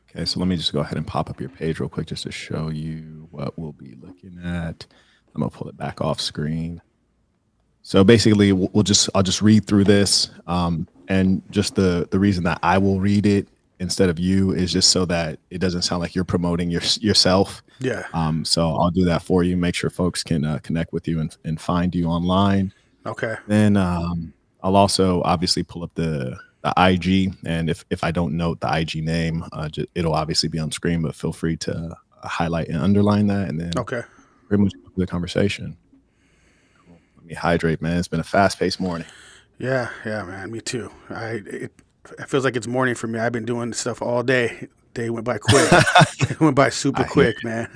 Okay, so let me just go ahead and pop up your page real quick just to show you what we'll be looking at. I'm gonna pull it back off screen. So basically, I'll just read through this, and just the reason that I will read it instead of you is just so that it doesn't sound like you're promoting yourself. Yeah. So I'll do that for you. Make sure folks can connect with you and find you online. Okay. Then I'll also obviously pull up the IG, and if I don't note the IG name, it'll obviously be on screen. But feel free to highlight and underline that, and then pretty much the conversation. Cool. Let me hydrate, man. It's been a fast-paced morning. Yeah, man. Me too. It feels like it's morning for me. I've been doing stuff all day. Day went by quick. It went by super quick, man.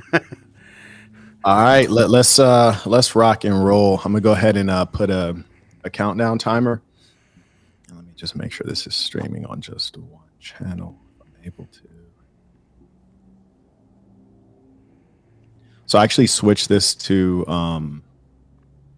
All right, let's rock and roll. I'm gonna go ahead and put a countdown timer. And let me just make sure this is streaming on just one channel if I'm able to. So I actually switched this to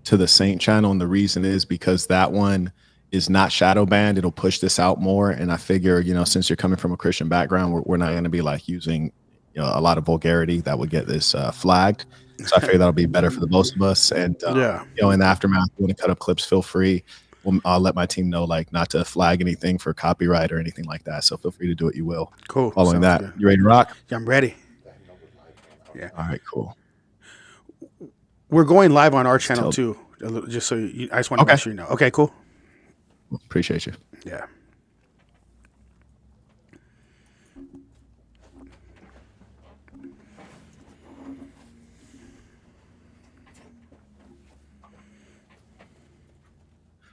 the Saint channel, and the reason is because that one is not shadow banned. It'll push this out more, and I figure, since you're coming from a Christian background, we're not going to be like using a lot of vulgarity that would get this flagged. So I figure that'll be better for the both of us. And in the aftermath, if you want to cut up clips, feel free. I'll let my team know not to flag anything for copyright or anything like that. So feel free to do what you will. Cool. Following that, good. You ready to rock? Yeah, I'm ready. Yeah. All right, cool. We're going live on our channel too, just so I just want to make sure you know. Okay, cool. Appreciate you. Yeah.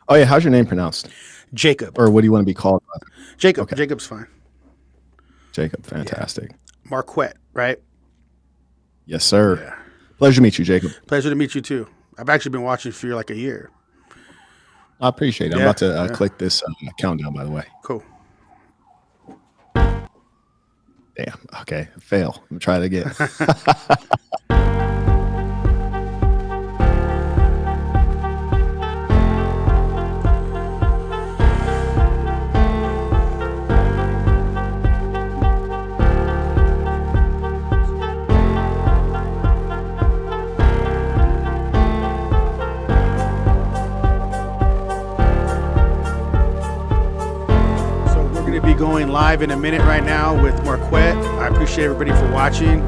Oh yeah, how's your name pronounced? Jacob. Or what do you want to be called? Jacob. Okay. Jacob's fine. Jacob, fantastic. Yeah. Marquett, right? Yes, sir. Yeah. Pleasure to meet you, Jacob. Pleasure to meet you too. I've actually been watching for like a year. I appreciate it. I'm about to click this countdown, by the way. Cool. Damn. Okay. Fail. I'm try it again. Going live in a minute right now with Marquett. I appreciate everybody for watching.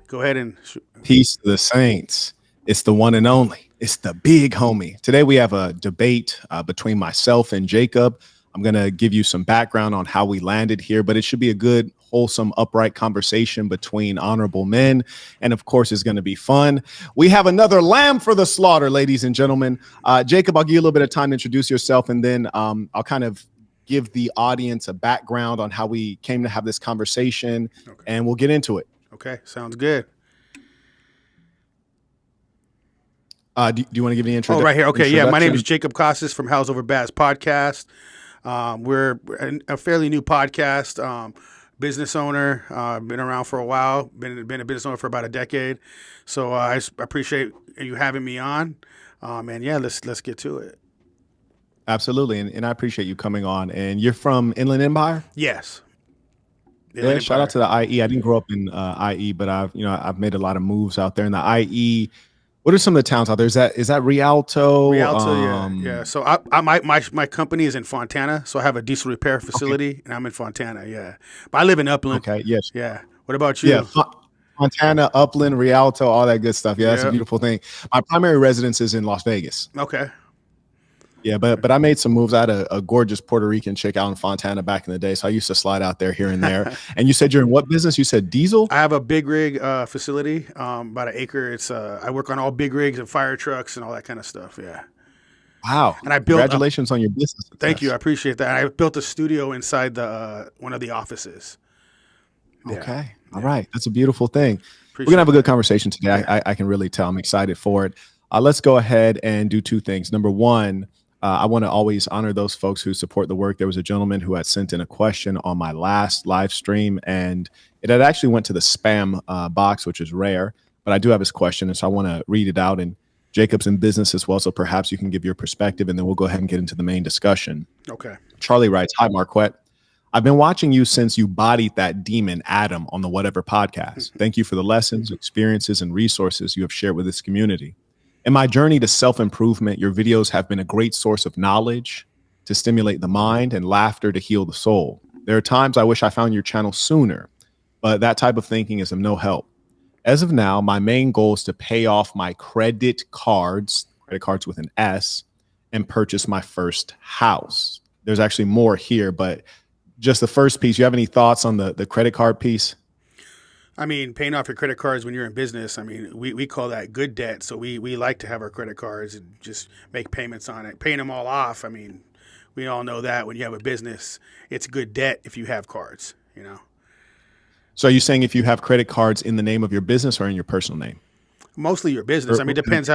Go ahead and peace to the saints. It's the one and only. It's the big homie. Today we have a debate between myself and Jacob. I'm going to give you some background on how we landed here, but it should be a good, wholesome, upright conversation between honorable men. And of course, it's going to be fun. We have another lamb for the slaughter, ladies and gentlemen. Jacob, I'll give you a little bit of time to introduce yourself, and then I'll kind of give the audience a background on how we came to have this conversation, and we'll get into it. Okay, sounds good. Do you want to give me an intro? Oh, right here. Okay, yeah. My name is Jacob Costas from House Over Baz podcast. We're a fairly new podcast. Business owner. Been around for a while. Been a business owner for about a decade. So I appreciate you having me on. And yeah, let's get to it. Absolutely, and I appreciate you coming on. And you're from Inland Empire? Yes. Yeah, shout out to the IE. I didn't grow up in IE, but I've made a lot of moves out there in the IE. What are some of the towns out there? Is that Rialto? Rialto, yeah. So my company is in Fontana, so I have a diesel repair facility, and I'm in Fontana, yeah. But I live in Upland. Okay, yes. Yeah. What about you? Yeah, Fontana, Upland, Rialto, all that good stuff. Yeah, that's a beautiful thing. My primary residence is in Las Vegas. Okay. Yeah, but I made some moves. I had a gorgeous Puerto Rican chick out in Fontana back in the day, so I used to slide out there here and there. And you said you're in what business? You said diesel? I have a big rig facility, about an acre. It's I work on all big rigs and fire trucks and all that kind of stuff. Yeah. Wow. And I built. Congratulations on your business. Thank you. I appreciate that. I built a studio inside the one of the offices. Yeah. Okay. All right. That's a beautiful thing. We're gonna have a good conversation today. Yeah. I can really tell. I'm excited for it. Let's go ahead and do two things. Number one. I want to always honor those folks who support the work. There was a gentleman who had sent in a question on my last live stream, and it had actually went to the spam box, which is rare, but I do have his question, and so I want to read it out. And Jacob's in business as well, so perhaps you can give your perspective, and then we'll go ahead and get into the main discussion. Okay. Charlie writes, "Hi, Marquett. I've been watching you since you bodied that demon Adam on the Whatever podcast. Thank you for the lessons, experiences, and resources you have shared with this community. In my journey to self-improvement, your videos have been a great source of knowledge to stimulate the mind and laughter to heal the soul. There are times I wish I found your channel sooner, but that type of thinking is of no help. As of now, my main goal is to pay off my credit cards with an S, and purchase my first house." There's actually more here, but just the first piece. You have any thoughts on the credit card piece? I mean, paying off your credit cards when you're in business, I mean, we call that good debt. So we like to have our credit cards and just make payments on it. Paying them all off, I mean, we all know that when you have a business, it's good debt if you have cards, you know. So are you saying if you have credit cards in the name of your business or in your personal name? Mostly your business. I mean, it depends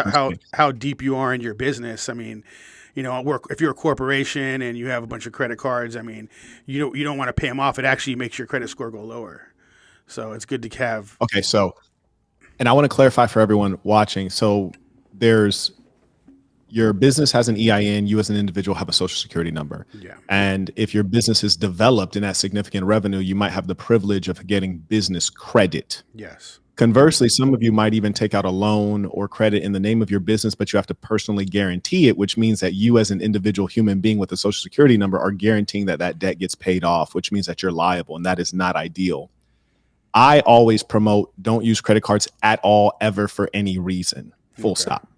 how deep you are in your business. I mean, you know, if you're a corporation and you have a bunch of credit cards, I mean, you don't want to pay them off. It actually makes your credit score go lower. So it's good to have. Okay, so, and I want to clarify for everyone watching. So there's your business has an EIN, you as an individual have a social security number. Yeah. And if your business is developed and has significant revenue, you might have the privilege of getting business credit. Yes. Conversely, some of you might even take out a loan or credit in the name of your business, but you have to personally guarantee it, which means that you as an individual human being with a social security number are guaranteeing that that debt gets paid off, which means that you're liable, and that is not ideal. I always promote don't use credit cards at all, ever, for any reason. Full stop.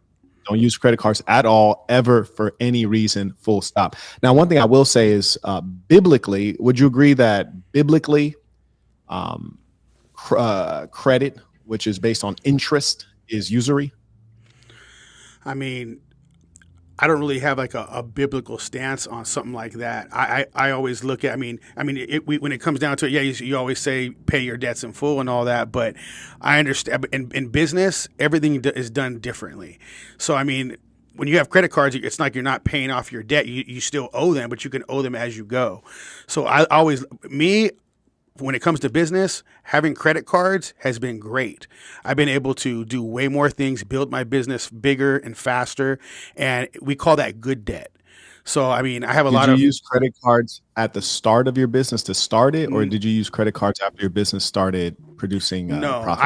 Don't use credit cards at all, ever, for any reason, full stop. Now, one thing I will say is biblically, would you agree that biblically credit, which is based on interest, is usury? I mean, I don't really have like a biblical stance on something like that. I always look at, when it comes down to it, yeah, you always say pay your debts in full and all that, but I understand in business, everything is done differently. So, I mean, when you have credit cards, it's like you're not paying off your debt. You still owe them, but you can owe them as you go. So when it comes to business, having credit cards has been great. I've been able to do way more things, build my business bigger and faster, and we call that good debt. So, I mean, I have a lot of... Did you use credit cards at the start of your business to start it, or did you use credit cards after your business started producing profits?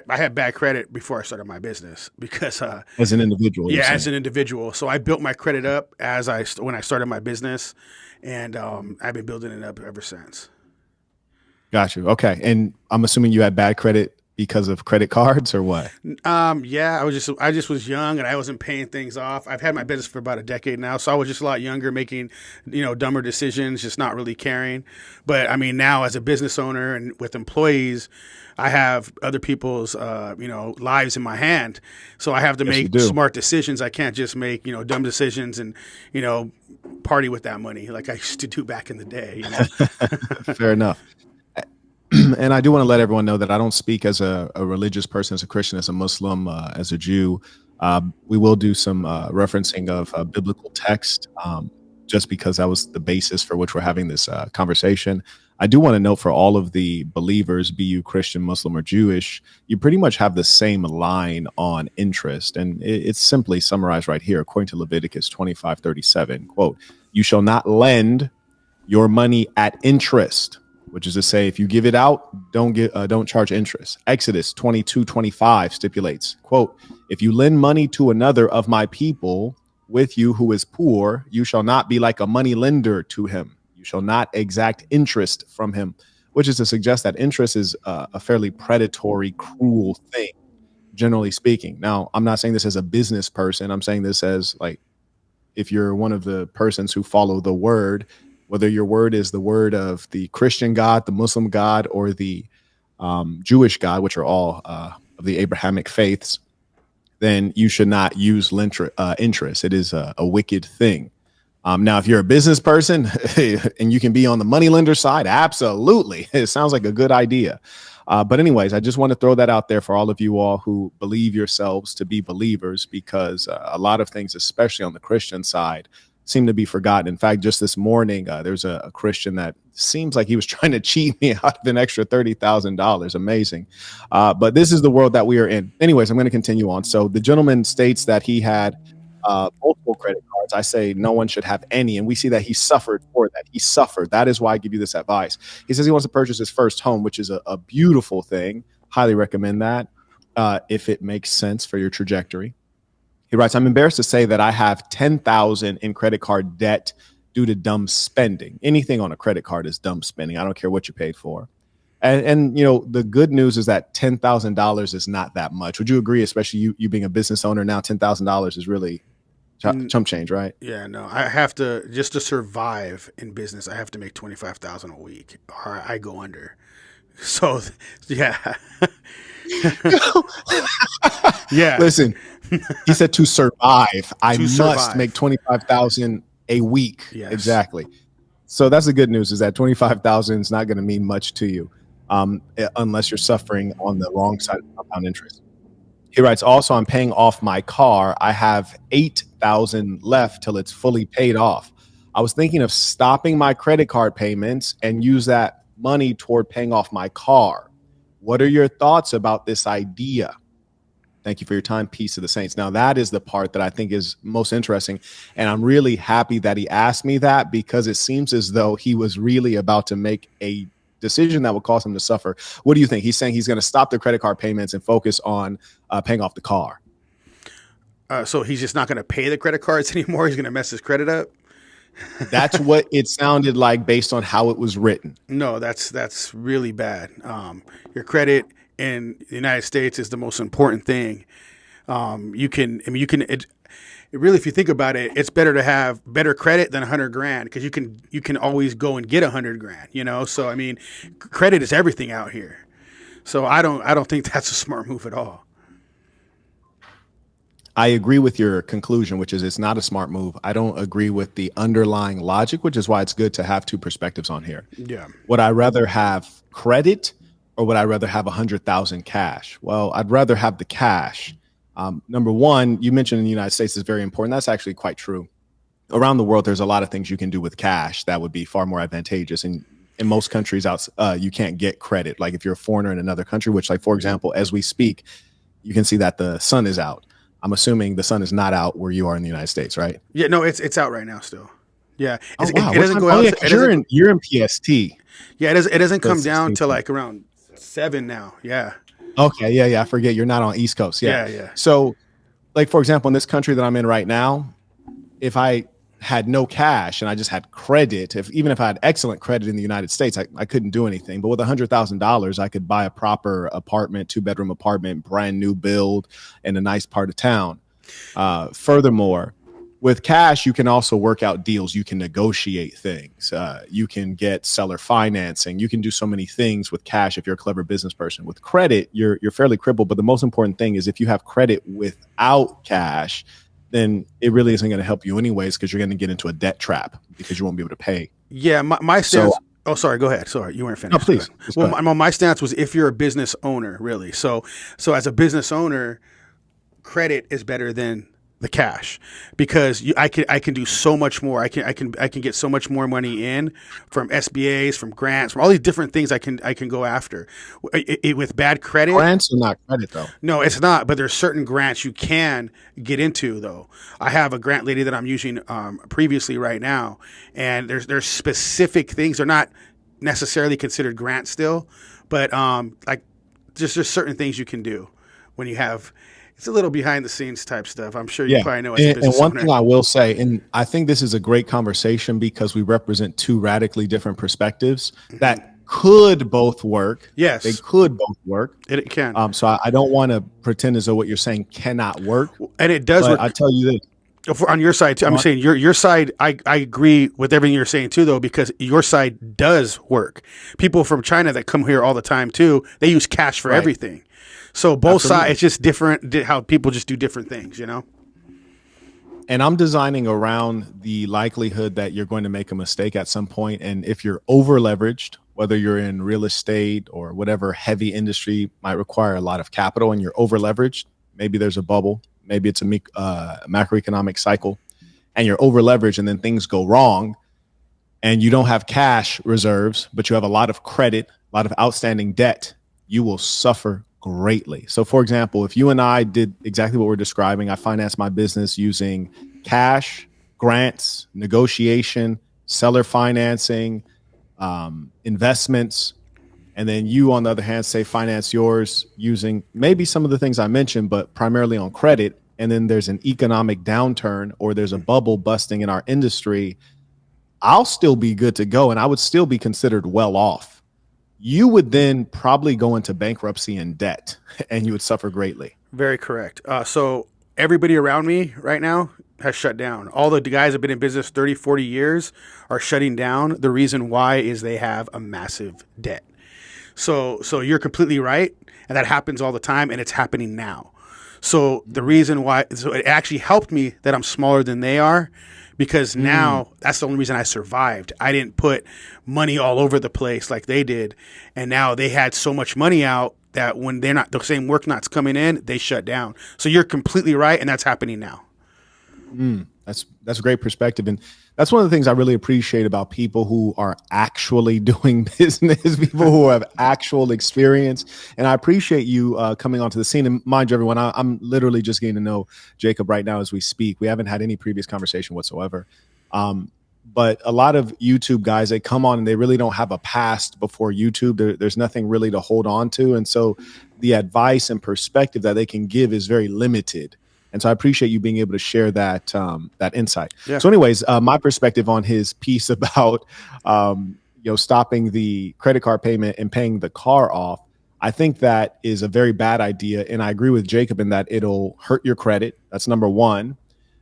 I had bad credit before I started my business because... as an individual? Yeah, as an individual. So I built my credit up when I started my business, and I've been building it up ever since. Got you. Okay. And I'm assuming you had bad credit because of credit cards or what? Yeah, I just was young and I wasn't paying things off. I've had my business for about a decade now. So I was just a lot younger, making, dumber decisions, just not really caring. But I mean, now as a business owner and with employees, I have other people's, lives in my hand. So I have to make smart decisions. I can't just make, dumb decisions and, party with that money like I used to do back in the day. Fair enough. And I do want to let everyone know that I don't speak as a religious person, as a Christian, as a Muslim, as a Jew. We will do some referencing of biblical text, just because that was the basis for which we're having this conversation. I do want to note for all of the believers, be you Christian, Muslim, or Jewish, you pretty much have the same line on interest. And it's simply summarized right here, according to Leviticus 25:37, quote, "You shall not lend your money at interest," which is to say, if you give it out, don't charge interest. Exodus 22:25 stipulates, quote, "If you lend money to another of my people with you who is poor, you shall not be like a money lender to him. You shall not exact interest from him," which is to suggest that interest is a fairly predatory, cruel thing, generally speaking. Now, I'm not saying this as a business person. I'm saying this as like, if you're one of the persons who follow the word, whether your word is the word of the Christian God, the Muslim God, or the Jewish God, which are all of the Abrahamic faiths, then you should not use interest. It is a wicked thing. Now, if you're a business person and you can be on the money lender side, absolutely. It sounds like a good idea. But anyways, I just want to throw that out there for all of you all who believe yourselves to be believers, because a lot of things, especially on the Christian side, seem to be forgotten. In fact, just this morning, there's a Christian that seems like he was trying to cheat me out of an extra $30,000. Amazing. But this is the world that we are in. Anyways, I'm going to continue on. So the gentleman states that he had multiple credit cards. I say no one should have any. And we see that he suffered for that. He suffered. That is why I give you this advice. He says he wants to purchase his first home, which is a beautiful thing. Highly recommend that if it makes sense for your trajectory. He writes, I'm embarrassed to say that I have $10,000 in credit card debt due to dumb spending. Anything on a credit card is dumb spending. I don't care what you paid for. And you know, the good news is that $10,000 is not that much. Would you agree, especially you being a business owner now, $10,000 is really chump change, right? Yeah, no, I have to, just to survive in business, I have to make 25,000 a week or I go under. So yeah. Yeah. Listen, he said to survive, I must make 25,000 a week. Yes. Exactly. So that's the good news, is that 25,000 is not going to mean much to you unless you're suffering on the wrong side of compound interest. He writes, also, I'm paying off my car. I have 8,000 left till it's fully paid off. I was thinking of stopping my credit card payments and use that money toward paying off my car. What are your thoughts about this idea? Thank you for your time. Peace to the saints. Now, that is the part that I think is most interesting. And I'm really happy that he asked me that, because it seems as though he was really about to make a decision that would cause him to suffer. What do you think? He's saying he's going to stop the credit card payments and focus on paying off the car. So he's just not going to pay the credit cards anymore. He's going to mess his credit up. That's what it sounded like based on how it was written. No, that's really bad. Your credit in the United States is the most important thing. Really, if you think about it, it's better to have better credit than $100,000, because you can always go and get $100,000. You know, so I mean, credit is everything out here. So I don't think that's a smart move at all. I agree with your conclusion, which is it's not a smart move. I don't agree with the underlying logic, which is why it's good to have two perspectives on here. Yeah. Would I rather have credit, or would I rather have 100,000 cash? Well, I'd rather have the cash. Number one, you mentioned in the United States is very important. That's actually quite true. Around the world, there's a lot of things you can do with cash that would be far more advantageous. And in most countries, you can't get credit. Like if you're a foreigner in another country, which, like, for example, as we speak, you can see that the sun is out. I'm assuming the sun is not out where you are in the United States, right? Yeah, no, it's out right now still. Yeah, wow. It doesn't go out. Yeah, you're in PST. Yeah, it doesn't come down to like around 7 now. Yeah. Okay. Yeah. I forget you're not on East Coast. Yeah. So, like, for example, in this country that I'm in right now, if I had no cash and I just had credit, even if I had excellent credit in the United States, I couldn't do anything. But with $100,000, I could buy a proper apartment, 2-bedroom apartment, brand new build in a nice part of town. Furthermore, with cash, you can also work out deals. You can negotiate things. You can get seller financing. You can do so many things with cash if you're a clever business person. With credit, you're fairly crippled. But the most important thing is if you have credit without cash, then it really isn't going to help you anyways, because you're going to get into a debt trap because you won't be able to pay. Yeah, my stance. Oh, sorry. Go ahead. Sorry, you weren't finished. No, please. Well, my stance was if you're a business owner, really. So as a business owner, credit is better than the cash, because I can do so much more. I can get so much more money in from SBAs, from grants, from all these different things I can go after. With bad credit, grants are not credit though. No, it's not. But there's certain grants you can get into though. I have a grant lady that I'm using previously right now, and there's specific things. They're not necessarily considered grants still, but like just certain things you can do when you have. It's a little behind the scenes type stuff. I'm sure you probably know as a business and one owner. thing I will say, and I think this is a great conversation because we represent two radically different perspectives that could both work. Yes. They could both work. It can. So I don't want to pretend as though what you're saying cannot work. And it does work. I tell you this. On your side, too, I'm saying your side, I agree with everything you're saying, too, though, because your side does work. People from China that come here all the time, too, they use cash for everything. So both sides, it's just different how people just do different things, you know? And I'm designing around the likelihood that you're going to make a mistake at some point. And if you're over leveraged, whether you're in real estate or whatever heavy industry might require a lot of capital and you're over leveraged, maybe there's a bubble, maybe it's a macroeconomic cycle, and you're over leveraged and then things go wrong and you don't have cash reserves, but you have a lot of credit, a lot of outstanding debt, you will suffer greatly. So, for example, if you and I did exactly what we're describing, I financed my business using cash, grants, negotiation, seller financing, investments. And then you, on the other hand, say finance yours using maybe some of the things I mentioned, but primarily on credit. And then there's an economic downturn or there's a bubble busting in our industry. I'll still be good to go and I would still be considered well off. You would then probably go into bankruptcy and debt and you would suffer greatly. Very correct. So everybody around me right now has shut down. All the guys that have been in business 30, 40 years are shutting down. The reason why is they have a massive debt. So you're completely right. And that happens all the time and it's happening now. So the reason why, so it actually helped me that I'm smaller than they are, because now that's the only reason I survived. I didn't put money all over the place like they did. And now they had so much money out that when they're not, the same work not's coming in, they shut down. So you're completely right. And that's happening now. That's a great perspective. And that's one of the things I really appreciate about people who are actually doing business, people who have actual experience. And I appreciate you coming onto the scene. And mind you, everyone, I'm literally just getting to know Jacob right now as we speak. We haven't had any previous conversation whatsoever. But a lot of YouTube guys, they come on and they really don't have a past before YouTube. There's nothing really to hold on to. And so the advice and perspective that they can give is very limited. And so I appreciate you being able to share that that insight. Yeah. So anyways, my perspective on his piece about stopping the credit card payment and paying the car off, I think that is a very bad idea. And I agree with Jacob in that it'll hurt your credit. That's number one.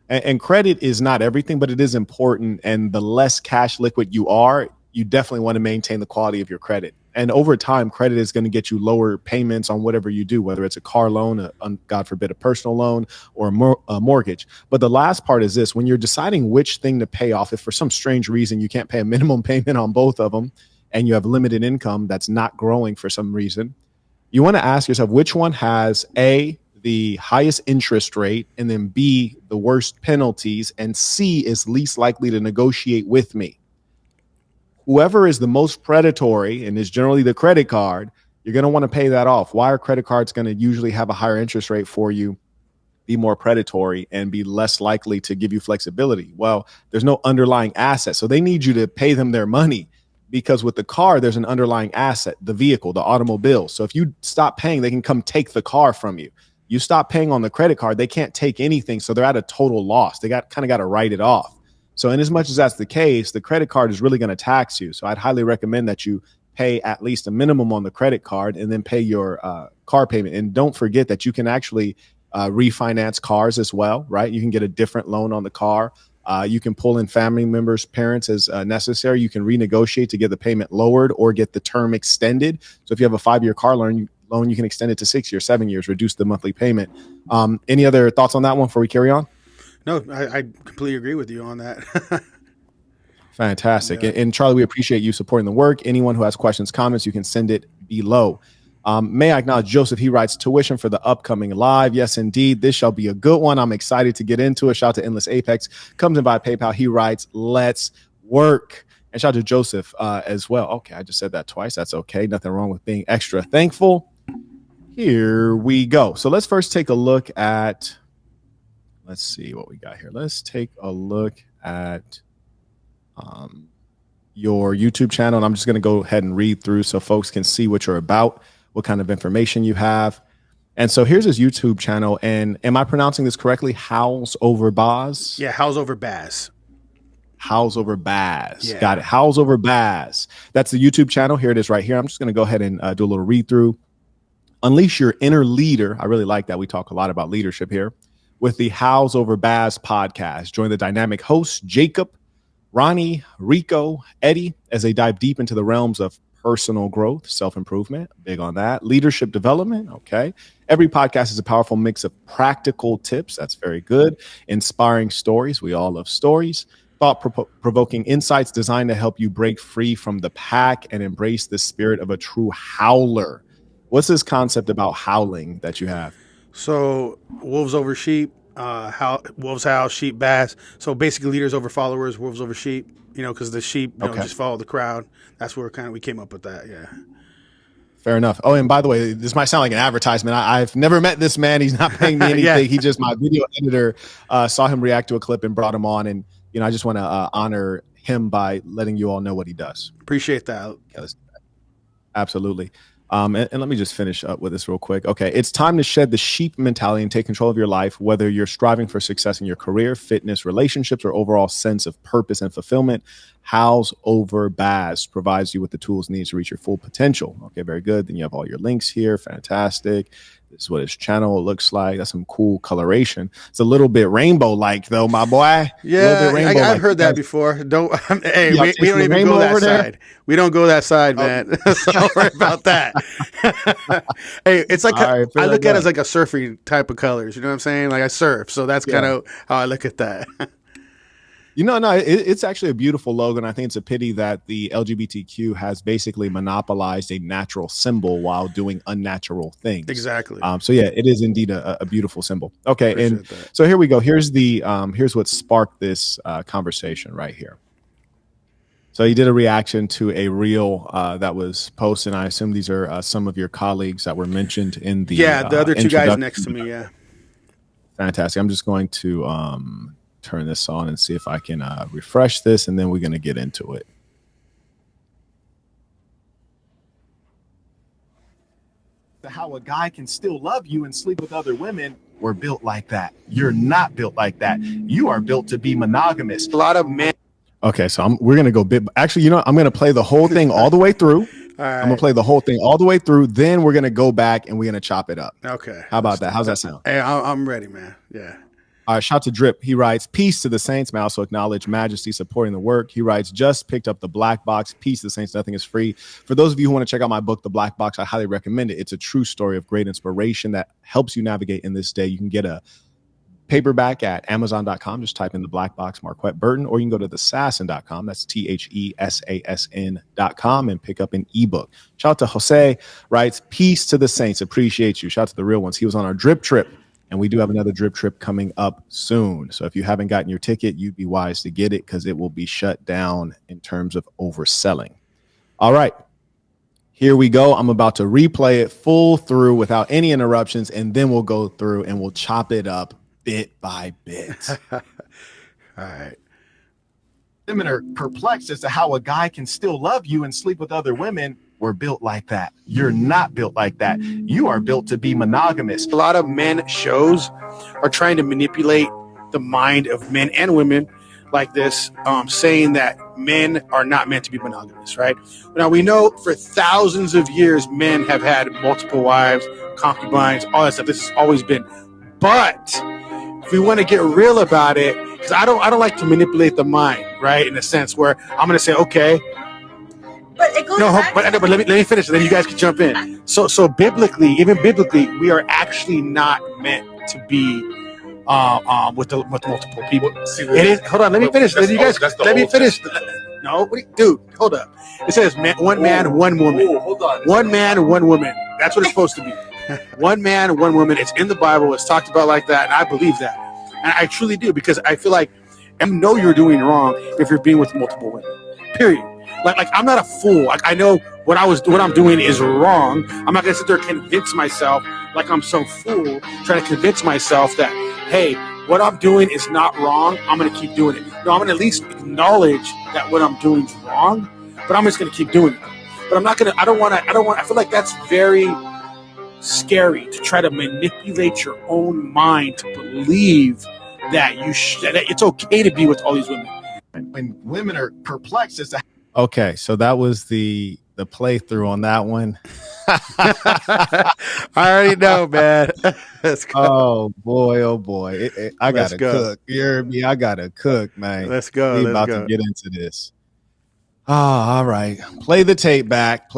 And credit is not everything, but it is important. And the less cash liquid you are, you definitely want to maintain the quality of your credit. And over time, credit is going to get you lower payments on whatever you do, whether it's a car loan, God forbid, a personal loan, or a mortgage. But the last part is this: when you're deciding which thing to pay off, if for some strange reason you can't pay a minimum payment on both of them and you have limited income that's not growing for some reason, you want to ask yourself which one has A, the highest interest rate, and then B, the worst penalties, and C is least likely to negotiate with me. Whoever is the most predatory and is generally the credit card, you're going to want to pay that off. Why are credit cards going to usually have a higher interest rate for you, be more predatory, and be less likely to give you flexibility? Well, there's no underlying asset. So they need you to pay them their money, because with the car, there's an underlying asset, the vehicle, the automobile. So if you stop paying, they can come take the car from you. You stop paying on the credit card, they can't take anything. So they're at a total loss. They got to write it off. So in as much as that's the case, the credit card is really going to tax you. So I'd highly recommend that you pay at least a minimum on the credit card and then pay your car payment. And don't forget that you can actually refinance cars as well, right? You can get a different loan on the car. You can pull in family members, parents as necessary. You can renegotiate to get the payment lowered or get the term extended. So if you have a 5-year car loan, you can extend it to 6 years, 7 years, reduce the monthly payment. Any other thoughts on that one before we carry on? No, I completely agree with you on that. Fantastic. Yeah. And Charlie, we appreciate you supporting the work. Anyone who has questions, comments, you can send it below. May I acknowledge Joseph? He writes, tuition for the upcoming live. Yes, indeed. This shall be a good one. I'm excited to get into it. Shout out to Endless Apex. Comes in by PayPal. He writes, let's work. And shout out to Joseph as well. Okay, I just said that twice. That's okay. Nothing wrong with being extra thankful. Here we go. So let's first take a look at... Let's see what we got here. Let's take a look at your YouTube channel. And I'm just going to go ahead and read through so folks can see what you're about, what kind of information you have. And so here's his YouTube channel. And am I pronouncing this correctly? Howls Over Baz? Yeah, Howls Over Baz. Howls Over Baz. Yeah. Got it. Howls Over Baz. That's the YouTube channel. Here it is right here. I'm just going to go ahead and do a little read through. Unleash your inner leader. I really like that. We talk a lot about leadership here. With the Howls Over Baz podcast. Join the dynamic hosts, Jacob, Ronnie, Rico, Eddie, as they dive deep into the realms of personal growth, self-improvement, big on that, leadership development, okay. Every podcast is a powerful mix of practical tips, that's very good, inspiring stories, we all love stories, thought-provoking insights designed to help you break free from the pack and embrace the spirit of a true howler. What's this concept about howling that you have? So wolves over sheep, wolves howl, sheep bass. So basically, leaders over followers, wolves over sheep. Because the sheep, just follow the crowd. That's where we came up with that. Yeah. Fair enough. Oh, and by the way, this might sound like an advertisement. I've never met this man. He's not paying me anything. Yeah. He just, my video editor saw him react to a clip and brought him on. And, I just want to honor him by letting you all know what he does. Appreciate that. Absolutely. And let me just finish up with this real quick. Okay. It's time to shed the sheep mentality and take control of your life, whether you're striving for success in your career, fitness, relationships, or overall sense of purpose and fulfillment. House Over Bass provides you with the tools needed to reach your full potential. Okay, very good. Then you have all your links here. Fantastic. This is what his channel looks like. That's some cool coloration. It's a little bit rainbow-like, though, my boy. Yeah, I've heard that before. Don't. Hey, we don't even go that side. We don't go that side, man. So don't worry about that. Hey, it's like I look at it as like a surfing type of colors. You know what I'm saying? Like I surf, so that's kind of how I look at that. No, it's actually a beautiful logo, and I think it's a pity that the LGBTQ has basically monopolized a natural symbol while doing unnatural things. Exactly. So yeah, it is indeed a beautiful symbol. Okay, and so here we go. Here's here's what sparked this conversation right here. So he did a reaction to a reel that was posted. And I assume these are some of your colleagues that were mentioned in the the other two guys next to me. Yeah. Fantastic. I'm just going to turn this on and see if I can refresh this, and then we're going to get into it. How a guy can still love you and sleep with other women. We're built like that. You're not built like that. You are built to be monogamous. A lot of men. Okay, so we're going to go actually, I'm going to play the whole thing all the way through. All right. I'm going to play the whole thing all the way through. Then we're going to go back and we're going to chop it up. Okay. How about that? How's that sound? Hey, I'm ready, man. Yeah. All right, shout to Drip. He writes, peace to the saints. May also acknowledge majesty supporting the work. He writes, just picked up the Black Box. Peace to the saints. Nothing is free. For those of you who want to check out my book, The Black Box, I highly recommend it. It's a true story of great inspiration that helps you navigate in this day. You can get a paperback at Amazon.com. Just type in The Black Box, Marquett Burton, or you can go to thesassin.com. That's THESASN.com and pick up an ebook. Shout out to Jose, writes, peace to the saints. Appreciate you. Shout out to the real ones. He was on our drip trip. And we do have another drip trip coming up soon. So if you haven't gotten your ticket, you'd be wise to get it because it will be shut down in terms of overselling. All right, here we go. I'm about to replay it full through without any interruptions, and then we'll go through and we'll chop it up bit by bit. All right. Women are perplexed as to how a guy can still love you and sleep with other women. We're built like that. You're not built like that. You are built to be monogamous. A lot of men shows are trying to manipulate the mind of men and women like this, saying that men are not meant to be monogamous, right? Now, we know for thousands of years, men have had multiple wives, concubines, all that stuff. This has always been. But if we want to get real about it, because I don't like to manipulate the mind, right? In a sense where I'm going to say, okay, but it goes but let me finish, and then you guys can jump in. So biblically, even biblically, we are actually not meant to be with multiple people. It is. Hold on, let me finish. Then you guys let me finish. No, dude, hold up. It says one man, one woman. Hold on. One man, one woman. That's what it's supposed to be. One man, one woman. It's in the Bible. It's talked about like that, and I believe that. And I truly do, because I feel like you know you're doing wrong if you're being with multiple women. Period. Like I'm not a fool. Like I know what I'm doing is wrong. I'm not gonna sit there and convince myself like I'm some fool trying to convince myself that, hey, what I'm doing is not wrong. I'm gonna keep doing it. No, I'm gonna at least acknowledge that what I'm doing is wrong, but I'm just gonna keep doing it. But I'm not gonna. I don't want. I feel like that's very scary to try to manipulate your own mind to believe that that it's okay to be with all these women. When women are perplexed as to okay, so that was the playthrough on that one. I already know, man. Let's go. Oh boy. I gotta cook. You hear me? I gotta cook, man. Let's go. We're about to get into this. All right. Play the tape back.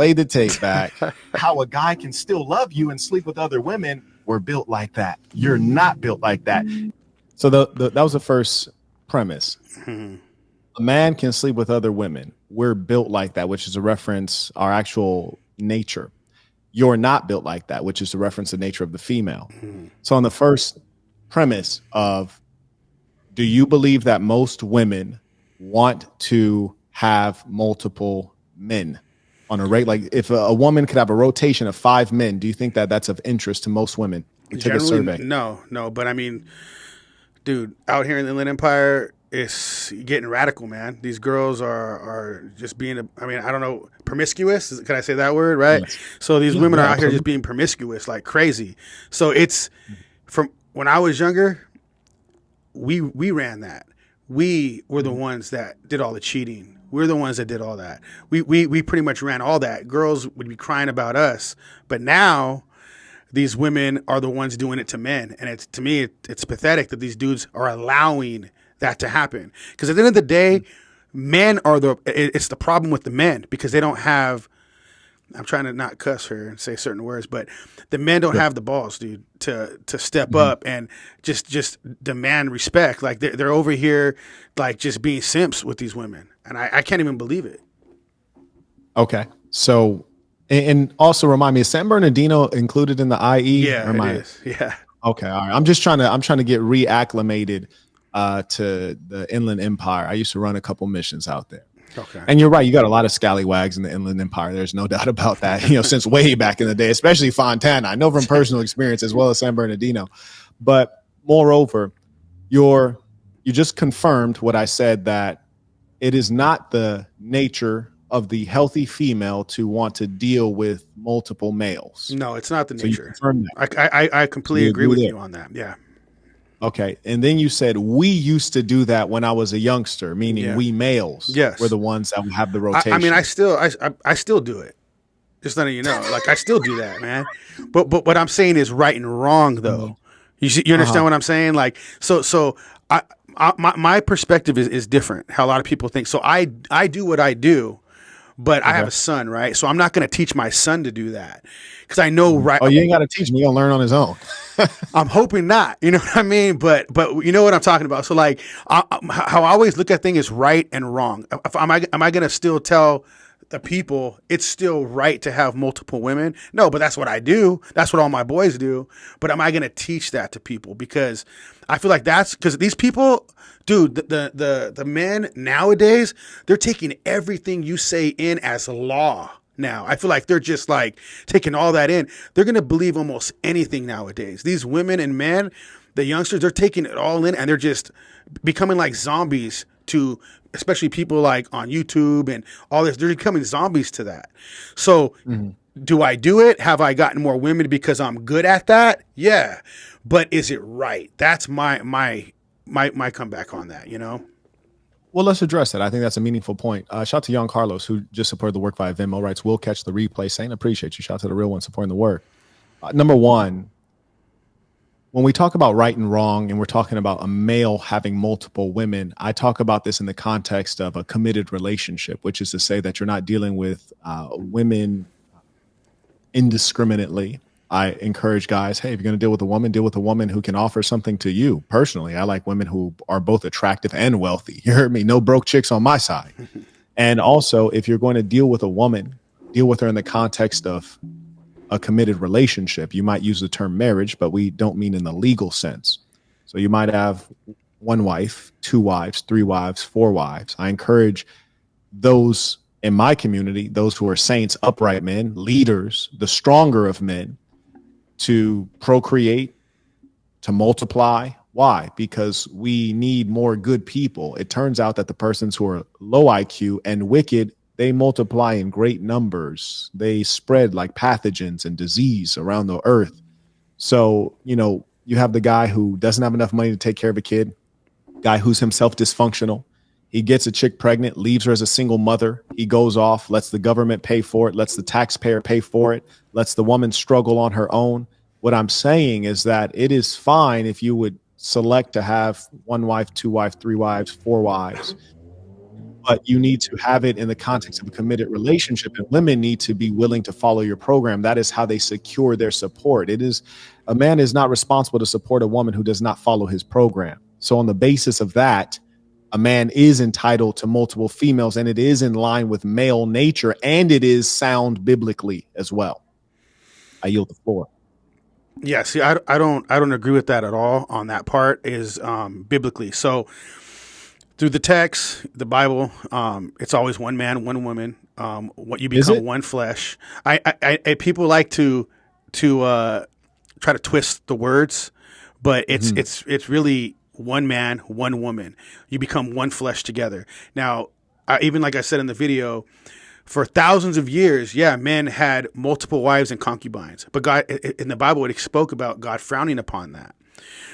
How a guy can still love you and sleep with other women. We're built like that. You're not built like that. So that was the first premise. A man can sleep with other women. We're built like that, which is a reference our actual nature. You're not built like that, which is a reference the nature of the female. So on the first premise of, do you believe that most women want to have multiple men on a rate? Like if a woman could have a rotation of 5 men, do you think that that's of interest to most women? We took a survey. No. But I mean, dude, out here in the Inland Empire, it's getting radical, man. These girls are just being, I don't know, promiscuous. Can I say that word, right? Yes. So these women are out here just being promiscuous like crazy. So it's from when I was younger, we ran that. We were the ones that did all the cheating. We're the ones that did all that. We pretty much ran all that. Girls would be crying about us. But now these women are the ones doing it to men. And to me, it's pathetic that these dudes are allowing that to happen. Because at the end of the day, men are it's the problem with the men because they don't have, I'm trying to not cuss her and say certain words, but the men don't have the balls, dude, to step up and just demand respect. Like they're over here like just being simps with these women. And I can't even believe it. Okay. So, and also remind me, is San Bernardino included in the IE? Yeah, it is. Yeah. Okay. All right. I'm trying to get reacclimated to the Inland Empire. I used to run a couple missions out there. Okay. And you're right. You got a lot of scallywags in the Inland Empire. There's no doubt about that, since way back in the day, especially Fontana. I know from personal experience as well as San Bernardino. But moreover, you just confirmed what I said, that it is not the nature of the healthy female to want to deal with multiple males. No, it's not the nature. You confirmed that. I completely agree with you on that. Yeah. Okay. And then you said, we used to do that when I was a youngster, meaning we males were the ones that would have the rotation. I still do it. Just letting you know, like I still do that, man. But what I'm saying is right and wrong though. You understand what I'm saying? Like, so my perspective is different. How a lot of people think. So I do what I do, but I have a son, right? So I'm not going to teach my son to do that because I know right. Oh, you ain't got to teach him. He's going to learn on his own. I'm hoping not. You know what I mean? But you know what I'm talking about. So like, how I always look at things is right and wrong. Am I going to still tell the people it's still right to have multiple women? No, but that's what I do. That's what all my boys do. But am I going to teach that to people? Because I feel like that's because these people, dude, the men nowadays, they're taking everything you say in as law. Now, I feel like they're just like taking all that in. They're going to believe almost anything nowadays. These women and men, the youngsters, they're taking it all in and they're just becoming like zombies to, especially people like on YouTube and all this. They're becoming zombies to that. So do I do it? Have I gotten more women because I'm good at that? Yeah. But is it right? That's my comeback on that, Well, let's address that. I think that's a meaningful point. Shout out to Young Carlos, who just supported the work via Venmo, writes, we'll catch the replay. Saying appreciate you. Shout out to the real one supporting the work. Number one, when we talk about right and wrong, and we're talking about a male having multiple women, I talk about this in the context of a committed relationship, which is to say that you're not dealing with women indiscriminately. I encourage guys, hey, if you're going to deal with a woman who can offer something to you. Personally, I like women who are both attractive and wealthy. You heard me? No broke chicks on my side. And also, if you're going to deal with a woman, deal with her in the context of a committed relationship. You might use the term marriage, but we don't mean in the legal sense. So you might have one wife, 2 wives, 3 wives, 4 wives. I encourage those in my community, those who are saints, upright men, leaders, the stronger of men, to procreate, to multiply. Why? Because we need more good people. It turns out that the persons who are low IQ and wicked, they multiply in great numbers. They spread like pathogens and disease around the earth. So, you have the guy who doesn't have enough money to take care of a kid, guy who's himself dysfunctional. He gets a chick pregnant, leaves her as a single mother. He goes off, lets the government pay for it, lets the taxpayer pay for it, lets the woman struggle on her own. What I'm saying is that it is fine if you would select to have 1 wife, 2 wives, 3 wives, 4 wives, but you need to have it in the context of a committed relationship, and women need to be willing to follow your program. That is how they secure their support. A man is not responsible to support a woman who does not follow his program. So on the basis of that, a man is entitled to multiple females, and it is in line with male nature, and it is sound biblically as well. I yield the floor. Yeah, see, I don't agree with that at all on that part is biblically. So through the text, the Bible, it's always one man, one woman. What you Is become it? one flesh. People like to try to twist the words, but it's Mhm. it's it's really one man, one woman. You become one flesh together. Now, even like I said in the video, for thousands of years, yeah, men had multiple wives and concubines, but God in the Bible it spoke about God frowning upon that.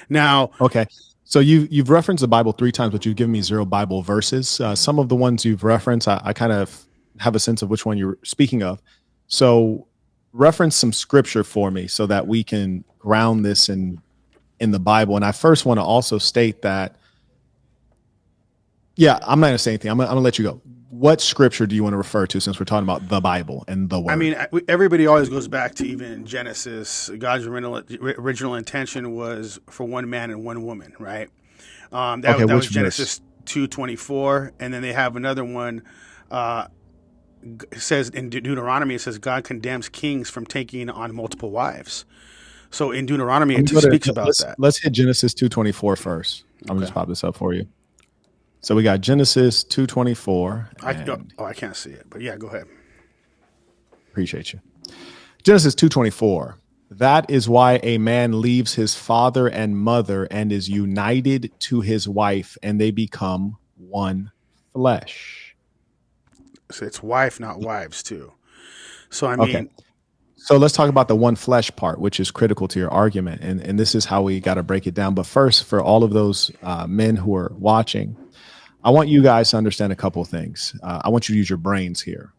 Now, Okay. So you've referenced the Bible 3 times, but you've given me 0 Bible verses. Some of the ones you've referenced, I kind of have a sense of which one you're speaking of. So reference some scripture for me so that we can ground this in the Bible. And I first want to also state that, yeah, I'm not going to say anything. I'm gonna let you go. What scripture do you want to refer to since we're talking about the Bible and the I word? mean, everybody always goes back to even Genesis. God's original intention was for one man and one woman, right? Okay, That which was verse? Genesis 2:24, and then they have another one. Uh, it says in Deuteronomy, it says God condemns kings from taking on multiple wives. So in Deuteronomy, I'm it gonna go speaks to about that. let's hit Genesis 2:24 first. I'm gonna Okay, just pop this up for you. So we got Genesis 2:24, and I can't see it, but yeah, go ahead. appreciate you. Genesis 2:24. That is why a man leaves his father and mother and is united to his wife, and they become one flesh. So it's wife, not wives, too. So I Okay. mean, So let's talk about the one flesh part, which is critical to your argument. And this is how we got to break it down. But first, for all of those men who are watching, I want you guys to understand a couple of things. I want you to use your brains here.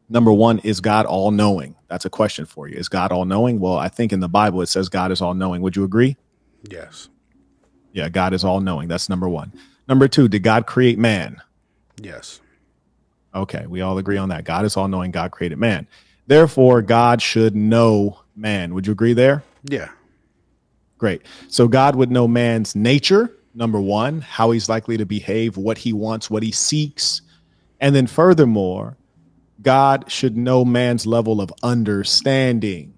Number one, is God all knowing? That's a question for you. Is God all knowing? Well, I think in the Bible it says God is all knowing. Would you agree? yes, Yeah, God is all knowing. That's number one. Number two, did God create man? yes, Okay, we all agree on that. God is all knowing. God created man. Therefore, God should know man. Would you agree there? yeah. Great. So God would know man's nature, number one, how he's likely to behave, what he wants, what he seeks. And then furthermore, God should know man's level of understanding.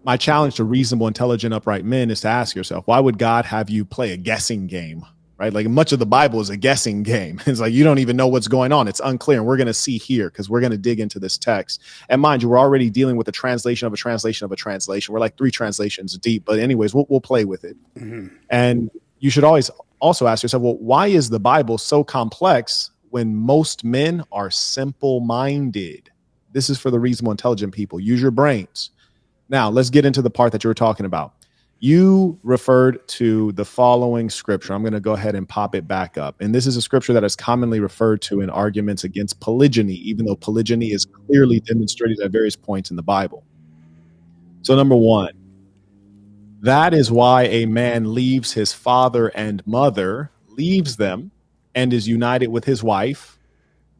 My challenge to reasonable, intelligent, upright men is to ask yourself, why would God have you play a guessing game? Right? Like much of the Bible is a guessing game. It's like you don't even know what's going on. It's unclear. And we're going to see here because we're going to dig into this text. And mind you, we're already dealing with a translation of a translation of a translation. We're like 3 translations deep. But anyways, we'll play with it. Mm-hmm. And you should always also ask yourself, well, why is the Bible so complex when most men are simple minded? This is for the reasonable, intelligent people. Use your brains. Now, let's get into the part that you were talking about. You referred to the following scripture. I'm going to go ahead and pop it back up. And this is a scripture that is commonly referred to in arguments against polygyny, even though polygyny is clearly demonstrated at various points in the Bible. So, number one, that is why a man leaves his father and mother, leaves them, and is united with his wife,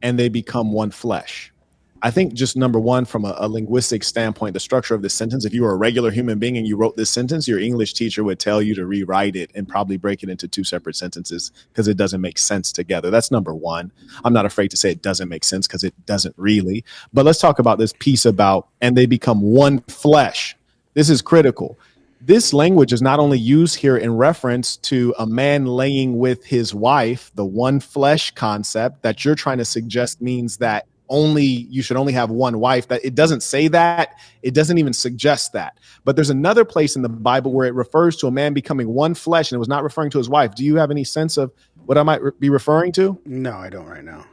and they become one flesh. I think just number one, from a linguistic standpoint, the structure of this sentence, if you were a regular human being and you wrote this sentence, your English teacher would tell you to rewrite it and probably break it into 2 separate sentences because it doesn't make sense together. That's number one. I'm not afraid to say it doesn't make sense because it doesn't really. But let's talk about this piece about, and they become one flesh. This is critical. This language is not only used here in reference to a man laying with his wife, the one flesh concept that you're trying to suggest means that you should only have one wife. That it doesn't say that. It doesn't even suggest that. But there's another place in the Bible where it refers to a man becoming one flesh, and it was not referring to his wife. Do you have any sense of what I might be referring to? No, I don't right now.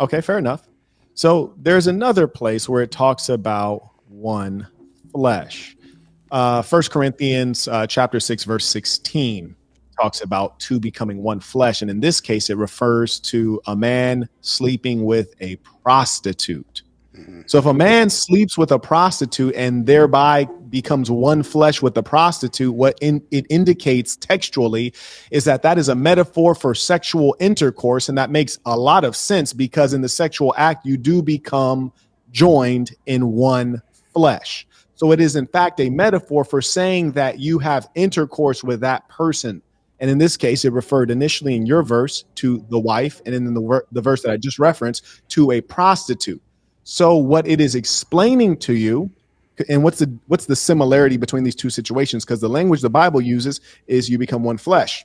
Okay, fair enough. So there's another place where it talks about one flesh. 1 Corinthians chapter 6, verse 16 talks about 2 becoming one flesh. And in this case, it refers to a man sleeping with a prostitute. Mm-hmm. So if a man sleeps with a prostitute and thereby becomes one flesh with the prostitute, what it indicates textually is that is a metaphor for sexual intercourse. And that makes a lot of sense because in the sexual act, you do become joined in one flesh. So it is in fact a metaphor for saying that you have intercourse with that person. And in this case, it referred initially in your verse to the wife, and in the verse that I just referenced to a prostitute. So what it is explaining to you And what's the similarity between these two situations? Because the language the Bible uses is you become one flesh.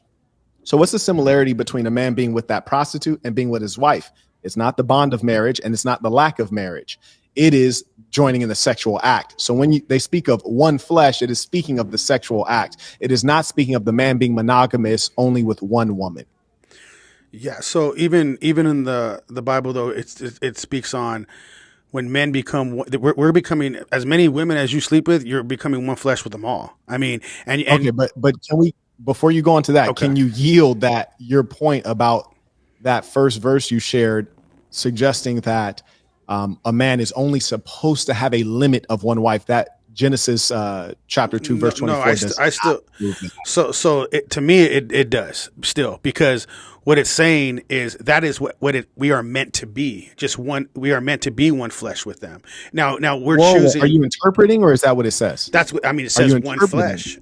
So what's the similarity between a man being with that prostitute and being with his wife? It's not the bond of marriage, and it's not the lack of marriage. It is joining in the sexual act. So when they speak of one flesh, it is speaking of the sexual act. It is not speaking of the man being monogamous only with one woman. Yeah. So even in the Bible, though, it speaks on when men become, we're becoming, as many women as you sleep with, you're becoming one flesh with them all. I mean, and okay, but can we, before you go on to that, okay, can you yield that your point about that first verse you shared, suggesting that a man is only supposed to have a limit of one wife? That Genesis chapter 2 verse 24 so to me it does still, because what it's saying is that is what we are meant to be. Just one, we are meant to be one flesh with them. Now we're choosing. Are you interpreting, or is that what it says? That's what I mean. It says one flesh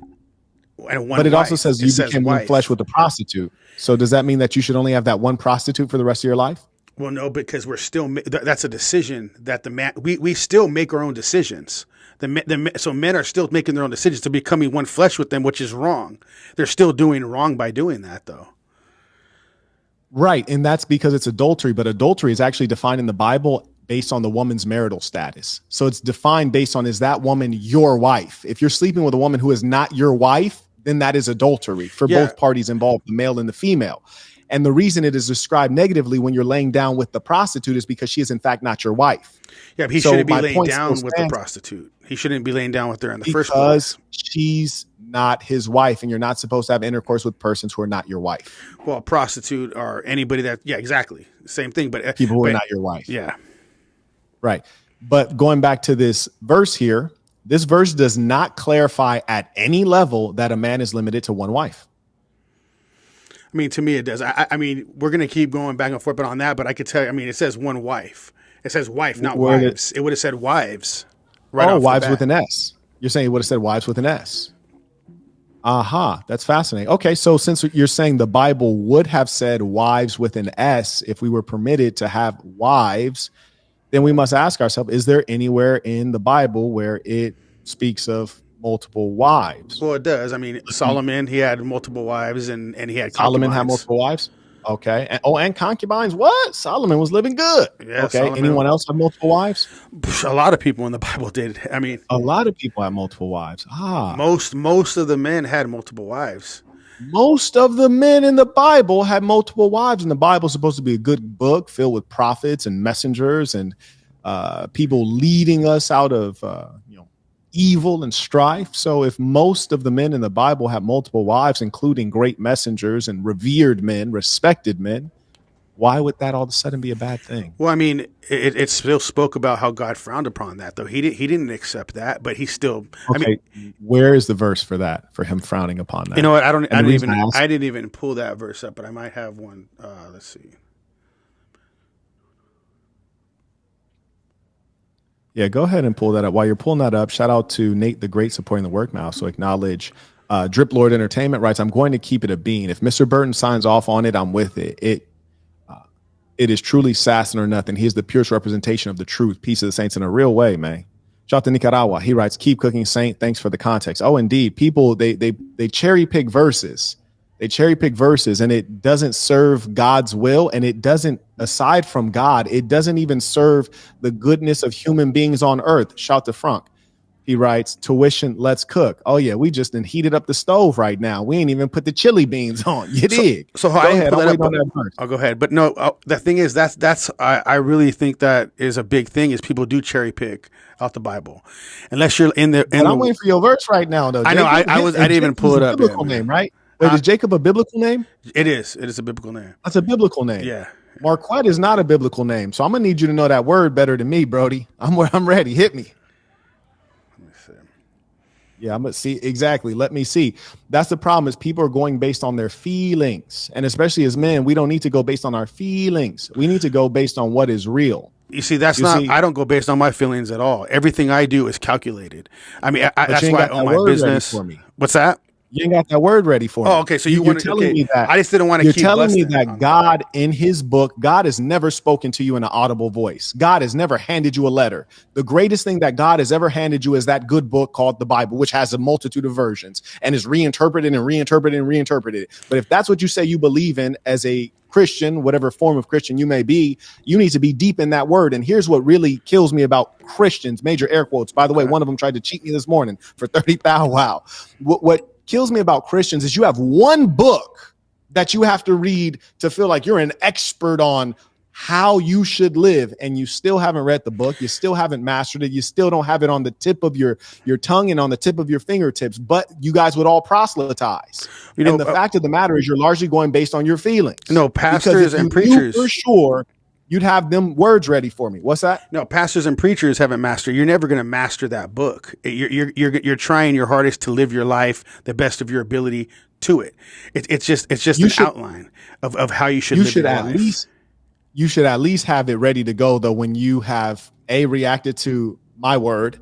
and one. But it wife. also says you became one flesh with a prostitute. So does that mean that you should only have that one prostitute for the rest of your life? Well, no, because we're still, that's a decision that the man, we still make our own decisions. So men are still making their own decisions to becoming one flesh with them, which is wrong. They're still doing wrong by doing that, though. Right. And that's because it's adultery, but adultery is actually defined in the Bible based on the woman's marital status. So it's defined based on, is that woman your wife? If you're sleeping with a woman who is not your wife, then that is adultery for both parties involved, the male and the female. And the reason it is described negatively when you're laying down with the prostitute is because she is in fact not your wife. Yeah, but he shouldn't be laying down with the prostitute. He shouldn't be laying down with her in the first place. Because she's not his wife, and you're not supposed to have intercourse with persons who are not your wife. Well, a prostitute or anybody that, yeah, exactly. Same thing, but people who are not your wife. Yeah. Right. But going back to this verse here, this verse does not clarify at any level that a man is limited to one wife. I mean, to me, it does. I mean, we're going to keep going back and forth on that, but I could tell you, I mean, it says one wife. It says wife, not wives. It would have said wives. Right. Oh, wives with an S. You're saying it would have said wives with an S. Aha. That's fascinating. Okay. So since you're saying the Bible would have said wives with an S, if we were permitted to have wives, then we must ask ourselves, is there anywhere in the Bible where it speaks of multiple wives? Well, it does. I mean, Solomon, he had multiple wives, and he had concubines. Solomon had multiple wives? Okay. And concubines? What? Solomon was living good. Yeah, okay. Solomon. Anyone else have multiple wives? A lot of people in the Bible did. I mean, a lot of people had multiple wives. Most of the men had multiple wives. Most of the men in the Bible had multiple wives, and the Bible is supposed to be a good book filled with prophets and messengers and people leading us out of evil and strife. So if most of the men in the Bible have multiple wives, including great messengers and revered men, respected men, why would that all of a sudden be a bad thing? Well, I mean, it still spoke about how God frowned upon that, though. He didn't accept that, but he still. Okay, I mean, where is the verse for that? For him frowning upon that? You know what? I didn't even pull that verse up, but I might have one. Let's see. Yeah, go ahead and pull that up. While you're pulling that up, shout out to Nate the Great supporting the work now. So acknowledge Drip Lord Entertainment writes, I'm going to keep it a bean. If Mr. Burton signs off on it, I'm with it. It is truly Sasson or nothing. He is the purest representation of the truth. Peace of the saints in a real way, man. Shout out to Nicaragua. He writes, keep cooking, Saint. Thanks for the context. Oh, indeed. People, they cherry pick verses. They cherry pick verses, and it doesn't serve God's will. And it doesn't, aside from God, it doesn't even serve the goodness of human beings on earth. Shout to Frank. He writes, tuition, let's cook. Oh, yeah, we just heated up the stove right now. We ain't even put the chili beans on. You dig? So go ahead. I'll go ahead. But no, the thing is, I really think that is a big thing is people do cherry pick out the Bible. Unless you're in the. I'm waiting for your verse right now, though. I know. I didn't even pull it up. Biblical name, right? Wait, is Jacob a biblical name? It is. It is a biblical name. That's a biblical name. Yeah. Marquett is not a biblical name. So I'm going to need you to know that word better than me, Brody. I'm ready. Hit me. Let me see. Yeah, I'm going to see. Exactly. Let me see. That's the problem is people are going based on their feelings. And especially as men, we don't need to go based on our feelings. We need to go based on what is real. You see, I don't go based on my feelings at all. Everything I do is calculated. I mean, that's why I own my business. What's that? You ain't got that word ready for me. Oh, okay. So you're wanted, telling me that. I just didn't want to You're keep telling me busting that God, in his book, God has never spoken to you in an audible voice. God has never handed you a letter. The greatest thing that God has ever handed you is that good book called the Bible, which has a multitude of versions and is reinterpreted and reinterpreted and reinterpreted. But if that's what you say you believe in as a Christian, whatever form of Christian you may be, you need to be deep in that word. And here's what really kills me about Christians, major air quotes. By the way, one of them tried to cheat me this morning for 30,000. Wow. What kills me about Christians is you have one book that you have to read to feel like you're an expert on how you should live, and you still haven't read the book. You still haven't mastered it. You still don't have it on the tip of your tongue and on the tip of your fingertips, but you guys would all proselytize. And the fact of the matter is you're largely going based on your feelings. No, pastors and preachers. For sure, you'd have them words ready for me. What's that? No, pastors and preachers haven't mastered. You're never going to master that book. You're trying your hardest to live your life the best of your ability to it. It's just an outline of how you should live your life. You should at least have it ready to go, though, when you have A, reacted to my word,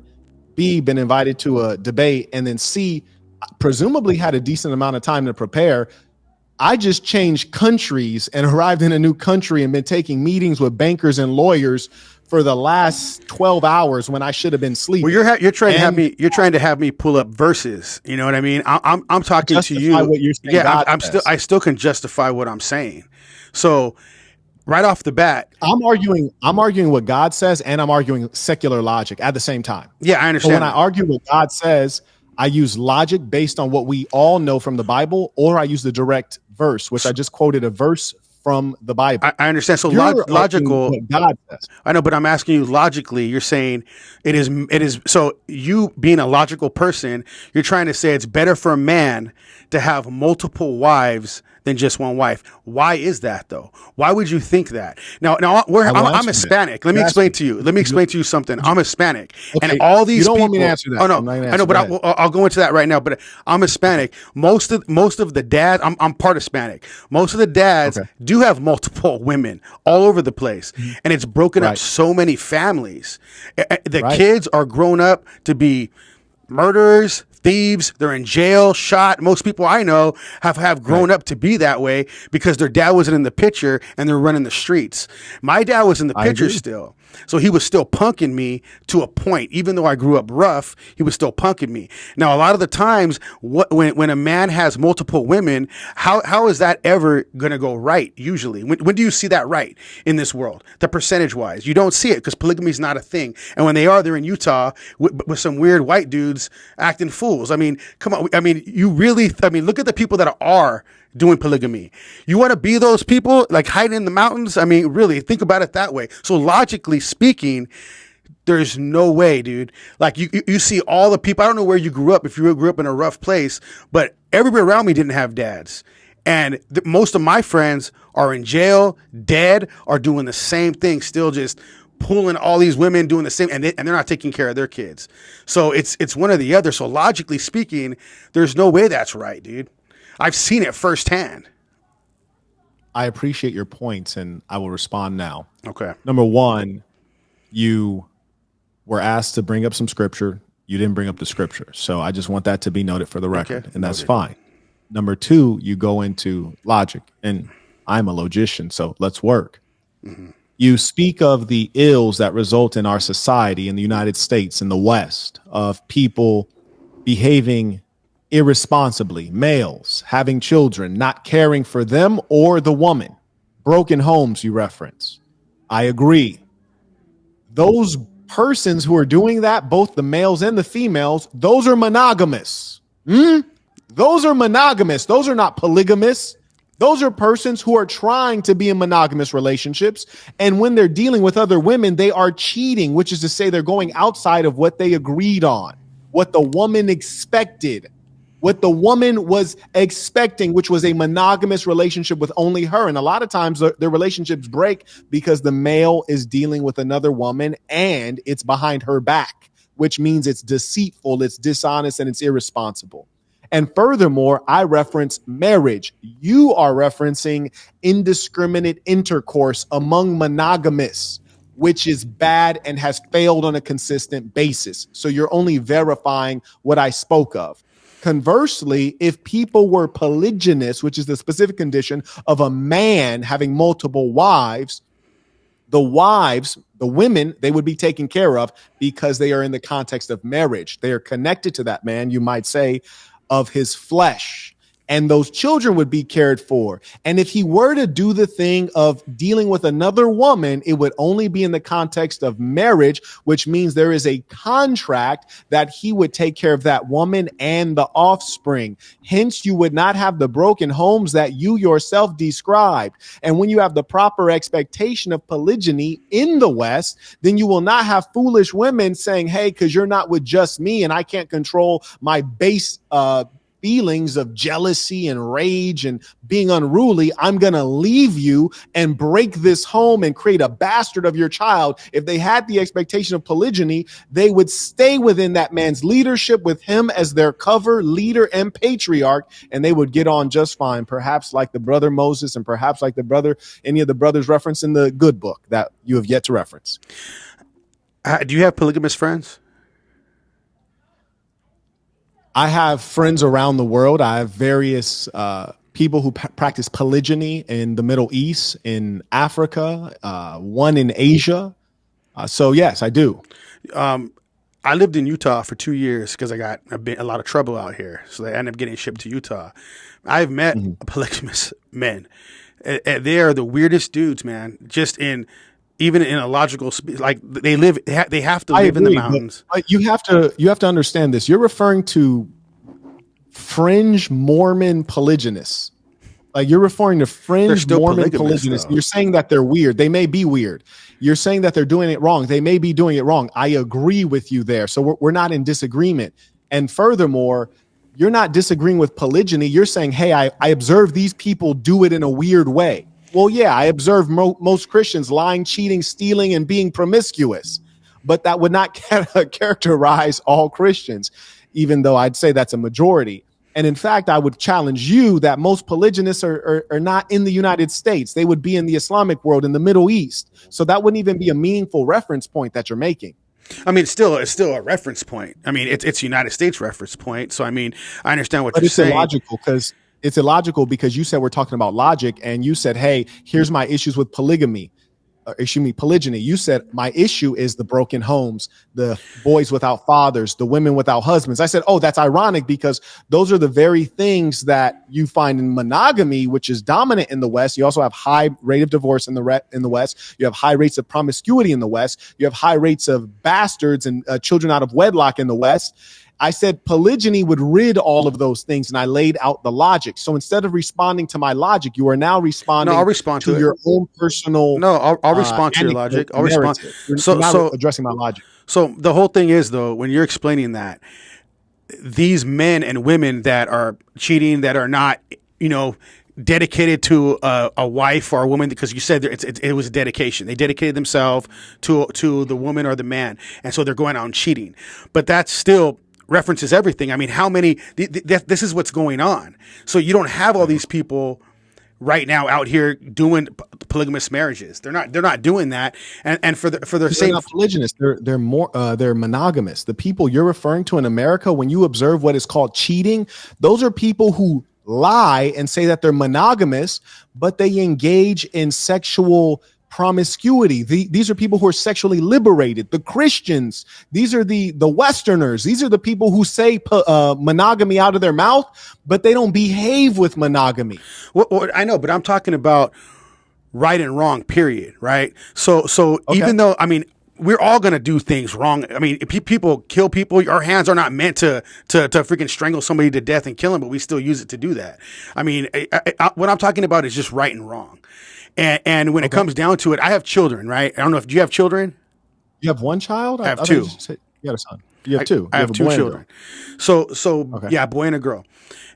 B, been invited to a debate, and then C, presumably had a decent amount of time to prepare. I just changed countries and arrived in a new country and been taking meetings with bankers and lawyers for the last 12 hours when I should have been sleeping. Well, you're trying to have me pull up verses. You know what I mean? I'm talking to you. What you're saying. Yeah, I still can justify what I'm saying. So right off the bat, I'm arguing what God says, and I'm arguing secular logic at the same time. Yeah, I understand. So when I argue what God says, I use logic based on what we all know from the Bible, or I use the direct verse, which I just quoted a verse from the Bible. I understand. So logical. What God says. I know, but I'm asking you logically. You're saying it is. So you being a logical person, you're trying to say it's better for a man to have multiple wives than just one wife. Why is that though? Why would you think that? Now I'm Hispanic. Let me explain to you. Let me explain to you something. I'm Hispanic, okay. And all these people. You don't want me to answer that. Oh no, I know, but I'll go into that right now. But I'm Hispanic. Most of the dads. I'm part Hispanic. Most of the dads do have multiple women all over the place, and it's broken up so many families. The kids are grown up to be murderers, thieves. They're in jail, shot. Most people I know have grown up to be that way because their dad wasn't in the picture and they're running the streets. My dad was in the picture still. So he was still punking me to a point. Even though I grew up rough, he was still punking me. Now, a lot of the times when a man has multiple women, how is that ever going to go right? Usually, when do you see that right in this world? The percentage wise, you don't see it because polygamy is not a thing. And when they are, they're in Utah with some weird white dudes acting fools. I mean, come on. I mean, look at the people that are doing polygamy. You want to be those people like hiding in the mountains? I mean, really think about it that way. So logically speaking, there's no way, dude. Like you see all the people. I don't know where you grew up, if you grew up in a rough place, but everybody around me didn't have dads. And most of my friends are in jail, dead, are doing the same thing, still just pulling all these women doing the same, and they're not taking care of their kids. So it's one or the other. So logically speaking, there's no way that's right, dude. I've seen it firsthand. I appreciate your points, and I will respond now. Okay. Number one, you were asked to bring up some scripture. You didn't bring up the scripture. So I just want that to be noted for the record, and that's fine. Number two, you go into logic, and I'm a logician, so let's work. Mm-hmm. You speak of the ills that result in our society in the United States, in the West, of people behaving irresponsibly, males having children, not caring for them or the woman, broken homes you reference. I agree. Those persons who are doing that, both the males and the females, those are monogamous. Those are monogamous. Those are not polygamous. Those are persons who are trying to be in monogamous relationships. And when they're dealing with other women, they are cheating, which is to say they're going outside of what they agreed on, what the woman expected. What the woman was expecting, which was a monogamous relationship with only her. And a lot of times their relationships break because the male is dealing with another woman and it's behind her back, which means it's deceitful, it's dishonest, and it's irresponsible. And furthermore, I reference marriage. You are referencing indiscriminate intercourse among monogamists, which is bad and has failed on a consistent basis. So you're only verifying what I spoke of. Conversely, if people were polygynous, which is the specific condition of a man having multiple wives, the women, they would be taken care of because they are in the context of marriage. They are connected to that man, you might say, of his flesh. And those children would be cared for. And if he were to do the thing of dealing with another woman, it would only be in the context of marriage, which means there is a contract that he would take care of that woman and the offspring. Hence, you would not have the broken homes that you yourself described. And when you have the proper expectation of polygyny in the West, then you will not have foolish women saying, hey, because you're not with just me and I can't control my base feelings of jealousy and rage and being unruly, I'm going to leave you and break this home and create a bastard of your child. If they had the expectation of polygyny, they would stay within that man's leadership with him as their cover, leader, and patriarch, and they would get on just fine, perhaps like the brother Moses and perhaps like any of the brothers referenced in the good book that you have yet to reference. Do you have polygamous friends? I have friends around the world. I have various people who practice polygyny in the Middle East, in Africa, one in Asia. So yes, I do. I lived in Utah for 2 years because I got a lot of trouble out here. So I ended up getting shipped to Utah. I've met polygamous men. And they are the weirdest dudes, man. Even in a logical, like they have to live in the mountains. But you have to understand this. You're referring to fringe Mormon polygynists. Like you're referring to fringe Mormon polygynists. You're saying that they're weird. They may be weird. You're saying that they're doing it wrong. They may be doing it wrong. I agree with you there. So we're not in disagreement. And furthermore, you're not disagreeing with polygyny. You're saying, hey, I observe these people do it in a weird way. Well, yeah, I observe most Christians lying, cheating, stealing, and being promiscuous, but that would not characterize all Christians, even though I'd say that's a majority. And in fact, I would challenge you that most polygynists are not in the United States. They would be in the Islamic world, in the Middle East. So that wouldn't even be a meaningful reference point that you're making. I mean, it's still a reference point. I mean, it's United States reference point. So, I mean, I understand what you're saying. It's illogical because you said we're talking about logic and you said, hey, here's my issues with polygyny. You said my issue is the broken homes, the boys without fathers, the women without husbands. I said, oh, that's ironic because those are the very things that you find in monogamy, which is dominant in the West. You also have high rate of divorce in the West. You have high rates of promiscuity in the West. You have high rates of bastards and children out of wedlock in the West. I said polygyny would rid all of those things, and I laid out the logic. So instead of responding to my logic, you are now responding to your own personal. No, I'll respond to your logic. I'll respond. So addressing my logic. So the whole thing is, though, when you're explaining that, these men and women that are cheating, that are not, dedicated to a wife or a woman, because you said it was a dedication. They dedicated themselves to the woman or the man, and so they're going out and cheating. But that's still references everything. I mean, how many? This is what's going on. So you don't have all these people right now out here doing polygamous marriages. They're not doing that. And for their same, not polygynous. They're monogamous. The people you're referring to in America, when you observe what is called cheating, those are people who lie and say that they're monogamous, but they engage in sexual promiscuity. These are people who are sexually liberated. The Christians, these are the Westerners. These are the people who say monogamy out of their mouth, but they don't behave with monogamy. Well, I know, but I'm talking about right and wrong, period, right? So okay. Even though, I mean, we're all going to do things wrong. I mean, if people kill people, our hands are not meant to freaking strangle somebody to death and kill them, but we still use it to do that. I mean, what I'm talking about is just right and wrong. And when it comes down to it, I have children, right? I don't know if, do you have children? You have one child? I have two. You got a son. You have two. I have two children. So okay. Yeah, a boy and a girl.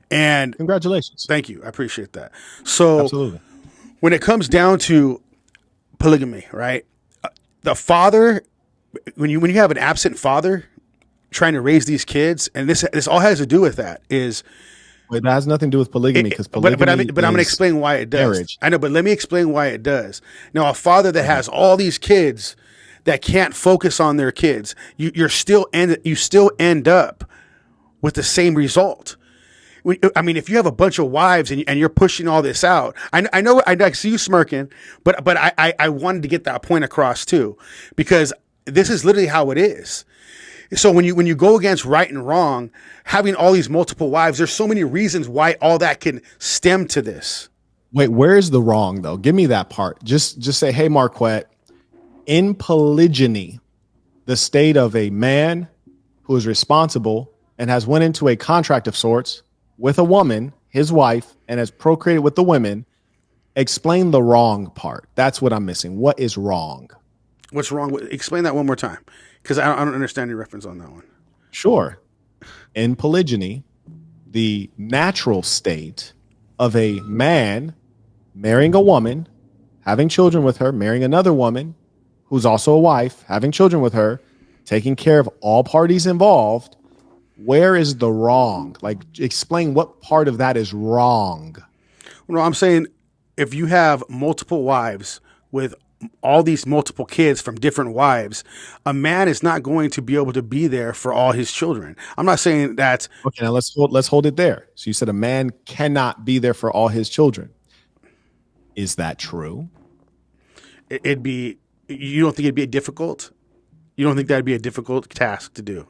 And congratulations. Thank you. I appreciate that. So absolutely. When it comes down to polygamy, right? The father, when you have an absent father trying to raise these kids, and this all has to do with that is. It has nothing to do with polygamy because polygamy. But I'm going to explain why it does. Marriage. I know, but let me explain why it does. Now, a father that has all these kids that can't focus on their kids, you still end up with the same result. I mean, if you have a bunch of wives and you're pushing all this out, I know I see you smirking, but I wanted to get that point across too, because this is literally how it is. So when you go against right and wrong, having all these multiple wives, there's so many reasons why all that can stem to this. Wait, where's the wrong though? Give me that part. Just say, hey, Marquett, in polygyny, the state of a man who is responsible and has went into a contract of sorts with a woman, his wife, and has procreated with the women, explain the wrong part. That's what I'm missing. What is wrong? What's wrong? Explain that one more time, because I don't understand your reference on that one. Sure. In polygyny, the natural state of a man marrying a woman, having children with her, marrying another woman who's also a wife, having children with her, taking care of all parties involved, where is the wrong? Like, explain what part of that is wrong. No, I'm saying if you have multiple wives with all these multiple kids from different wives, a man is not going to be able to be there for all his children. I'm not saying that. Okay, now let's hold it there. So you said a man cannot be there for all his children. Is that true? It'd be. You don't think it'd be difficult? You don't think that'd be a difficult task to do?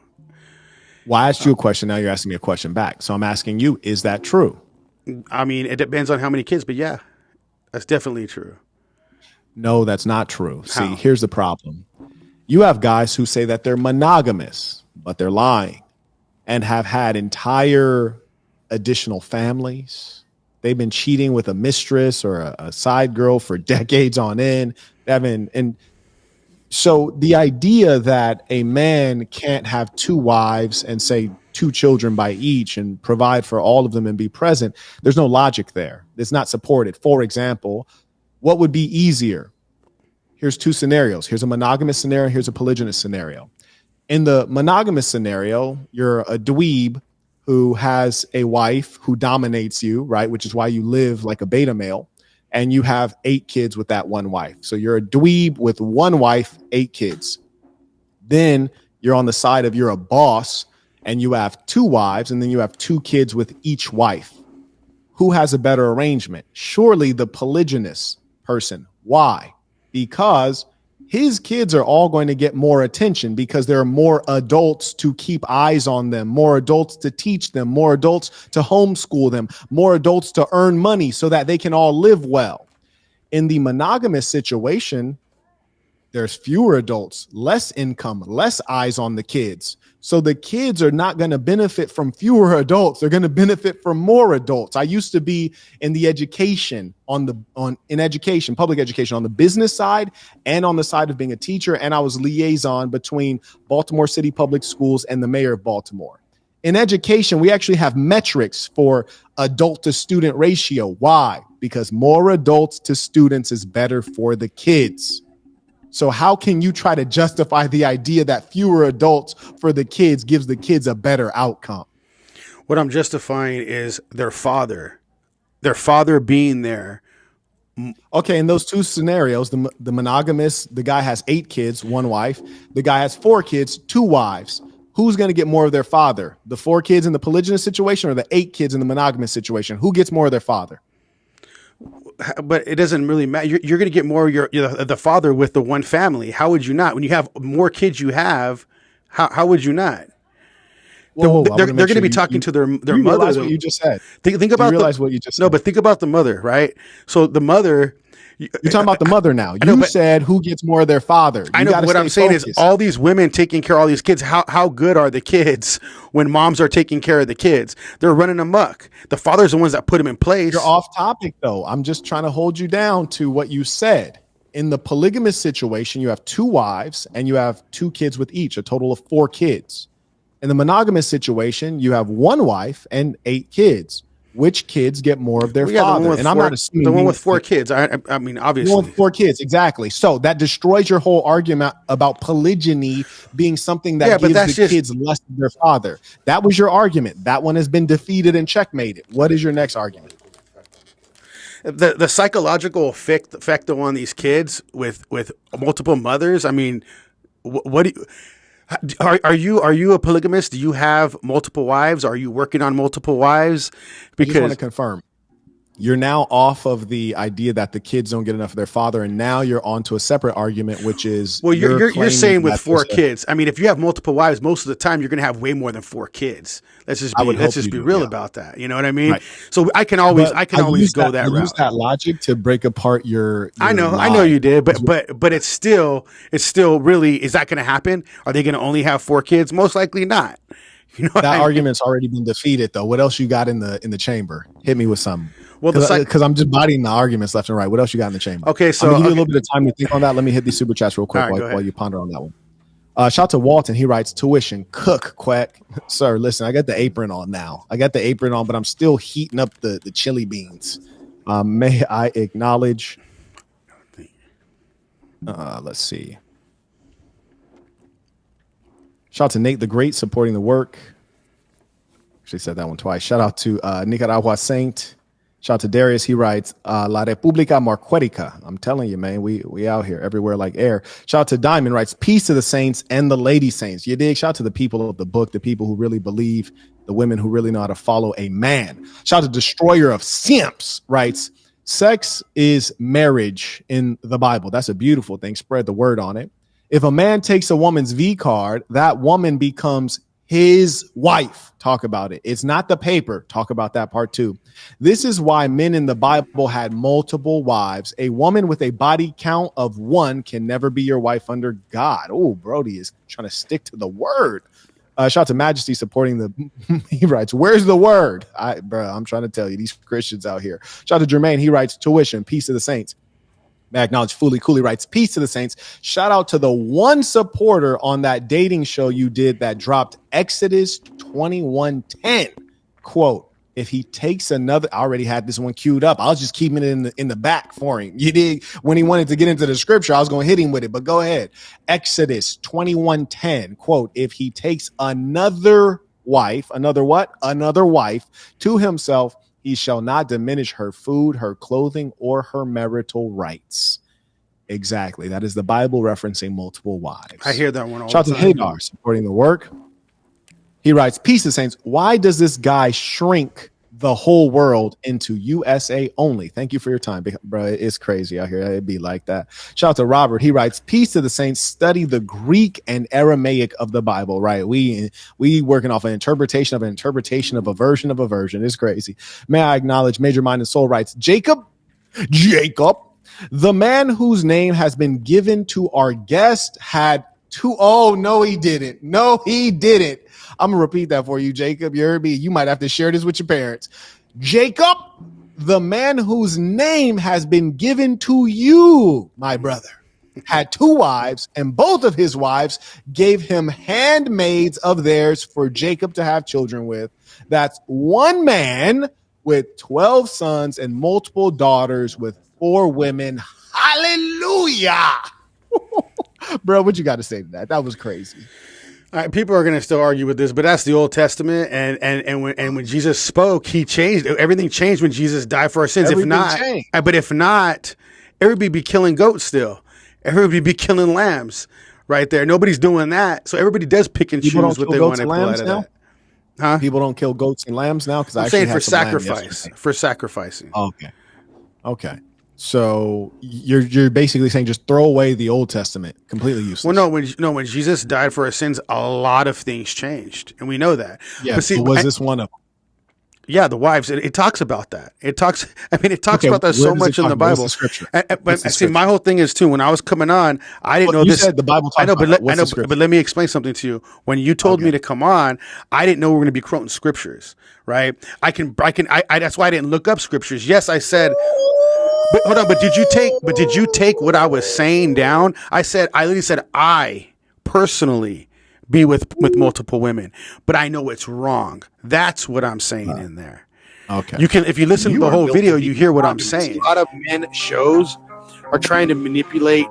Well, I asked you a question. Now you're asking me a question back. So I'm asking you, is that true? I mean, it depends on how many kids, but yeah, that's definitely true. No, that's not true. How? See, here's the problem. You have guys who say that they're monogamous, but they're lying and have had entire additional families. They've been cheating with a mistress or a side girl for decades on end. And so the idea that a man can't have two wives and say two children by each and provide for all of them and be present, there's no logic there. It's not supported. For example, what would be easier? Here's two scenarios. Here's a monogamous scenario. Here's a polygynous scenario. In the monogamous scenario, you're a dweeb who has a wife who dominates you, right? Which is why you live like a beta male. And you have 8 kids with that one wife. So you're a dweeb with one wife, 8 kids. Then you're on the side of you're a boss and you have 2 wives and then you have 2 kids with each wife. Who has a better arrangement? Surely the polygynous person. Why? Because his kids are all going to get more attention because there are more adults to keep eyes on them, more adults to teach them, more adults to homeschool them, more adults to earn money so that they can all live well. In the monogamous situation, there's fewer adults, less income, less eyes on the kids. So the kids are not going to benefit from fewer adults. They're going to benefit from more adults. I used to be in the education in education, public education, on the business side and on the side of being a teacher. And I was liaison between Baltimore City Public Schools and the mayor of Baltimore. In education, we actually have metrics for adult to student ratio. Why? Because more adults to students is better for the kids. So how can you try to justify the idea that fewer adults for the kids gives the kids a better outcome? What I'm justifying is their father being there. Okay, in those two scenarios, the monogamous, the guy has 8 kids, 1 wife. The guy has 4 kids, 2 wives. Who's going to get more of their father? The 4 kids in the polygynous situation or the 8 kids in the monogamous situation? Who gets more of their father? But it doesn't really matter. You're going to get more of the father with the one family. How would you not? When you have more kids you have, how would you not? Whoa, they're going to be talking to their mother. Realize what you just said. Think about what you just said. No, but think about the mother, right? So the mother. You're talking about the mother now. You said who gets more of their father. I know. But what I'm saying is all these women taking care of all these kids. How good are the kids when moms are taking care of the kids? They're running amok. The father's the ones that put them in place. You're off topic, though. I'm just trying to hold you down to what you said. In the polygamous situation, you have 2 wives and you have 2 kids with each, a total of 4 kids. In the monogamous situation, you have 1 wife and 8 kids. Which kids get more of their father? And I'm not assuming the one with 4 kids. I mean, obviously, the one with 4 kids, exactly. So that destroys your whole argument about polygyny being something that gives the kids less of their father. That was your argument. That one has been defeated and checkmated. What is your next argument? The psychological effect on these kids with multiple mothers. I mean, what do you? Are you a polygamist? Do you have multiple wives? Are you working on multiple wives? I just want to confirm. You're now off of the idea that the kids don't get enough of their father, and now you're onto a separate argument, which is you're saying with 4 kids. I mean, if you have multiple wives, most of the time you're going to have way more than 4 kids. Let's just be real about that. You know what I mean? Right. So I can always go that route. Use that logic to break apart your I know you did, but it's still really, is that going to happen? Are they going to only have 4 kids? Most likely not. You know that argument's already been defeated, though. What else you got in the chamber? Hit me with something. Well, because I'm just bodying the arguments left and right. What else you got in the chamber? Okay, so I'm gonna give you a little bit of time to think on that. Let me hit these super chats real quick while you ponder on that one. Shout out to Walton. He writes, tuition, cook, quack. Sir, listen, I got the apron on now. But I'm still heating up the chili beans. May I acknowledge? Let's see. Shout out to Nate the Great supporting the work. Actually said that one twice. Shout out to Nicaragua Saint. Shout out to Darius. He writes, La República Marquettica. I'm telling you, man, we out here everywhere like air. Shout out to Diamond, writes, peace to the saints and the lady saints. You dig? Shout out to the people of the book, the people who really believe, the women who really know how to follow a man. Shout out to Destroyer of Simps, writes, sex is marriage in the Bible. That's a beautiful thing. Spread the word on it. If a man takes a woman's V card, that woman becomes his wife. Talk about it. It's not the paper. Talk about that part too. This is why men in the Bible had multiple wives. A woman with a body count of 1 can never be your wife under God. Oh, Brody is trying to stick to the word. Shout out to Majesty supporting the. He writes, "Where's the word?" I'm trying to tell you, these Christians out here. Shout out to Jermaine. He writes, "Tuition, peace to the saints." May I acknowledge Fully Cooley writes, peace to the saints. Shout out to the one supporter on that dating show you did that dropped Exodus 21:10. Quote, if he takes another, I already had this one queued up. I was just keeping it in the back for him. You dig? When he wanted to get into the scripture, I was going to hit him with it, but go ahead. Exodus 21:10. Quote, if he takes another wife, another wife to himself, he shall not diminish her food, her clothing, or her marital rights. Exactly. That is the Bible referencing multiple wives. I hear that one all Shout the time. Shout out to Hadar supporting the work. He writes, peace to saints. Why does this guy shrink the whole world into USA only? Thank you for your time, bro. It's crazy out here. It'd be like that. Shout out to Robert. He writes, peace to the saints. Study the Greek and Aramaic of the Bible. Right? We working off an interpretation of a version of a version. It's crazy. May I acknowledge Major Mind and Soul writes, Jacob, the man whose name has been given to our guest had two. Oh, no, he didn't. I'm going to repeat that for you, Jacob. You heard me. You might have to share this with your parents. Jacob, the man whose name has been given to you, my brother, had 2 wives, and both of his wives gave him handmaids of theirs for Jacob to have children with. That's one man with 12 sons and multiple daughters with 4 women. Hallelujah. Bro, what you got to say to that? That was crazy. All right, people are going to still argue with this, but that's the Old Testament, and when Jesus spoke, he changed. Everything changed when Jesus died for our sins. Everything changed. If not, everybody be killing goats still. Everybody be killing lambs right there. Nobody's doing that, so everybody does pick and choose what they want to pull out of that. Huh? People don't kill goats and lambs now because I'm saying for sacrifice, for sacrificing. Okay. So you're basically saying just throw away the Old Testament, completely useless. Well, when Jesus died for our sins, a lot of things changed, and we know that. Yeah, but see, this one of them? Yeah, the wives. It talks about that. It talks about that so much in the Bible. But see, my whole thing is too. When I was coming on, I didn't know you this. Said the Bible. I know, but let me explain something to you. When you told me to come on, I didn't know we were going to be quoting scriptures. Right? I that's why I didn't look up scriptures. Yes, I said. But hold on. But did you take what I was saying down? I literally said I personally be with multiple women, but I know it's wrong. That's what I'm saying in there. Okay. You can, if you listen to the whole video, you hear what I'm saying. A lot of men shows are trying to manipulate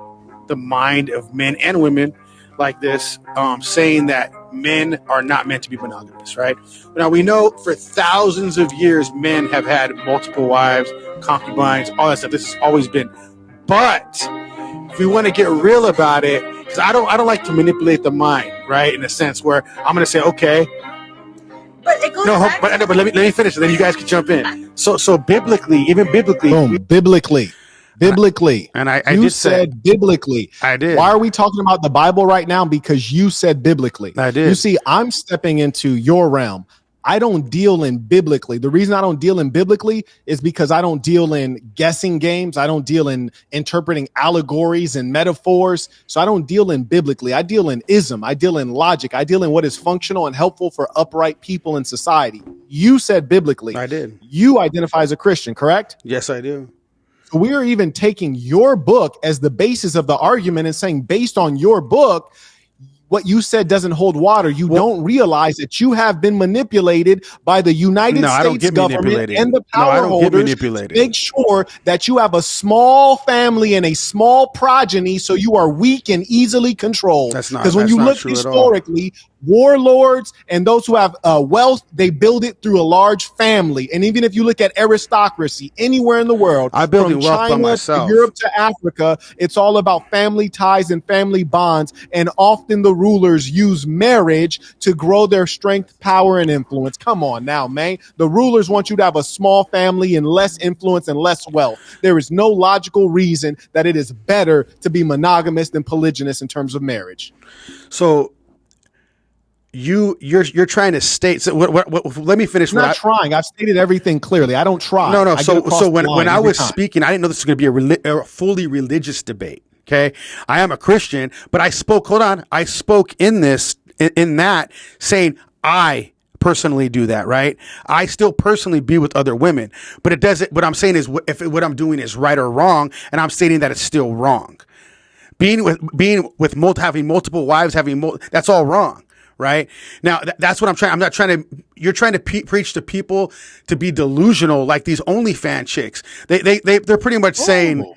the mind of men and women like this, saying that men are not meant to be monogamous, right? Now, we know for thousands of years, men have had multiple wives, concubines, all that stuff. This has always been. But if we want to get real about it, because I don't like to manipulate the mind, right? In a sense where I'm going to say, okay, But it goes no, back. but let me finish, and then you guys can jump in. So biblically, even biblically, Boom. Biblically. And I you did say, said biblically. I did. Why are we talking about the Bible right now? Because you said biblically. I did. You see, I'm stepping into your realm. I don't deal in biblically. The reason I don't deal in biblically is because I don't deal in guessing games. I don't deal in interpreting allegories and metaphors. So I don't deal in biblically. I deal in ism. I deal in logic. I deal in what is functional and helpful for upright people in society. You said biblically. I did. You identify as a Christian, correct? Yes, I do. So we are even taking your book as the basis of the argument and saying, based on your book, what you said doesn't hold water. You don't realize that you have been manipulated by the United States government and the power holders to make sure that you have a small family and a small progeny, so you are weak and easily controlled. Because when you look historically, warlords and those who have wealth, they build it through a large family. And even if you look at aristocracy anywhere in the world, I built from wealth by China myself. to Europe to Africa, it's all about family ties and family bonds. And often the rulers use marriage to grow their strength, power, and influence. Come on now, man. The rulers want you to have a small family and less influence and less wealth. There is no logical reason that it is better to be monogamous than polygynous in terms of marriage. So you're trying to state. So let me finish. I'm not trying. I've stated everything clearly. I don't try. No. So when I was speaking, I didn't know this was going to be a fully religious debate. Okay, I am a Christian, but I spoke. Hold on, I spoke in that saying I personally do that. Right? I still personally be with other women, but it doesn't. What I'm saying is, if what I'm doing is right or wrong, and I'm stating that it's still wrong. Being with having multiple wives, that's all wrong. Right now, that's what I'm trying. I'm not trying to. You're trying to preach to people to be delusional, like these OnlyFans chicks. They're pretty much saying.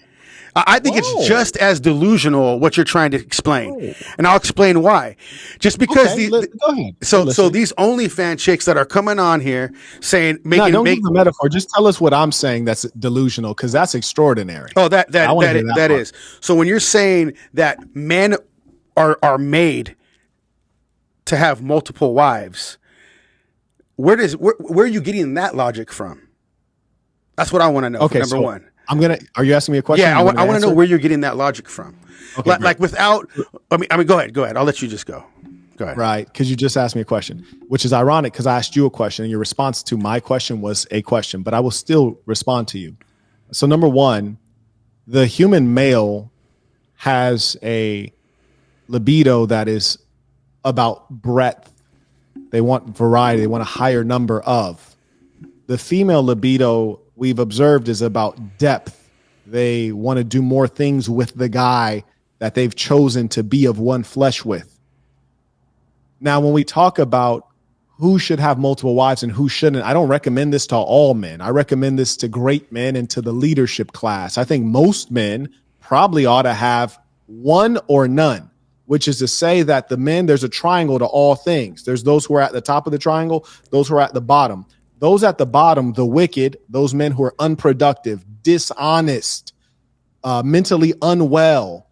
I think it's just as delusional what you're trying to explain, and I'll explain why. Just because go ahead. So these OnlyFans chicks that are coming on here saying don't give the metaphor. Just tell us what I'm saying that's delusional, because that's extraordinary. Oh, that is. So when you're saying that men are made to have multiple wives, where are you getting that logic from? That's what I want to know. Okay, number one. Are you asking me a question? Yeah, I want to know where you're getting that logic from. Okay, like without, I mean, go ahead. I'll let you just go. Go ahead. Right, because you just asked me a question, which is ironic because I asked you a question and your response to my question was a question, but I will still respond to you. So number one, the human male has a libido that is about breadth. They want variety. They want a higher number of. The female libido, we've observed, is about depth. They want to do more things with the guy that they've chosen to be of one flesh with. Now, when we talk about who should have multiple wives and who shouldn't, I don't recommend this to all men. I recommend this to great men and to the leadership class. I think most men probably ought to have one or none, which is to say that the men, there's a triangle to all things. There's those who are at the top of the triangle, those who are at the bottom. Those at the bottom, the wicked, those men who are unproductive, dishonest, mentally unwell,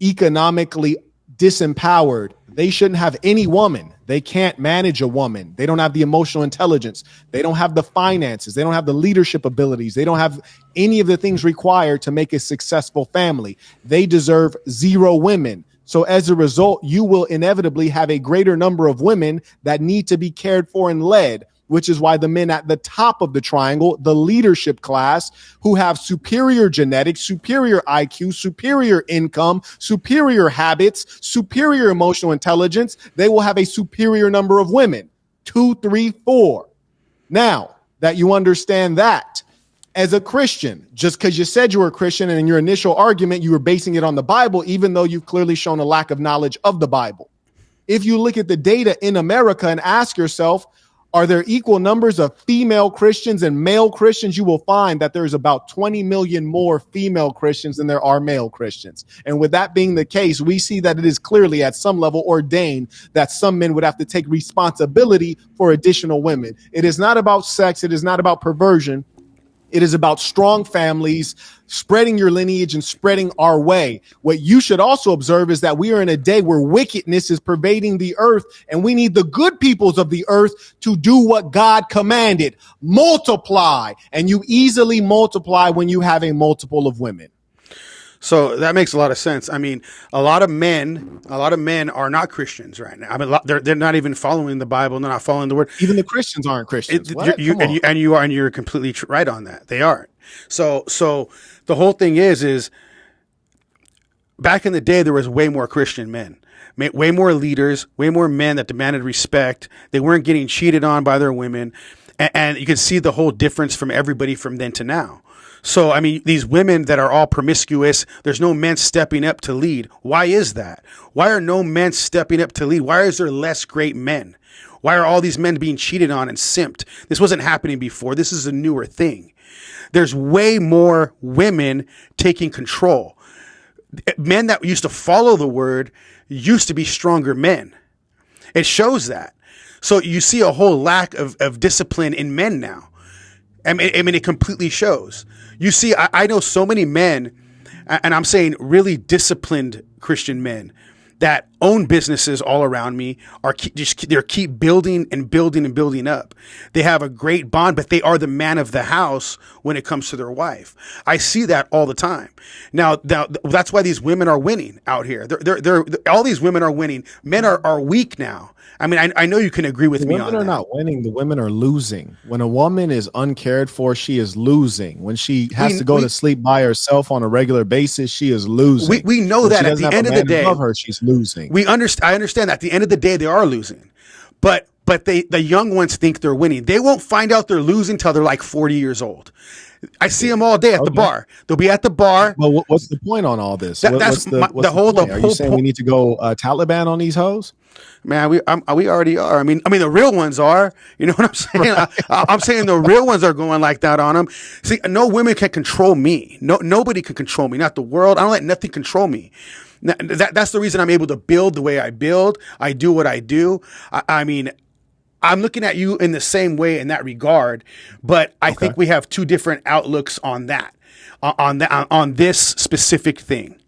economically disempowered, they shouldn't have any woman. They can't manage a woman. They don't have the emotional intelligence. They don't have the finances. They don't have the leadership abilities. They don't have any of the things required to make a successful family. They deserve zero women. So as a result, you will inevitably have a greater number of women that need to be cared for and led, which is why the men at the top of the triangle, the leadership class, who have superior genetics, superior IQ, superior income, superior habits, superior emotional intelligence, they will have a superior number of women, 2, 3, 4. Now that you understand that, as a Christian, just because you said you were a Christian and in your initial argument, you were basing it on the Bible, even though you've clearly shown a lack of knowledge of the Bible. If you look at the data in America and ask yourself, are there equal numbers of female Christians and male Christians? You will find that there's about 20 million more female Christians than there are male Christians. And with that being the case, we see that it is clearly at some level ordained that some men would have to take responsibility for additional women. It is not about sex. It is not about perversion. It is about strong families, spreading your lineage and spreading our way. What you should also observe is that we are in a day where wickedness is pervading the earth, and we need the good peoples of the earth to do what God commanded: multiply. And you easily multiply when you have a multiple of women. So that makes a lot of sense. I mean, a lot of men are not Christians right now. I mean, they're not even following the Bible. They're not following the word. Even the Christians aren't Christians. You're completely right on that. They aren't. So the whole thing is back in the day, there was way more Christian men, way more leaders, way more men that demanded respect. They weren't getting cheated on by their women. And you can see the whole difference from everybody from then to now. So, I mean, these women that are all promiscuous, there's no men stepping up to lead. Why is that? Why are no men stepping up to lead? Why is there less great men? Why are all these men being cheated on and simped? This wasn't happening before. This is a newer thing. There's way more women taking control. Men that used to follow the word used to be stronger men. It shows that. So you see a whole lack of discipline in men now. I mean, it completely shows. You see, I know so many men, and I'm saying really disciplined Christian men that own businesses all around me they're keep building and building and building up. They have a great bond, but they are the man of the house when it comes to their wife. I see that all the time. Now that's why these women are winning out here. They're all these women are winning. Men are weak now. I mean, I know you can agree with me on that. The women are not winning. The women are losing. When a woman is uncared for, she is losing. When she has to go to sleep by herself on a regular basis, she is losing. We know that at the end of the day, she's losing. I understand that at the end of the day, they are losing. But the young ones think they're winning. They won't find out they're losing till they're like 40 years old. I see them all day at the bar. They'll be at the bar. Well, what's the point on all this? That's the whole Are you saying we need to go Taliban on these hoes? Man, we already are. I mean, the real ones are. You know what I'm saying? I'm saying the real ones are going like that on them. See, no women can control me. Nobody can control me. Not the world. I don't let nothing control me. That's the reason I'm able to build the way I build. I do what I do. I mean, I'm looking at you in the same way in that regard, but I think we have two different outlooks on that, on this specific thing.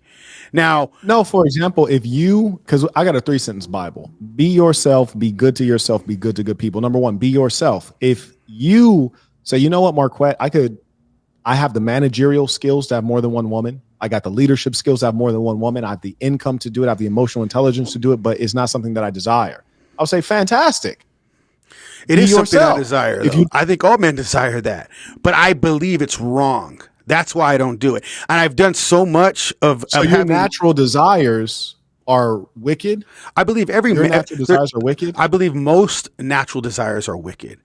Now, no, for example, because I got a 3-sentence Bible: be yourself, be good to yourself, be good to good people. Number one, be yourself. If you say, you know what, Marquett, I have the managerial skills to have more than one woman. I got the leadership skills to have more than one woman. I have the income to do it. I have the emotional intelligence to do it, but it's not something that I desire. I'll say, fantastic. It is something I desire. I think all men desire that, but I believe it's wrong. That's why I don't do it. And I've done so much of your natural desires are wicked. I believe your natural desires are wicked. I believe most natural desires are wicked.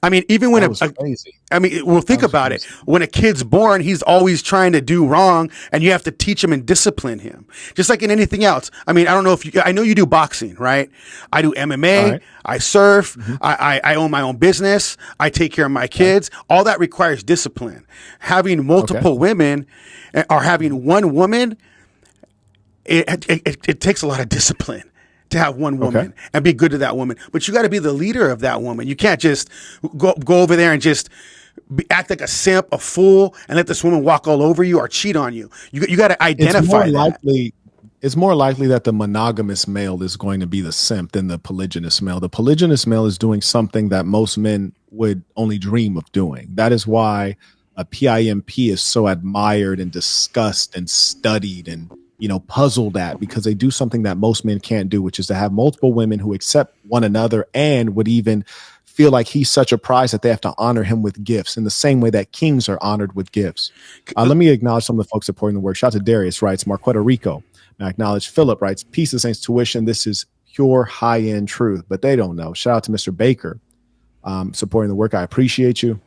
I mean, even when think about it. When a kid's born, he's always trying to do wrong, and you have to teach him and discipline him, just like in anything else. I mean, I don't know I know you do boxing, right? I do MMA. Right. I surf. Mm-hmm. I own my own business. I take care of my kids. Right. All that requires discipline. Having multiple women or having one woman, it takes a lot of discipline to have one woman and be good to that woman. But you got to be the leader of that woman. You can't just go over there and just act like a simp, a fool, and let this woman walk all over you or cheat on you. You got to identify that. It's more likely that the monogamous male is going to be the simp than the polygynous male. The polygynous male is doing something that most men would only dream of doing. That is why a PIMP is so admired and discussed and studied and puzzled at, because they do something that most men can't do, which is to have multiple women who accept one another and would even feel like he's such a prize that they have to honor him with gifts in the same way that kings are honored with gifts. Let me acknowledge some of the folks supporting the work. Shout out to Darius, writes, Marquett Rico. I acknowledge Philip, writes, Peace of Saints Tuition. This is pure high-end truth, but they don't know. Shout out to Mr. Baker supporting the work. I appreciate you.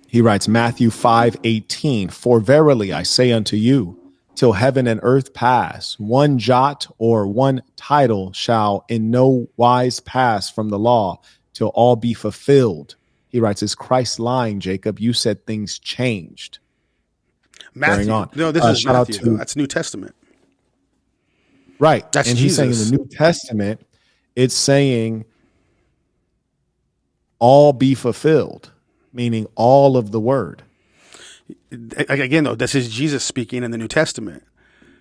He writes, Matthew 5:18, For verily I say unto you, till heaven and earth pass, one jot or one tittle shall in no wise pass from the law till all be fulfilled. He writes, Is Christ lying, Jacob? You said things changed. Matthew. No, this is Matthew. That's New Testament. Right. That's and Jesus. He's saying in the New Testament, it's saying all be fulfilled, meaning all of the word. again, though, this is Jesus speaking in the New Testament.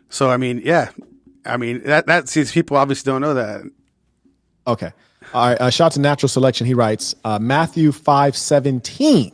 So, I mean, yeah. I mean, that seems people obviously don't know that. Okay. All right. Shout out to Natural Selection. He writes, Matthew 5:17.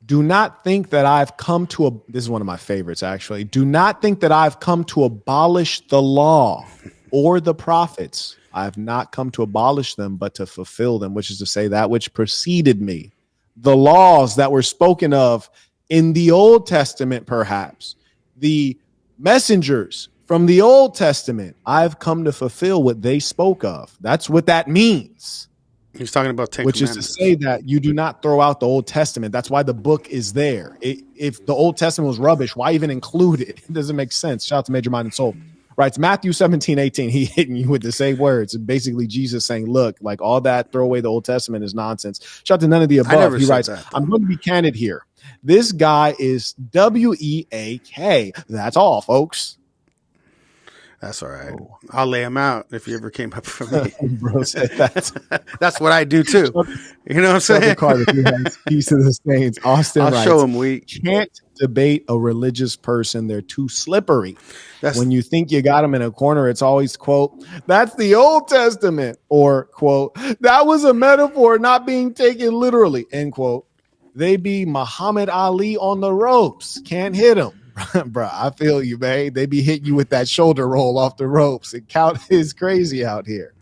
Do not think that I've come to this is one of my favorites, actually. Do not think that I've come to abolish the law or the prophets. I have not come to abolish them, but to fulfill them, which is to say that which preceded me. The laws that were spoken of in the Old Testament, perhaps. The messengers from the Old Testament, I've come to fulfill what they spoke of. That's what that means. He's talking about Ten Which is to say that you do not throw out the Old Testament. That's why the book is there. If the Old Testament was rubbish, why even include it? It doesn't make sense. Shout out to Major Mind and Soul. Right, it's Matthew 17:18. He hitting you with the same words. Basically, Jesus saying, look, like all that, throw away the Old Testament is nonsense. Shout out to none of the above. He writes, I'm going to be candid here. This guy is W-E-A-K. That's all, folks. That's all right. Oh. I'll lay him out if you ever came up for me. Bro said that. That's what I do too. You know what I'm saying? Carter, Peace to the Saints. Austin I'll writes, show him weak. Can't debate a religious person. They're too slippery. When you think you got them in a corner, it's always, quote, that's the Old Testament, or, quote, that was a metaphor not being taken literally, end quote. They be Muhammad Ali on the ropes. Can't hit him. Bro, I feel you, man. They be hitting you with that shoulder roll off the ropes. And count is crazy out here.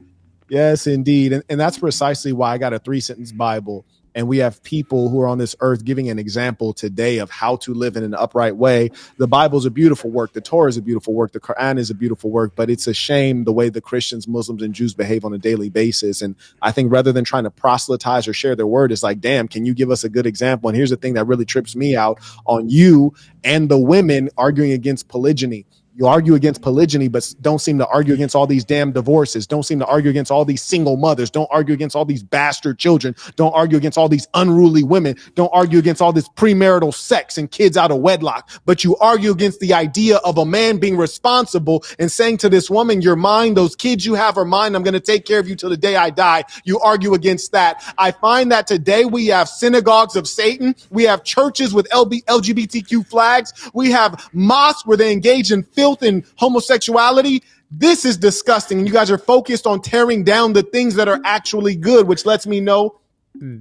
Yes, indeed. And that's precisely why I got a 3-sentence Bible. And we have people who are on this earth giving an example today of how to live in an upright way. The Bible is a beautiful work. The Torah is a beautiful work. The Quran is a beautiful work. But it's a shame the way the Christians, Muslims, and Jews behave on a daily basis. And I think rather than trying to proselytize or share their word, it's like, damn, can you give us a good example? And here's the thing that really trips me out on you and the women arguing against polygyny. You argue against polygyny, but don't seem to argue against all these damn divorces. Don't seem to argue against all these single mothers. Don't argue against all these bastard children. Don't argue against all these unruly women. Don't argue against all this premarital sex and kids out of wedlock. But you argue against the idea of a man being responsible and saying to this woman, you're mine. Those kids you have are mine. I'm going to take care of you till the day I die. You argue against that. I find that today we have synagogues of Satan. We have churches with LGBTQ flags. We have mosques where they engage in filth and homosexuality. This is disgusting. And you guys are focused on tearing down the things that are actually good, which lets me know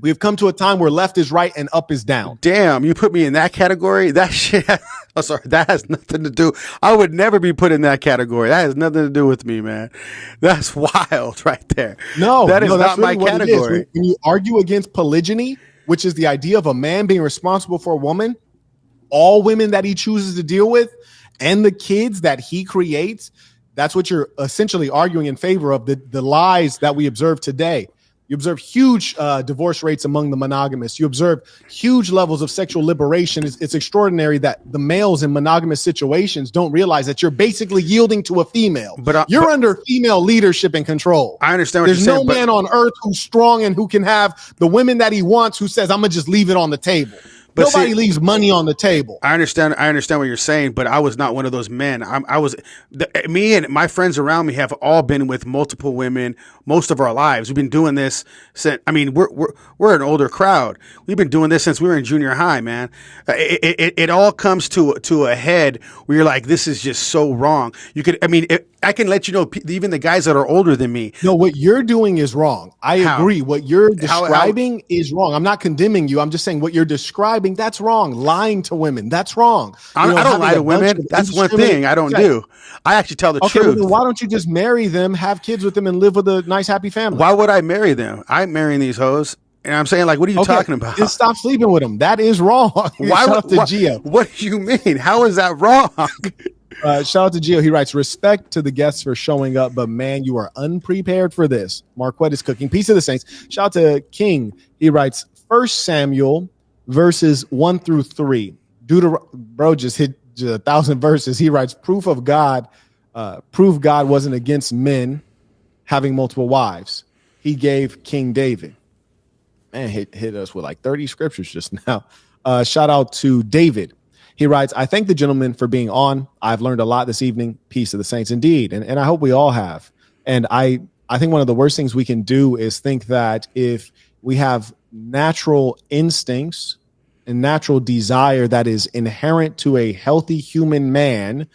we've come to a time where left is right and up is down. Damn, you put me in that category? That shit, oh, sorry, that has nothing to do. I would never be put in that category. That has nothing to do with me, man. That's wild right there. No, that is that's not my really category. When you argue against polygyny, which is the idea of a man being responsible for a woman, all women that he chooses to deal with, and the kids that he creates, that's what you're essentially arguing in favor of, the lies that we observe today. You observe huge divorce rates among the monogamous. You observe huge levels of sexual liberation. It's extraordinary that the males in monogamous situations don't realize that you're basically yielding to a female. But you're under female leadership and control. I understand what There's you're saying. There's no man on earth who's strong and who can have the women that he wants, who says, I'm going to just leave it on the table. But nobody leaves money on the table. I understand what you're saying, but I was not one of those men. Me and my friends around me have all been with multiple women most of our lives. We've been doing this since. I mean, we're an older crowd. We've been doing this since we were in junior high, man. It all comes to a head where you're like, this is just so wrong. I can let you know, even the guys that are older than me. No, what you're doing is wrong. I agree. What you're describing is wrong. I'm not condemning you. I'm just saying what you're describing, that's wrong. Lying to women, that's wrong. I don't lie to women. That's one thing I don't do. I actually tell the truth. Well, why don't you just marry them, have kids with them, and live with a nice, happy family? Why would I marry them? I'm marrying these hoes. And I'm saying, like, what are you talking about? Just stop sleeping with them. That is wrong. Shout out to Gio. What do you mean? How is that wrong? Shout out to Gio. He writes, respect to the guests for showing up, but man, you are unprepared for this. Marquett is cooking. Peace of the Saints. Shout out to King. He writes, 1 Samuel verses 1-3. Bro just hit 1,000 verses. He writes, proof God wasn't against men having multiple wives. He gave King David. Man, hit us with like 30 scriptures just now. Shout out to David. He writes, I thank the gentleman for being on. I've learned a lot this evening. Peace of the saints indeed. And I hope we all have. And I think one of the worst things we can do is think that if we have natural instincts and natural desire that is inherent to a healthy human man,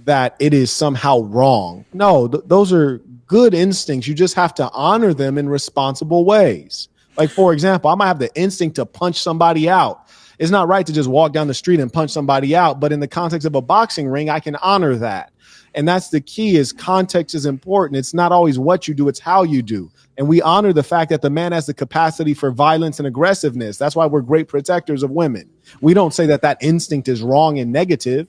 that it is somehow wrong. No, those are good instincts. You just have to honor them in responsible ways. Like, for example, I might have the instinct to punch somebody out. It's not right to just walk down the street and punch somebody out, but in the context of a boxing ring, I can honor that. And that's the key, is context is important. It's not always what you do, it's how you do. And we honor the fact that the man has the capacity for violence and aggressiveness. That's why we're great protectors of women. We don't say that instinct is wrong and negative.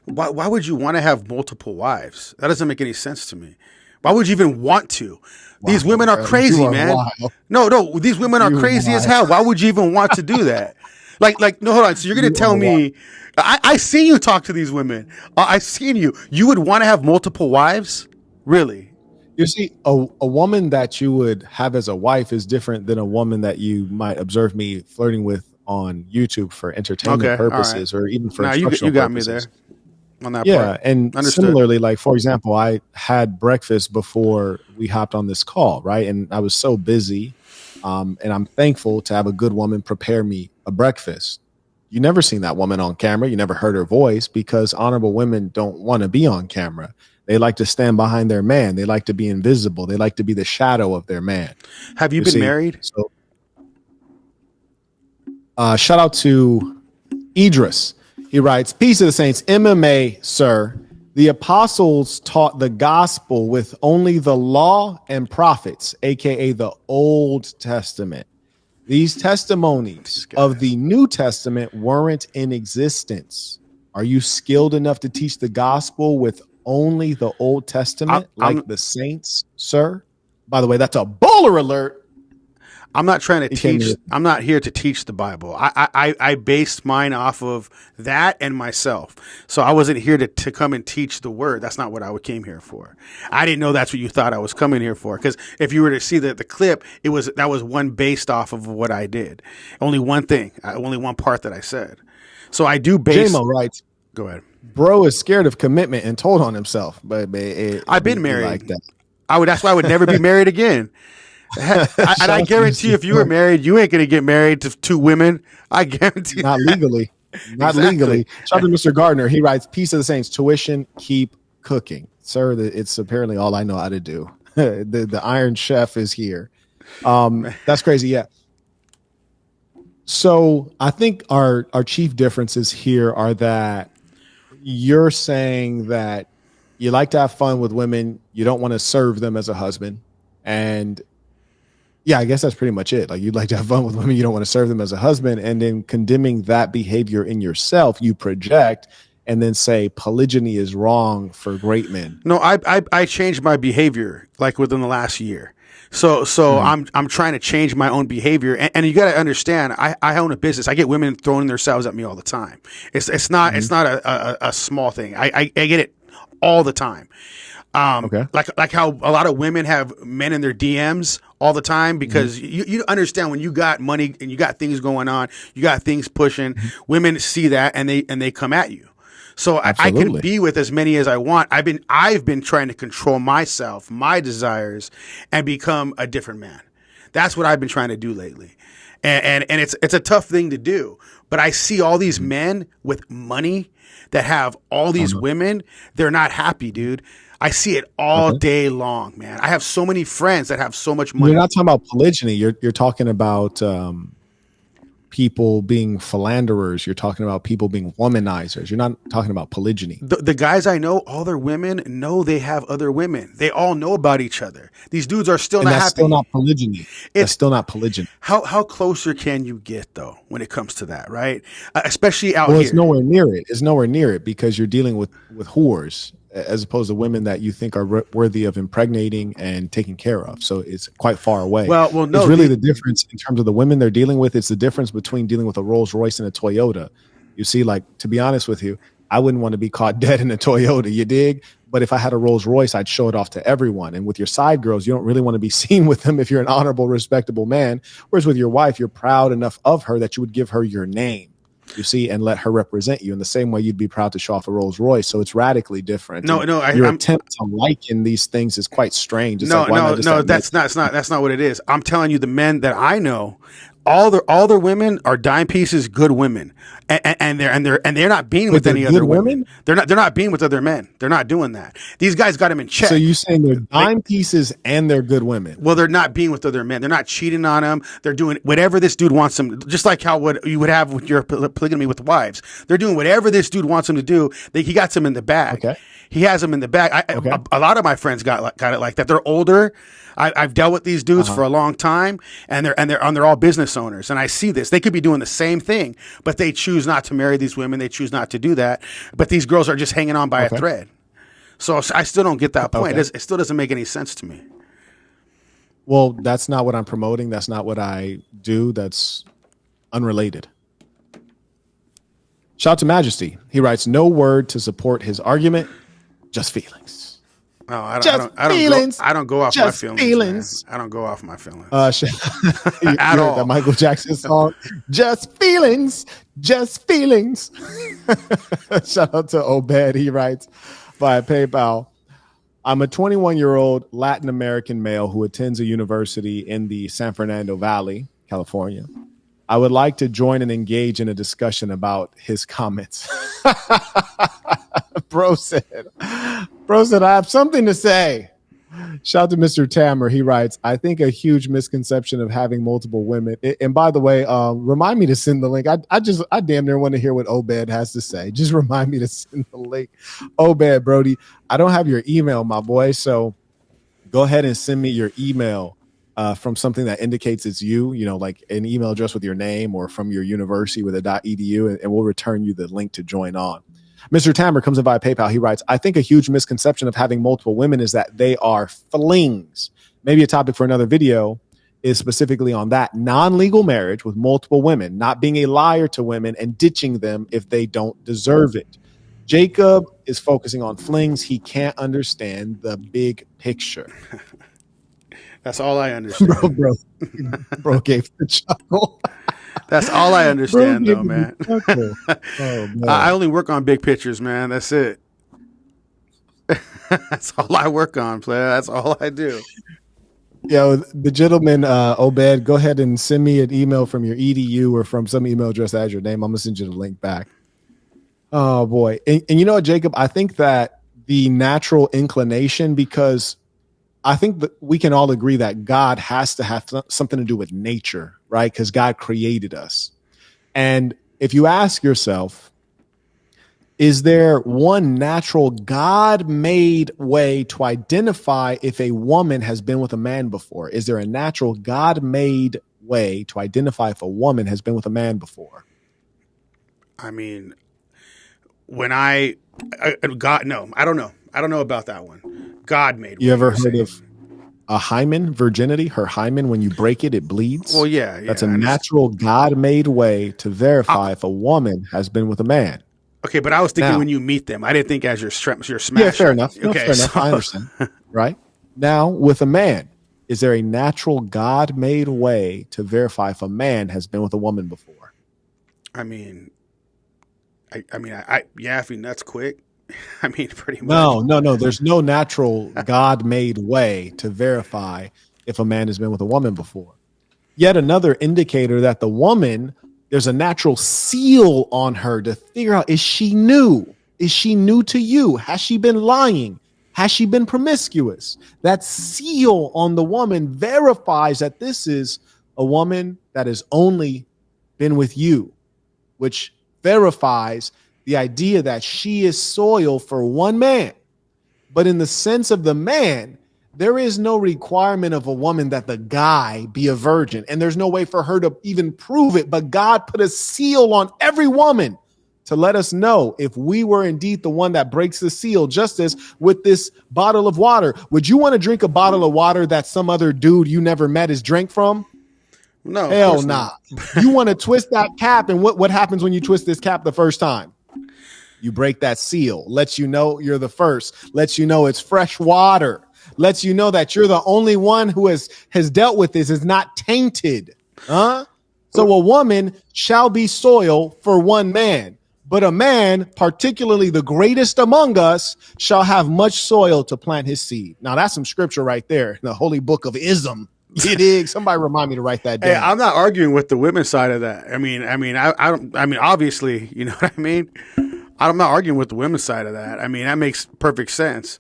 Why would you want to have multiple wives? That doesn't make any sense to me. Why would you even want to? These women are crazy, man. No, these women are crazy as hell. Why would you even want to do that? No, hold on. So you're going to tell me, I seen you talk to these women. I seen you. You would want to have multiple wives? Really? You see, a woman that you would have as a wife is different than a woman that you might observe me flirting with on YouTube for entertainment purposes, or even for instructional you got purposes. Me there. On that part. And Understood. Similarly, like, for example, I had breakfast before we hopped on this call, right? And I was so busy, and I'm thankful to have a good woman prepare me a breakfast. You never seen that woman on camera. You never heard her voice, because honorable women don't want to be on camera. They like to stand behind their man. They like to be invisible. They like to be the shadow of their man. Have you been married? So, shout out to Idris. He writes, "Peace to the saints. MMA, sir. The apostles taught the gospel with only the law and prophets, aka the Old Testament. These testimonies of the New Testament weren't in existence. Are you skilled enough to teach the gospel with only the Old Testament, like the saints, sir?" By the way, that's a bowler alert. I'm not trying to teach. I'm not here to teach the Bible. I based mine off of that and myself. So I wasn't here to come and teach the word. That's not what I came here for. I didn't know that's what you thought I was coming here for. Because if you were to see the clip, that was one based off of what I did. Only one thing. Only one part that I said. So I do base. J-Mo writes, go ahead. Bro is scared of commitment and told on himself. But I've been married. Like that. That's why I would never be married again. And I guarantee if you were married, you ain't going to get married to two women. I guarantee. Not legally. Not legally. Shout out to Mr. Gardner. He writes, "Peace of the saints. Tuition, keep cooking." Sir, it's apparently all I know how to do. The Iron Chef is here. That's crazy. Yeah. So I think our chief differences here are that you're saying that you like to have fun with women. You don't want to serve them as a husband. And yeah, I guess that's pretty much it. Like, you'd like to have fun with women. You don't want to serve them as a husband. And then condemning that behavior in yourself, you project and then say polygyny is wrong for great men. No, I changed my behavior like within the last year. So I'm trying to change my own behavior, and you got to understand, I own a business. I get women throwing themselves at me all the time. It's not a small thing. I get it all the time. Like how a lot of women have men in their DMs all the time, because you understand, when you got money and you got things going on, you got things pushing, women see that and they come at you. So I can be with as many as I want. I've been trying to control myself, my desires, and become a different man. That's what I've been trying to do lately. And it's a tough thing to do. But I see all these men with money that have all these women. They're not happy, dude. I see it all day long, man. I have so many friends that have so much money. You're not talking about polygyny. You're talking about people being philanderers. You're talking about people being womanizers. You're not talking about polygyny. The guys I know, all their women know they have other women. They all know about each other. These dudes are still not happy. That's still not polygyny. That's still not polygyny. How closer can you get, though, when it comes to that, right? Especially out here. Well, it's nowhere near it. It's nowhere near it, because you're dealing with whores, as opposed to women that you think are worthy of impregnating and taking care of. So it's quite far away. Well, no, it's really the difference in terms of the women they're dealing with. It's the difference between dealing with a Rolls Royce and a Toyota. You see, like, to be honest with you, I wouldn't want to be caught dead in a Toyota, you dig? But if I had a Rolls Royce, I'd show it off to everyone. And with your side girls, you don't really want to be seen with them if you're an honorable, respectable man. Whereas with your wife, you're proud enough of her that you would give her your name, you see, and let her represent you in the same way you'd be proud to show off a Rolls Royce. So it's radically different. Your attempt to liken these things is quite strange. It's that's not what it is. I'm telling you, the men that I know, all their women are dime pieces, good women, and they're not being with any other women. They're not being with other men. They're not doing that. These guys got them in check. So you saying they're dime pieces and they're good women? Well, they're not being with other men. They're not cheating on them. They're doing whatever this dude wants them. Just like how you would have with your polygamy with wives. They're doing whatever this dude wants them to do. He got them in the bag. Okay. He has them in the bag. A lot of my friends got it like that. They're older. I've dealt with these dudes for a long time, and they're all business owners. And I see this. They could be doing the same thing, but they choose not to marry these women. They choose not to do that. But these girls are just hanging on by a thread. So I still don't get that point. It still doesn't make any sense to me. Well, that's not what I'm promoting. That's not what I do. That's unrelated. Shout out to Majesty. He writes, no word to support his argument, just feelings. Oh, I don't go off my feelings. I don't go off my feelings. At all. That Michael Jackson song, just feelings, just feelings. Shout out to Obed. He writes via PayPal, I'm a 21-year-old Latin American male who attends a university in the San Fernando Valley, California. I would like to join and engage in a discussion about his comments. Bro said, I have something to say. Shout out to Mr. Tammer. He writes, I think a huge misconception of having multiple women. And by the way, remind me to send the link. I damn near want to hear what Obed has to say. Just remind me to send the link. Obed, Brody, I don't have your email, my boy. So go ahead and send me your email from something that indicates it's you, like an email address with your name or from your university with a .edu, and we'll return you the link to join on. Mr. Tammer comes in via PayPal. He writes, I think a huge misconception of having multiple women is that they are flings. Maybe a topic for another video is specifically on that. Non-legal marriage with multiple women, not being a liar to women and ditching them if they don't deserve it. Jacob is focusing on flings. He can't understand the big picture. That's all I understand. Bro gave the chuckle. That's all I understand, though, man. Man. I only work on big pictures, man. That's it. That's all I work on, player. That's all I do. Yo, the gentleman, Obed, go ahead and send me an email from your edu or from some email address that has your name. I'm gonna send you the link back. Oh boy, and you know what, Jacob? I think that the natural inclination, because I think that we can all agree that God has to have something to do with nature, right? Because God created us. And if you ask yourself, is there one natural God-made way to identify if a woman has been with a man before? Is there a natural God-made way to identify if a woman has been with a man before? I mean, I don't know. I don't know about that one. God made. You ever heard of a hymen, virginity? Her hymen, when you break it, it bleeds. Well, yeah. That's a natural God-made way to verify if a woman has been with a man. Okay, but I was thinking when you meet them. I didn't think as your smash. Yeah, fair enough. Okay, fair enough. I understand. Right? Now, with a man, is there a natural God-made way to verify if a man has been with a woman before? I mean, that's quick. I mean, pretty much. No. There's no natural God-made way to verify if a man has been with a woman before. Yet another indicator that the woman, there's a natural seal on her to figure out, is she new? Is she new to you? Has she been lying? Has she been promiscuous? That seal on the woman verifies that this is a woman that has only been with you, which verifies the idea that she is soil for one man. But in the sense of the man, there is no requirement of a woman that the guy be a virgin. And there's no way for her to even prove it. But God put a seal on every woman to let us know if we were indeed the one that breaks the seal, just as with this bottle of water. Would you want to drink a bottle of water that some other dude you never met is drank from? No. Hell nah. You want to twist that cap, and what happens when you twist this cap the first time? You break that seal, lets you know you're the first, lets you know it's fresh water, lets you know that you're the only one who has dealt with this, is not tainted. So a woman shall be soil for one man, but a man, particularly the greatest among us, shall have much soil to plant his seed. Now that's some scripture right there, the holy book of Ism. You dig? Somebody remind me to write that Hey, down. I'm not arguing with the women's side of that. I don't. I mean, obviously, you know what I mean. I'm not arguing with the women's side of that. I mean, that makes perfect sense.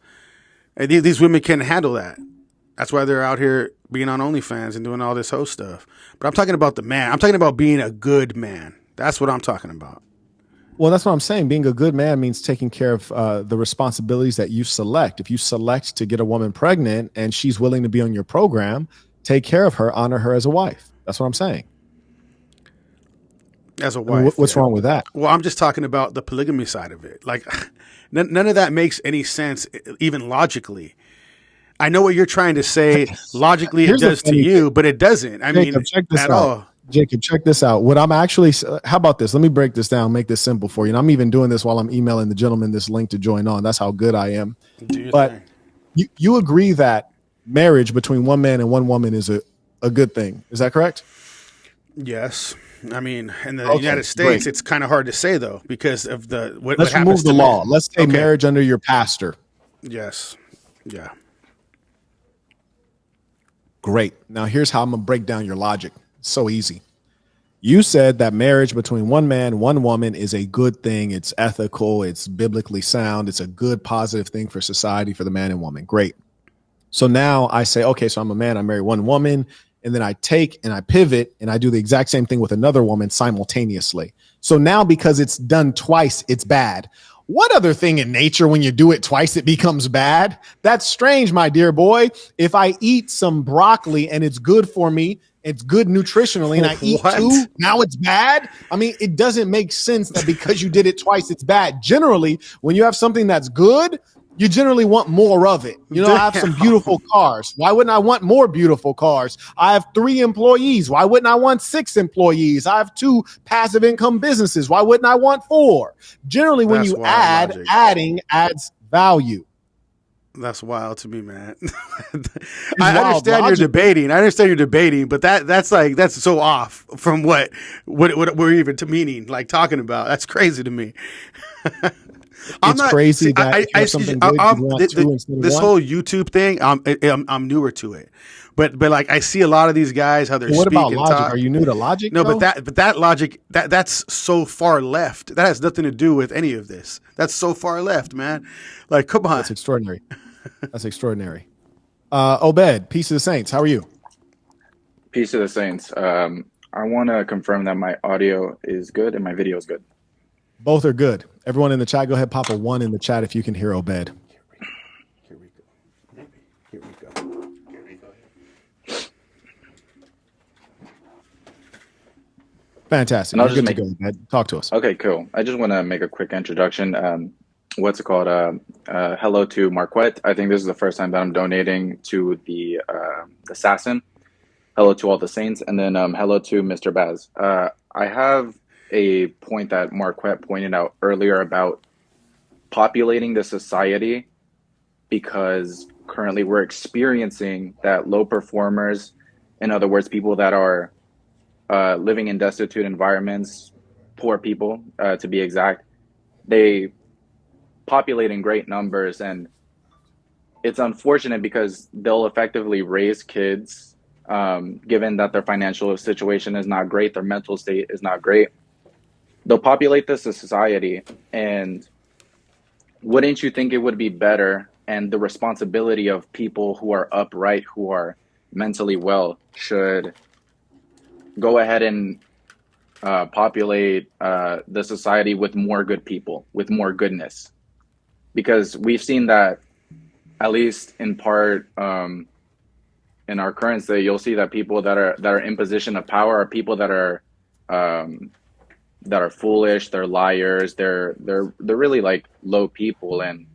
And these women can handle that. That's why they're out here being on OnlyFans and doing all this host stuff. But I'm talking about the man. I'm talking about being a good man. That's what I'm talking about. Well, that's what I'm saying. Being a good man means taking care of the responsibilities that you select. If you select to get a woman pregnant and she's willing to be on your program, take care of her, honor her as a wife. That's what I'm saying. As a I mean, wife. what's wrong with that? Well, I'm just talking about the polygamy side of it. Like, none of that makes any sense, even logically. I know what you're trying to say. Logically, it does to you, but it doesn't. I mean, check this at out. all. Jacob, check this out. What I'm actually, how about this? Let me break this down, make this simple for you. And I'm even doing this while I'm emailing the gentleman this link to join on. That's how good I am. But you agree that marriage between one man and one woman is a good thing. Is that correct? Yes. I mean, in the United States, it's kind of hard to say, though, because of Let's remove the law. Let's say marriage under your pastor. Yes. Yeah. Great. Now, here's how I'm going to break down your logic. It's so easy. You said that marriage between one man, one woman is a good thing. It's ethical. It's biblically sound. It's a good, positive thing for society, for the man and woman. Great. So now I say, okay, so I'm a man. I marry one woman. And then I take and I pivot and I do the exact same thing with another woman simultaneously. So now because it's done twice, it's bad. What other thing in nature, when you do it twice, it becomes bad? That's strange, my dear boy. If I eat some broccoli and it's good for me, it's good nutritionally, and I eat two, now it's bad? I mean, it doesn't make sense that because you did it twice, it's bad. Generally, when you have something that's good, you generally want more of it. You know, I have some beautiful cars. Why wouldn't I want more beautiful cars? I have 3 employees. Why wouldn't I want 6 employees? I have 2 passive income businesses. Why wouldn't I want 4? Generally, when you add, adding adds value. That's wild to me, man. I understand you're debating. But that's so off from what we're even meaning, like talking about. That's crazy to me. Crazy that this whole YouTube thing. I'm newer to it, but like I see a lot of these guys how they're. What speaking, about logic? talk. Are you new to logic? No, but that logic that's so far left. That has nothing to do with any of this. That's so far left, man. Like, come on. That's extraordinary. That's extraordinary. Obed, peace of the saints. How are you? Peace of the saints. I want to confirm that my audio is good and my video is good. Both are good. Everyone in the chat, go ahead, pop a 1 in the chat if you can hear Obed. Here we go. Maybe. Here we go. Fantastic. You're good to go, Obed. Talk to us. Okay, cool. I just want to make a quick introduction. What's it called? Hello to Marquett. I think this is the first time that I'm donating to the assassin. Hello to all the saints. And then hello to Mr. Baz. I have a point that Marquett pointed out earlier about populating the society, because currently we're experiencing that low performers, in other words, people that are living in destitute environments, poor people to be exact, they populate in great numbers. And it's unfortunate because they'll effectively raise kids, given that their financial situation is not great, their mental state is not great. They'll populate this society, and wouldn't you think it would be better, and the responsibility of people who are upright, who are mentally well, should go ahead and populate the society with more good people, with more goodness? Because we've seen that, at least in part, in our current state, you'll see that people that are in position of power are people that are foolish, they're liars, they're really like low people, and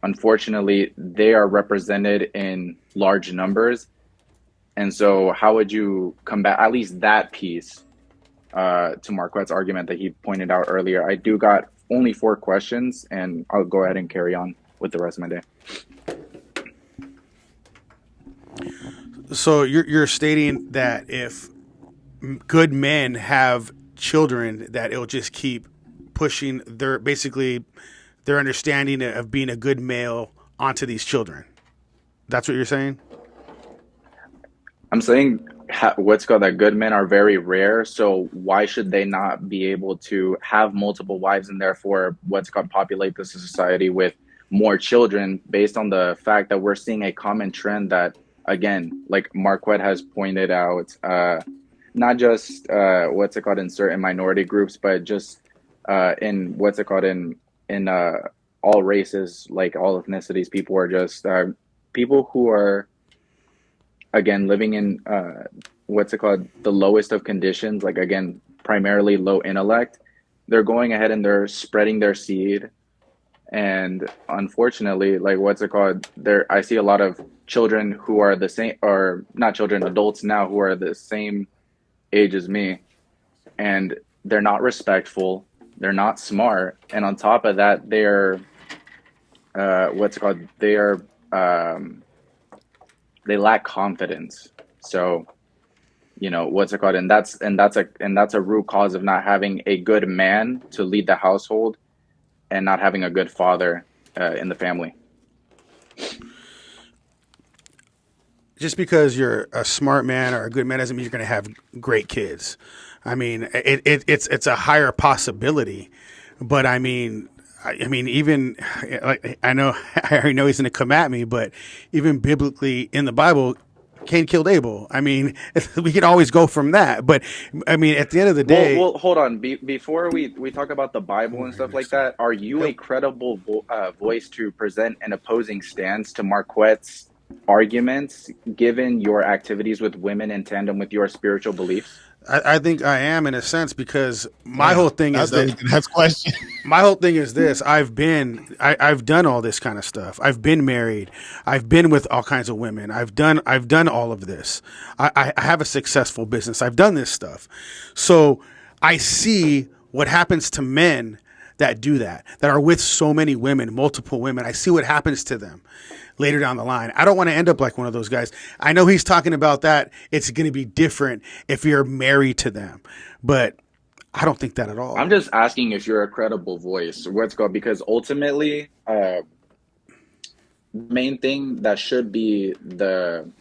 unfortunately they are represented in large numbers. And so how would you combat at least that piece, to Marquette's argument that he pointed out earlier? I do got only 4 questions, and I'll go ahead and carry on with the rest of my day. So you're stating that if good men have children, that it'll just keep pushing their understanding of being a good male onto these children. That's what you're saying? I'm saying what's called that good men are very rare. So why should they not be able to have multiple wives and therefore what's called populate the society with more children based on the fact that we're seeing a common trend that, again, like Marquette has pointed out, not just what's it called in certain minority groups, but just in what's it called in all races, like all ethnicities, people are just people who are again living in what's it called the lowest of conditions, like again primarily low intellect. They're going ahead and they're spreading their seed, and unfortunately, like what's it called, there I see a lot of children who are the same, or not children, adults now who are the same age as me, and they're not respectful, they're not smart, and on top of that they're what's it called, they are they lack confidence. So what's it called, and that's a root cause of not having a good man to lead the household and not having a good father in the family. Just because you're a smart man or a good man doesn't mean you're going to have great kids. I mean, it's a higher possibility, but I mean, even like I already know he's going to come at me, but even biblically in the Bible, Cain killed Abel. I mean, we can always go from that, but I mean, at the end of the day, well hold on. Before we talk about the Bible and stuff like that, are you a credible voice to present an opposing stance to Marquette's arguments, given your activities with women in tandem with your spiritual beliefs? I think I am in a sense, because my whole thing is that's question. My whole thing is this: I've done all this kind of stuff. I've been married. I've been with all kinds of women. I've done all of this. I have a successful business. I've done this stuff. So I see what happens to men that do that are with so many women, multiple women. I see what happens to them later down the line. I don't want to end up like one of those guys. I know he's talking about that. It's going to be different if you're married to them, but I don't think that at all. I'm just asking if you're a credible voice. What's called, because ultimately, the main thing that should be the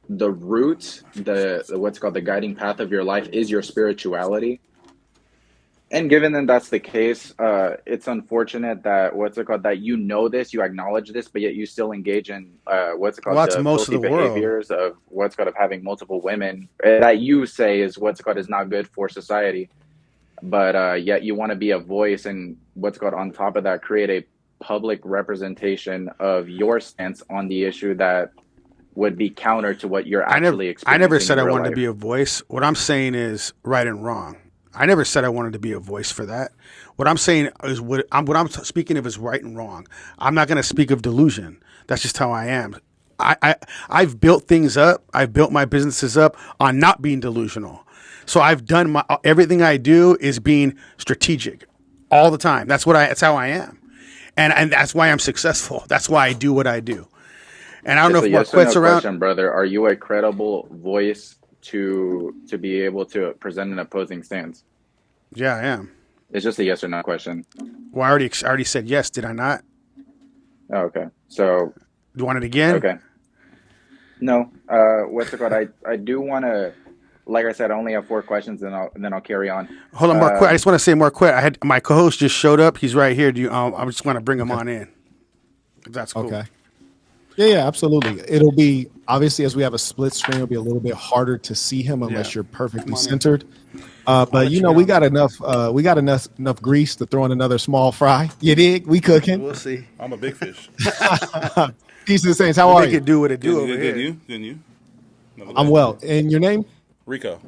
root, the what's called the guiding path of your life is your spirituality. And given that that's the case, it's unfortunate that what's it called, that this, you acknowledge this, but yet you still engage in what's it called, that's the most filthy of the world. behaviors of what's called of having multiple women that you say is what's called is not good for society. But yet you want to be a voice and what's called on top of that create a public representation of your stance on the issue that would be counter to what you're actually experiencing. I never said I wanted life. to be a voice. What I'm saying is right and wrong. I never said I wanted to be a voice for that. What I'm saying is what I'm speaking of is right and wrong. I'm not going to speak of delusion. That's just how I am. I've built things up. I've built my businesses up on not being delusional. So I've done everything I do is being strategic all the time. That's how I am. And that's why I'm successful. That's why I do what I do. And I don't know if Marquette's around. Question, brother. Are you a credible voice to be able to present an opposing stance? Yeah, I am. It's just a yes or no question. Well, I already said yes, did I not? Oh, okay. So you want it again? Okay. No. What's it called? I do want to, like I said, I only have 4 questions, and then I'll carry on. Hold on, Marquette. I just want to say, Marquette, I had my co-host just showed up. He's right here. I just want to bring him on in. If that's cool. Okay. Yeah, absolutely. It'll be, obviously, as we have a split screen, it'll be a little bit harder to see him unless you're perfectly centered. But we got enough grease to throw in another small fry. You dig? We cooking. We'll see. I'm a big fish. Peace to the Saints. How are you? Do what it do over Good, here. Good, you? I'm well. And your name? Rico.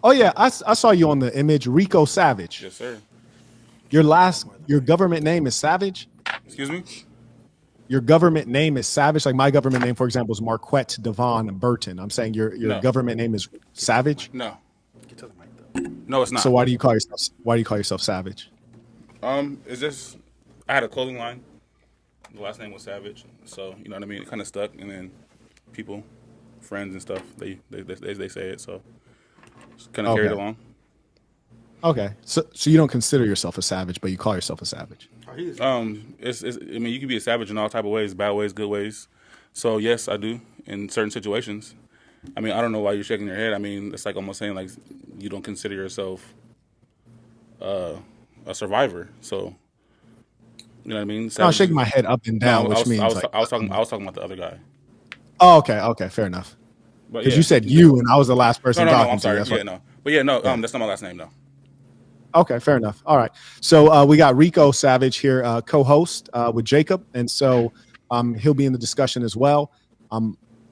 Oh yeah, I saw you on the image. Rico Savage. Yes, sir. Your government name is Savage? Excuse me? Your government name is Savage? Like my government name, for example, is Marquette Devon Burton. I'm saying your government name is Savage? No. No, it's not. So why do you call yourself Savage? It's just I had a clothing line. The last name was Savage, so you know what I mean. It kind of stuck, and then people, friends and stuff, they say it, so just kind of carried along. Okay, so you don't consider yourself a savage, but you call yourself a savage. It's I mean, you can be a savage in all type of ways, bad ways, good ways. So yes, I do in certain situations, I mean, I don't know why you're shaking your head. I mean, it's like almost saying like you don't consider yourself a survivor. So you know what I mean? No, I'm Savage shaking is, my head up and down, no, which means like. I was talking about the other guy. Oh, okay, fair enough. But Because yeah, you said you, and I was the last person no. talking I'm to you. sorry. That's Yeah, what. no. But yeah, no. Yeah. That's not my last name, though. Okay, fair enough. All right. So we got Rico Savage here, co-host with Jacob, and so he'll be in the discussion as well.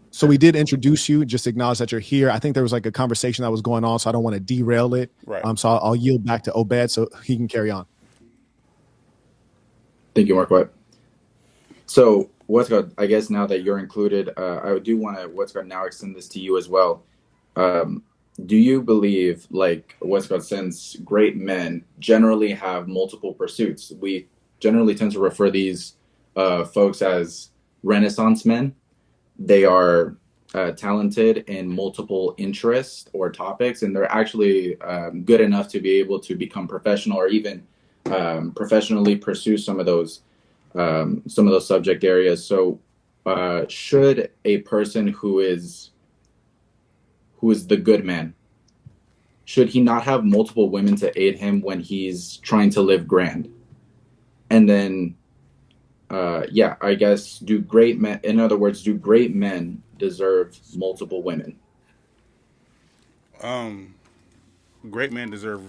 So we did introduce you, just acknowledge that you're here. I think there was like a conversation that was going on, so I don't want to derail it. Right. So I'll yield back to Obed so he can carry on. Thank you, Marquett. So, what's good? I guess now that you're included, I do want to what's good now extend this to you as well. Do you believe, like what's good, since great men generally have multiple pursuits, we generally tend to refer these folks as Renaissance men. They are talented in multiple interests or topics, and they're actually good enough to be able to become professional or even professionally pursue some of those subject areas. So should a person who is the good man, should he not have multiple women to aid him when he's trying to live grand? And then I guess, do great men deserve multiple women? Great men deserve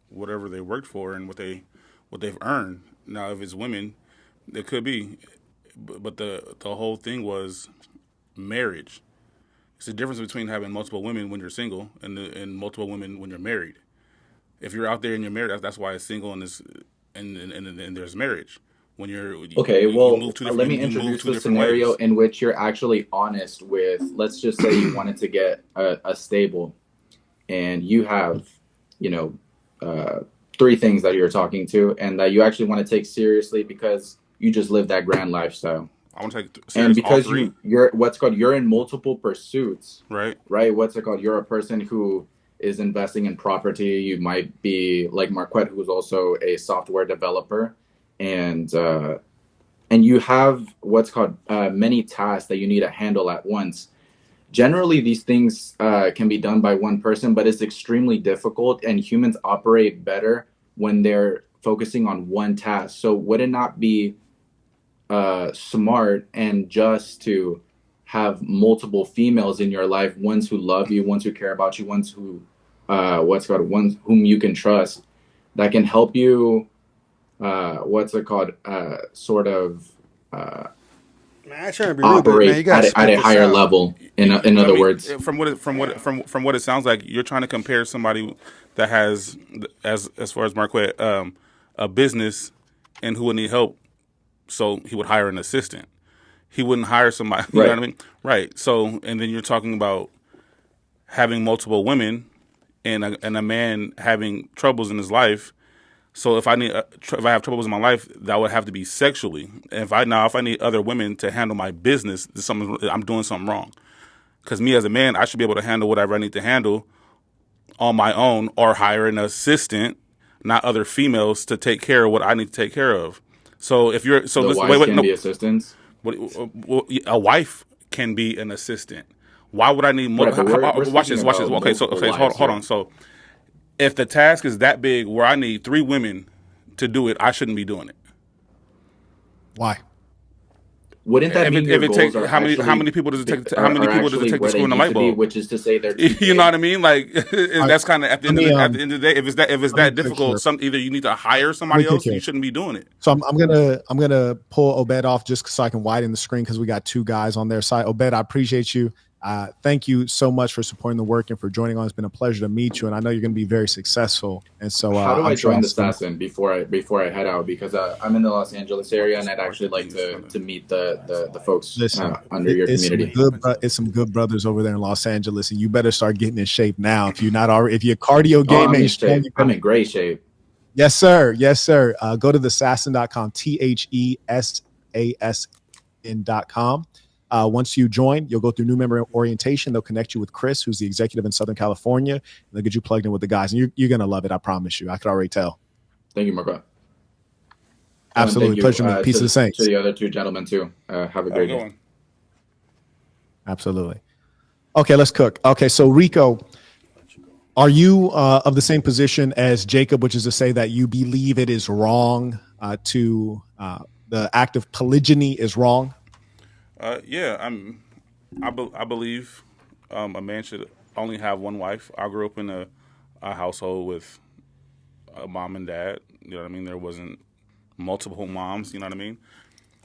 whatever they worked for and what they've earned. Now, if it's women, it could be, but the whole thing was marriage. It's the difference between having multiple women when you're single and multiple women when you're married. If you're out there and you're married, that's why it's single and there's marriage. When you're okay, well, let me you move introduce two the different scenario ways. in which you're actually honest with. Let's just say you wanted to get a stable, and you have, three things that you're talking to, and that you actually want to take seriously because you just live that grand lifestyle. I want to take serious And because all three. you're in multiple pursuits, Right. You're a person who is investing in property. You might be like Marquette, who's also a software developer, and you have many tasks that you need to handle at once. Generally, these things can be done by one person, but it's extremely difficult, and humans operate better when they're focusing on one task. So would it not be smart and just to have multiple females in your life, ones who love you, ones who care about you, ones who ones whom you can trust, that can help you sort of Man, I trying to be rude, but operate man, you gotta at a higher level. In other words, from what it sounds like, you're trying to compare somebody that has, as far as Marquette, a business and who would need help, so he would hire an assistant. He wouldn't hire somebody. You know what I mean? Right. So, and then you're talking about having multiple women and a man having troubles in his life. So if I have troubles in my life, that would have to be sexually. And if I need other women to handle my business, I'm doing something wrong. Because me as a man, I should be able to handle whatever I need to handle on my own, or hire an assistant, not other females, to take care of what I need to take care of. So if you're be assistants. A wife can be an assistant. Why would I need more? Right, watch this. Okay, hold on. So if the task is that big where I need 3 women to do it, I shouldn't be doing it. Why? Wouldn't that mean your goals are how many people does it take? How many people does it take to screw in the light bulb? Which is to say, they're you know what I mean? Like that's kind of at the end of the day. If it's that difficult, either you need to hire somebody else, or you shouldn't be doing it. So I'm gonna pull Obed off just so I can widen the screen because we got 2 guys on their side. Obed, I appreciate you. Thank you so much for supporting the work and for joining on. It's been a pleasure to meet you, and I know you're going to be very successful. And so, how do I join the Assassin before I head out? Because I'm in the Los Angeles area, and I'd actually like to meet the folks under your community. It's some good brothers over there in Los Angeles, and you better start getting in shape now. If you're not already, if your cardio game ain't strong, I'm in great shape. Yes, sir. Go to thesassin.com, THESASN.com. Once you join, you'll go through new member orientation. They'll connect you with Chris, who's the executive in Southern California. And they'll get you plugged in with the guys. And you're going to love it. I promise you. I could already tell. Thank you, Marquette. Absolutely. Pleasure to meet. Peace of the Saints. To the other 2 gentlemen, too. Have a great day. Absolutely. Okay, let's cook. Okay, so Rico, are you of the same position as Jacob, which is to say that you believe it is wrong to the act of polygyny is wrong? Yeah, I believe a man should only have one wife. I grew up in a household with a mom and dad. You know what I mean? There wasn't multiple moms. You know what I mean?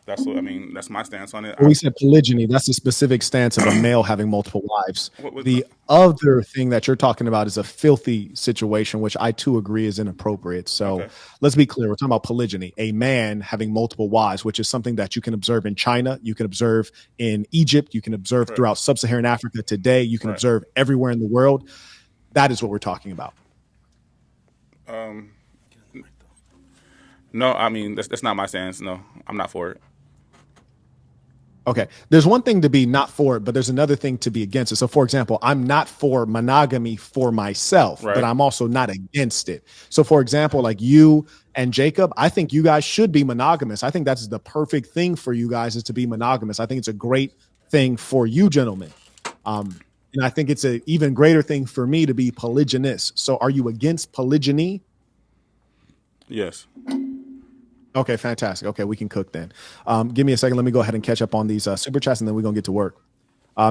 That's what I mean. That's my stance on it. When we said polygyny, that's a specific stance of a male having multiple wives. The other thing that you're talking about is a filthy situation, which I too agree is inappropriate. So let's be clear. We're talking about polygyny, a man having multiple wives, which is something that you can observe in China, you can observe in Egypt, you can observe throughout sub-Saharan Africa today, you can observe everywhere in the world. That is what we're talking about. No, I mean that's not my stance. No, I'm not for it. Okay. There's one thing to be not for it, but there's another thing to be against it. So, for example, I'm not for monogamy for myself, but I'm also not against it. So, for example, like you and Jacob, I think you guys should be monogamous. I think that's the perfect thing for you guys is to be monogamous. I think it's a great thing for you gentlemen. And I think it's an even greater thing for me to be polygynous. So are you against polygyny? Yes. Okay, fantastic. Okay, we can cook then. Give me a second. Let me go ahead and catch up on these super chats, and then we're going to get to work.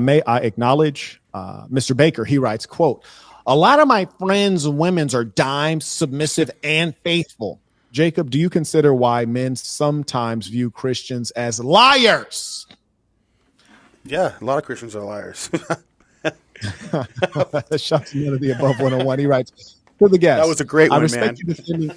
May I acknowledge Mr. Baker? He writes, quote, "A lot of my friends' women's are dimes, submissive, and faithful." Jacob, do you consider why men sometimes view Christians as liars? Yeah, a lot of Christians are liars. Shots none of the above 101. He writes, to the guest. That was a great one, I respect man. You defending,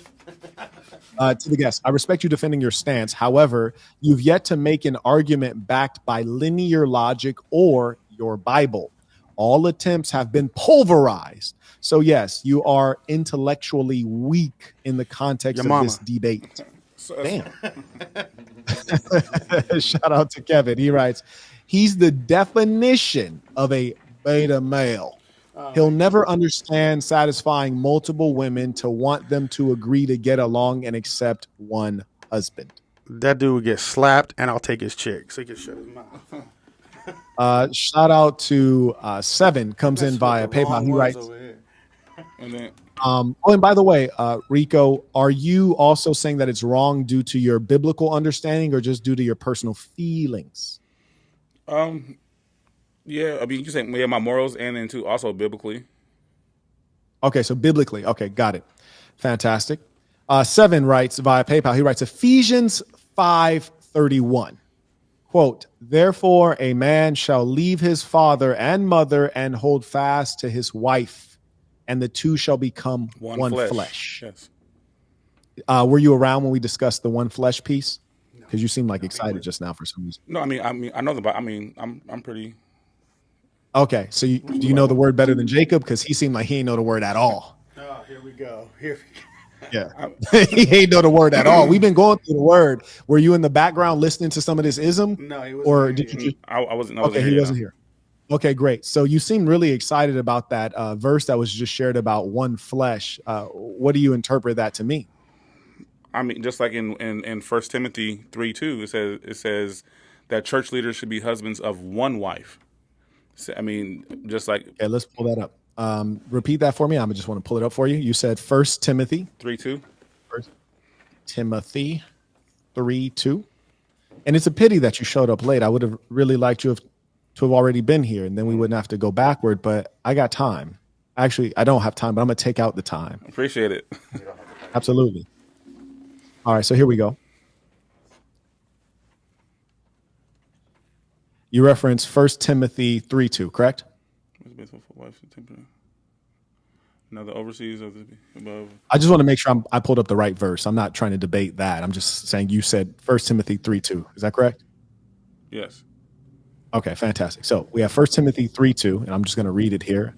to the guest, I respect you defending your stance. However, you've yet to make an argument backed by linear logic or your Bible. All attempts have been pulverized. So, yes, you are intellectually weak in the context of this debate. Damn. Shout out to Kevin. He writes, he's the definition of a beta male. He'll never understand satisfying multiple women to want them to agree to get along and accept one husband. That dude would get slapped, and I'll take his chick so he can shut his mouth. Shout out to Seven, comes in via PayPal. He writes, and by the way, Rico, are you also saying that it's wrong due to your biblical understanding or just due to your personal feelings? Yeah, I mean, you can say my morals and then too also biblically. Okay, so biblically. Okay, got it. Fantastic. Seven writes via PayPal. He writes Ephesians 5:31. Quote, "Therefore a man shall leave his father and mother and hold fast to his wife, and the two shall become one flesh." Yes. Were you around when we discussed the one flesh piece? Because you seem like excited just now for some reason. No, I mean, I know the. I mean, I'm pretty. Okay, so do you know the word better than Jacob? Because he seemed like he ain't know the word at all. Oh, here we go. Yeah, he ain't know the word at all. We've been going through the word. Were you in the background listening to some of this ism? No, he wasn't. Or did you? I wasn't. Okay, he wasn't here. Okay, great. So you seem really excited about that verse that was just shared about one flesh. What do you interpret that to mean? I mean, just like in 1 Timothy 3:2, it says that church leaders should be husbands of one wife. So, I mean, just like. Okay, let's pull that up. Repeat that for me. I just want to pull it up for you. You said 1 Timothy 3:2. 1 Timothy 3:2. And it's a pity that you showed up late. I would have really liked you to have already been here, and then we wouldn't have to go backward. But I got time. Actually, I don't have time, but I'm going to take out the time. Appreciate it. Absolutely. All right, so here we go. You reference 1 Timothy 3:2, correct? Now the overseas of the above. I just want to make sure I pulled up the right verse. I'm not trying to debate that. I'm just saying you said 1 Timothy 3:2. Is that correct? Yes. Okay, fantastic. So we have 1 Timothy 3:2, and I'm just going to read it here.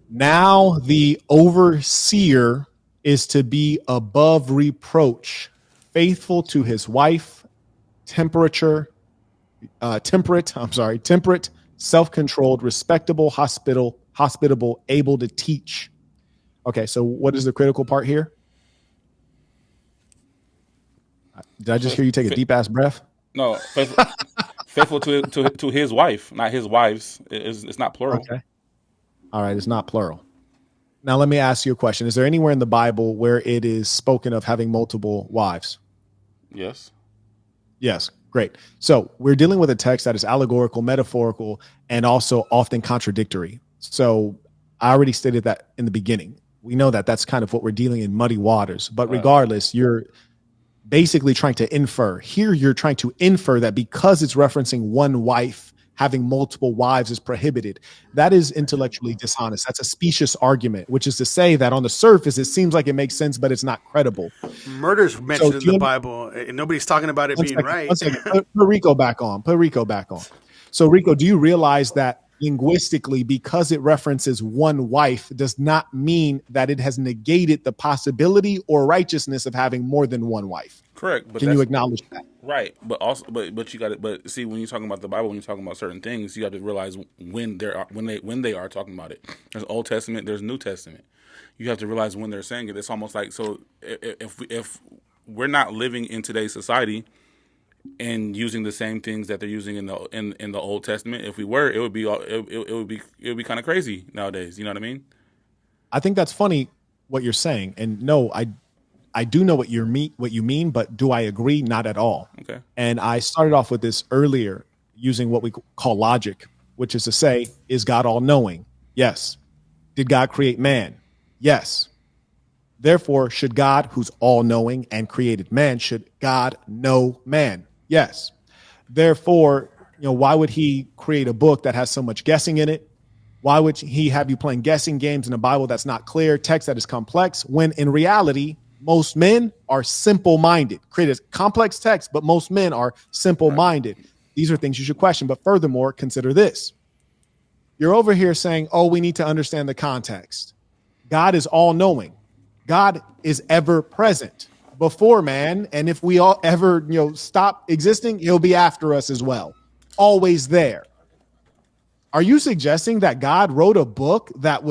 Now the overseer is to be above reproach, faithful to his wife, temperate, self-controlled, respectable, hospitable, able to teach. Okay, so what is the critical part here? Did I just hear you take a deep ass breath? No, Faithful to his wife, not his wives. It's not plural. Okay. All right. It's not plural. Now, let me ask you a question. Is there anywhere in the Bible where it is spoken of having multiple wives? Yes. Yes. Great. So we're dealing with a text that is allegorical, metaphorical, and also often contradictory. So I already stated that in the beginning. We know that that's kind of what we're dealing in muddy waters. But regardless, you're basically trying to infer. Here you're trying to infer that because it's referencing one wife, having multiple wives is prohibited. That is intellectually dishonest. That's a specious argument, which is to say that on the surface, it seems like it makes sense, but it's not credible. Murder's mentioned in the Bible, and nobody's talking about it being right. One second. Put Rico back on. So, Rico, do you realize that linguistically, because it references one wife, does not mean that it has negated the possibility or righteousness of having more than one wife? Correct. But can you acknowledge that? Right. But also, but you got it. But see, when you're talking about the Bible, when you're talking about certain things, you got to realize when they are talking about it. There's Old Testament. There's New Testament. You have to realize when they're saying it. It's almost like, so if we're not living in today's society and using the same things that they're using in the Old Testament, if we were, it would be kind of crazy nowadays. You know what I mean? I think that's funny what you're saying, and no, I do know what you mean, but do I agree? Not at all. Okay. And I started off with this earlier using what we call logic, which is to say, is God all knowing? Yes. Did God create man? Yes. Therefore, should God, who's all knowing and created man, should God know man? Yes. Therefore, why would he create a book that has so much guessing in it? Why would he have you playing guessing games in a Bible that's not clear, text that is complex, when in reality, most men are simple-minded. Create a complex text, but most men are simple-minded. These are things you should question. But furthermore, consider this. You're over here saying, oh, we need to understand the context. God is all-knowing. God is ever present before man. And if we all ever stop existing, he'll be after us as well. Always there. Are you suggesting that God wrote a book that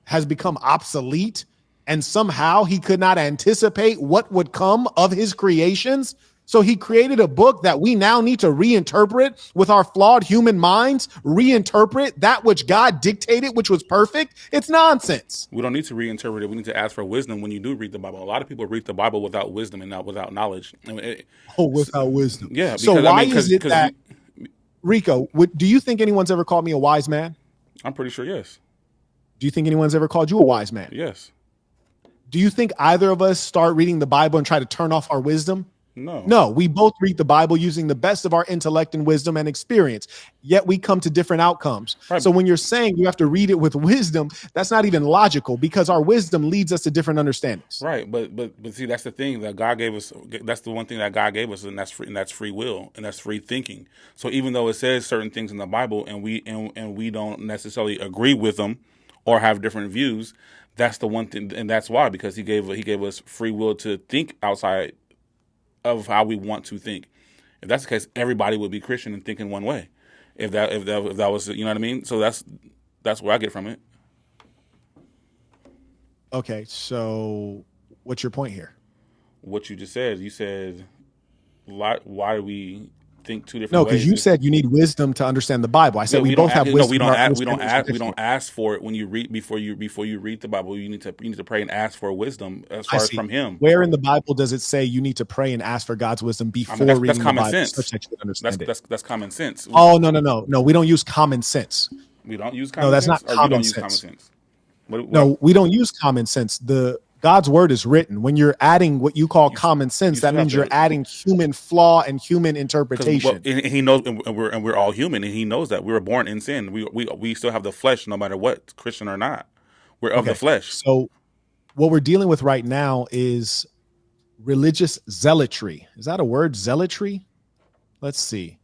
has become obsolete, and somehow he could not anticipate what would come of his creations? So he created a book that we now need to reinterpret with our flawed human minds, reinterpret that which God dictated, which was perfect. It's nonsense. We don't need to reinterpret it. We need to ask for wisdom when you do read the Bible. A lot of people read the Bible without wisdom and not without knowledge. Without wisdom. Yeah. Because, so why is it that, Rico, do you think anyone's ever called me a wise man? I'm pretty sure, yes. Do you think anyone's ever called you a wise man? Yes. Do you think either of us start reading the Bible and try to turn off our wisdom? No, we both read the Bible using the best of our intellect and wisdom and experience, yet we come to different outcomes. Right. So when you're saying you have to read it with wisdom, that's not even logical, because our wisdom leads us to different understandings. Right. But see, that's the thing that God gave us. That's the one thing that God gave us, and that's free will, and that's free thinking. So even though it says certain things in the Bible and we don't necessarily agree with them or have different views, that's the one thing, and that's why, because he gave us free will to think outside of how we want to think. If that's the case, everybody would be Christian and think in one way. If that was, you know what I mean? So that's where I get from it. Okay, so what's your point here? What you just said. You said, why do we think two different ways? No, because you said you need wisdom to understand the Bible. I said we both have wisdom. We don't ask for it when you read before you read the Bible. You need to pray and ask for wisdom as far as from Him. Where in the Bible does it say you need to pray and ask for God's wisdom before reading the Bible? That's common sense. Oh no. We don't use common sense. We don't use common sense. No, that's not common sense. No, we don't use common sense. God's word is written. When you're adding what you call common sense, that means you're adding human flaw and human interpretation. And he knows, and we're all human, and he knows that we were born in sin. We still have the flesh, no matter what, Christian or not. We're of the flesh. So what we're dealing with right now is religious zealotry. Is that a word? Zealotry? Let's see.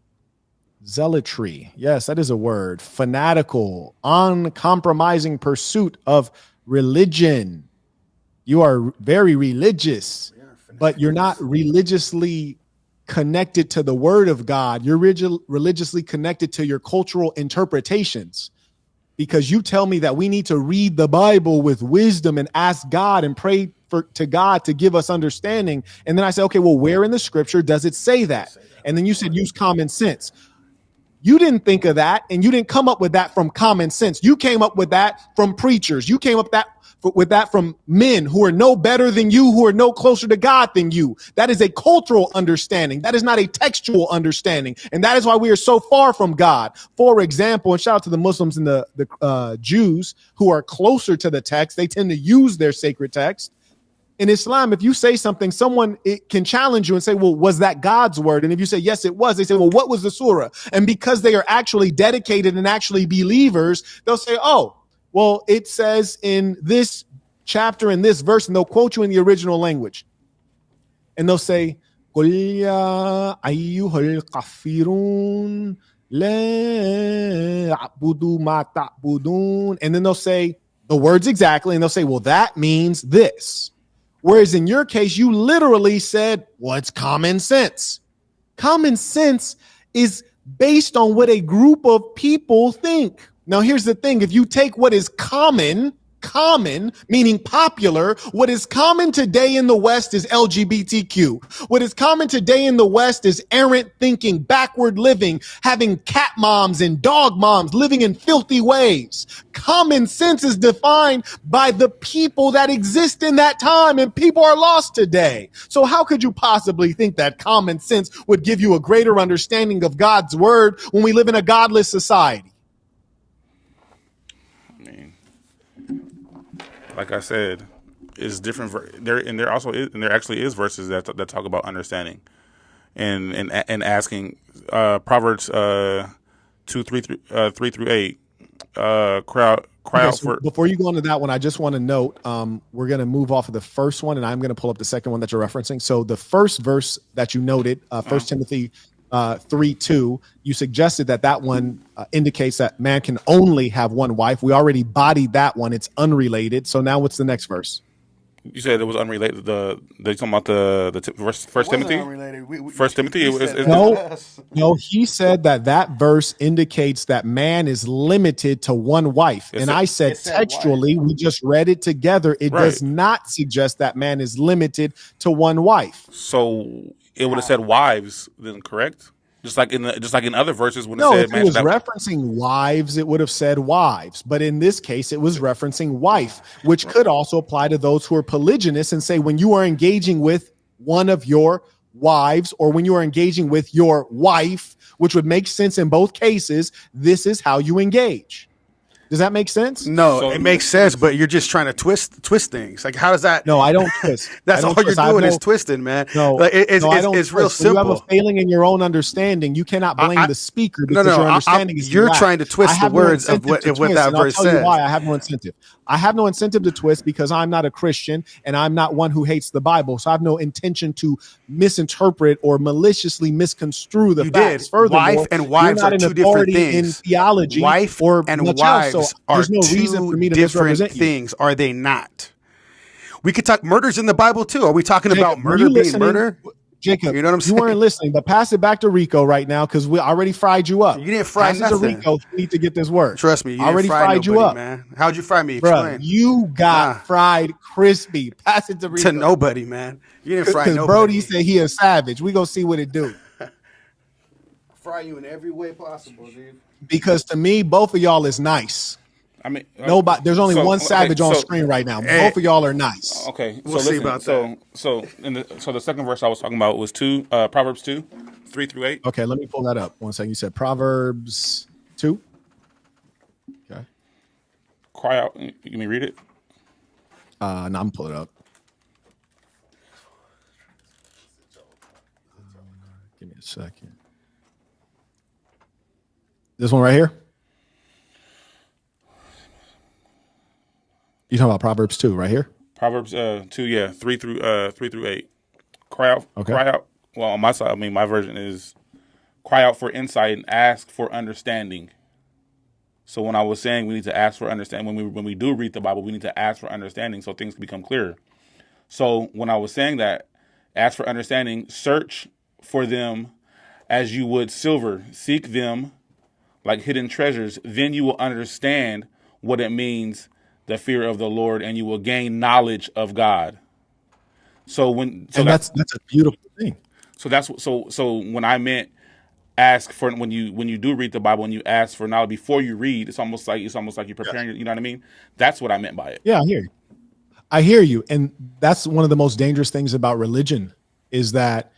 Zealotry. Yes, that is a word. Fanatical, uncompromising pursuit of religion. You are very religious, but you're not religiously connected to the word of God. You're religiously connected to your cultural interpretations, because you tell me that we need to read the Bible with wisdom and ask God and pray to God to give us understanding. And then I said, okay, well, where in the scripture does it say that? And then you said, use common sense. You didn't think of that, and you didn't come up with that from common sense. You came up with that from preachers. You came up with that from men who are no better than you, who are no closer to God than you. That is a cultural understanding. That is not a textual understanding. And that is why we are so far from God. For example, and shout out to the Muslims and the Jews who are closer to the text. They tend to use their sacred text. In Islam, if you say something, someone can challenge you and say, well, was that God's word? And if you say, yes, it was, they say, well, what was the surah? And because they are actually dedicated and actually believers, they'll say, oh, well, it says in this chapter, in this verse, and they'll quote you in the original language. And they'll say, قُلْ يَا أَيُّهَا الْكَافِرُونَ لَا أَعْبُدُ مَا تَعْبُدُونَ. And then they'll say the words exactly, and they'll say, well, that means this. Whereas in your case, you literally said, well, it's common sense. Common sense is based on what a group of people think. Now, here's the thing. If you take what is common, meaning popular, what is common today in the West is LGBTQ. What is common today in the West is errant thinking, backward living, having cat moms and dog moms, living in filthy ways. Common sense is defined by the people that exist in that time, and people are lost today. So how could you possibly think that common sense would give you a greater understanding of God's word when we live in a godless society? Like I said, it's different. There actually is verses that talk about understanding, and asking. Proverbs 2:3-8. Cry out for. Before you go into that one, I just want to note we're going to move off of the first one, and I'm going to pull up the second one that you're referencing. So the first verse that you noted, 1 Timothy 3:2, you suggested that one indicates that man can only have one wife. We already bodied that one. It's unrelated. So now what's the next verse? You said it was unrelated. They talking about the First Timothy. First Timothy. No. He said that verse indicates that man is limited to one wife, I said textually, we just read it together. It does not suggest that man is limited to one wife. So it would have said wives, then, correct? Just like in other verses when if it was referencing wives, it would have said wives. But in this case, it was referencing wife, which could also apply to those who are polygynous and say when you are engaging with one of your wives or when you are engaging with your wife, which would make sense in both cases, this is how you engage. Does that make sense? No, it makes sense, but you're just trying to twist things. Like, how does that? No, I don't twist. That's all you're doing is twisting, man. No, like, it's real simple. You have a failing in your own understanding. You cannot blame the speaker because your understanding is you're trying to twist the words of what that verse says. I'll tell you why I have no incentive. I have no incentive to twist because I'm not a Christian and I'm not one who hates the Bible. So I have no intention to misinterpret or maliciously misconstrue the facts. Furthermore, wife and wives are two different things. In theology, wife or and wives are no reason for me to different things. Are they not? We could talk murders in the Bible too. Are we talking about murder being murder? Jacob, you know what I'm saying? You weren't listening, but pass it back to Rico right now because we already fried you up. You didn't fry nothing. To Rico, you need to get this word. Trust me, you already fried you up, man. How'd you fry me? Explain. Bruh, you got fried crispy. Pass it to Rico. To nobody, man. You didn't fry nobody. Brody said he a savage. We gonna see what it do. Fry you in every way possible, dude. Because to me, both of y'all is nice. I mean, nobody. There's only one savage on screen right now. Both of y'all are nice. Okay, we'll see about that. So the second verse I was talking about was Proverbs 2:3-8. Okay, let me pull that up. 1 second. You said Proverbs 2. Okay. Cry out. You mean read it? No, I'm gonna pull it up. Give me a second. This one right here. You talking about Proverbs 2 right here? Proverbs 2, 3-8. Cry out. Okay. Cry out. Well, on my side, I mean, my version is cry out for insight and ask for understanding. So when I was saying we need to ask for understanding, when we do read the Bible, we need to ask for understanding so things can become clearer. So when I was saying that, ask for understanding, search for them as you would silver, seek them like hidden treasures, then you will understand what it means, the fear of the Lord, and you will gain knowledge of God. And that's a beautiful thing. So when I meant ask for, when you do read the Bible and you ask for knowledge before you read, it's almost like you're preparing. You know what I mean? That's what I meant by it. Yeah, I hear you. And that's one of the most dangerous things about religion is that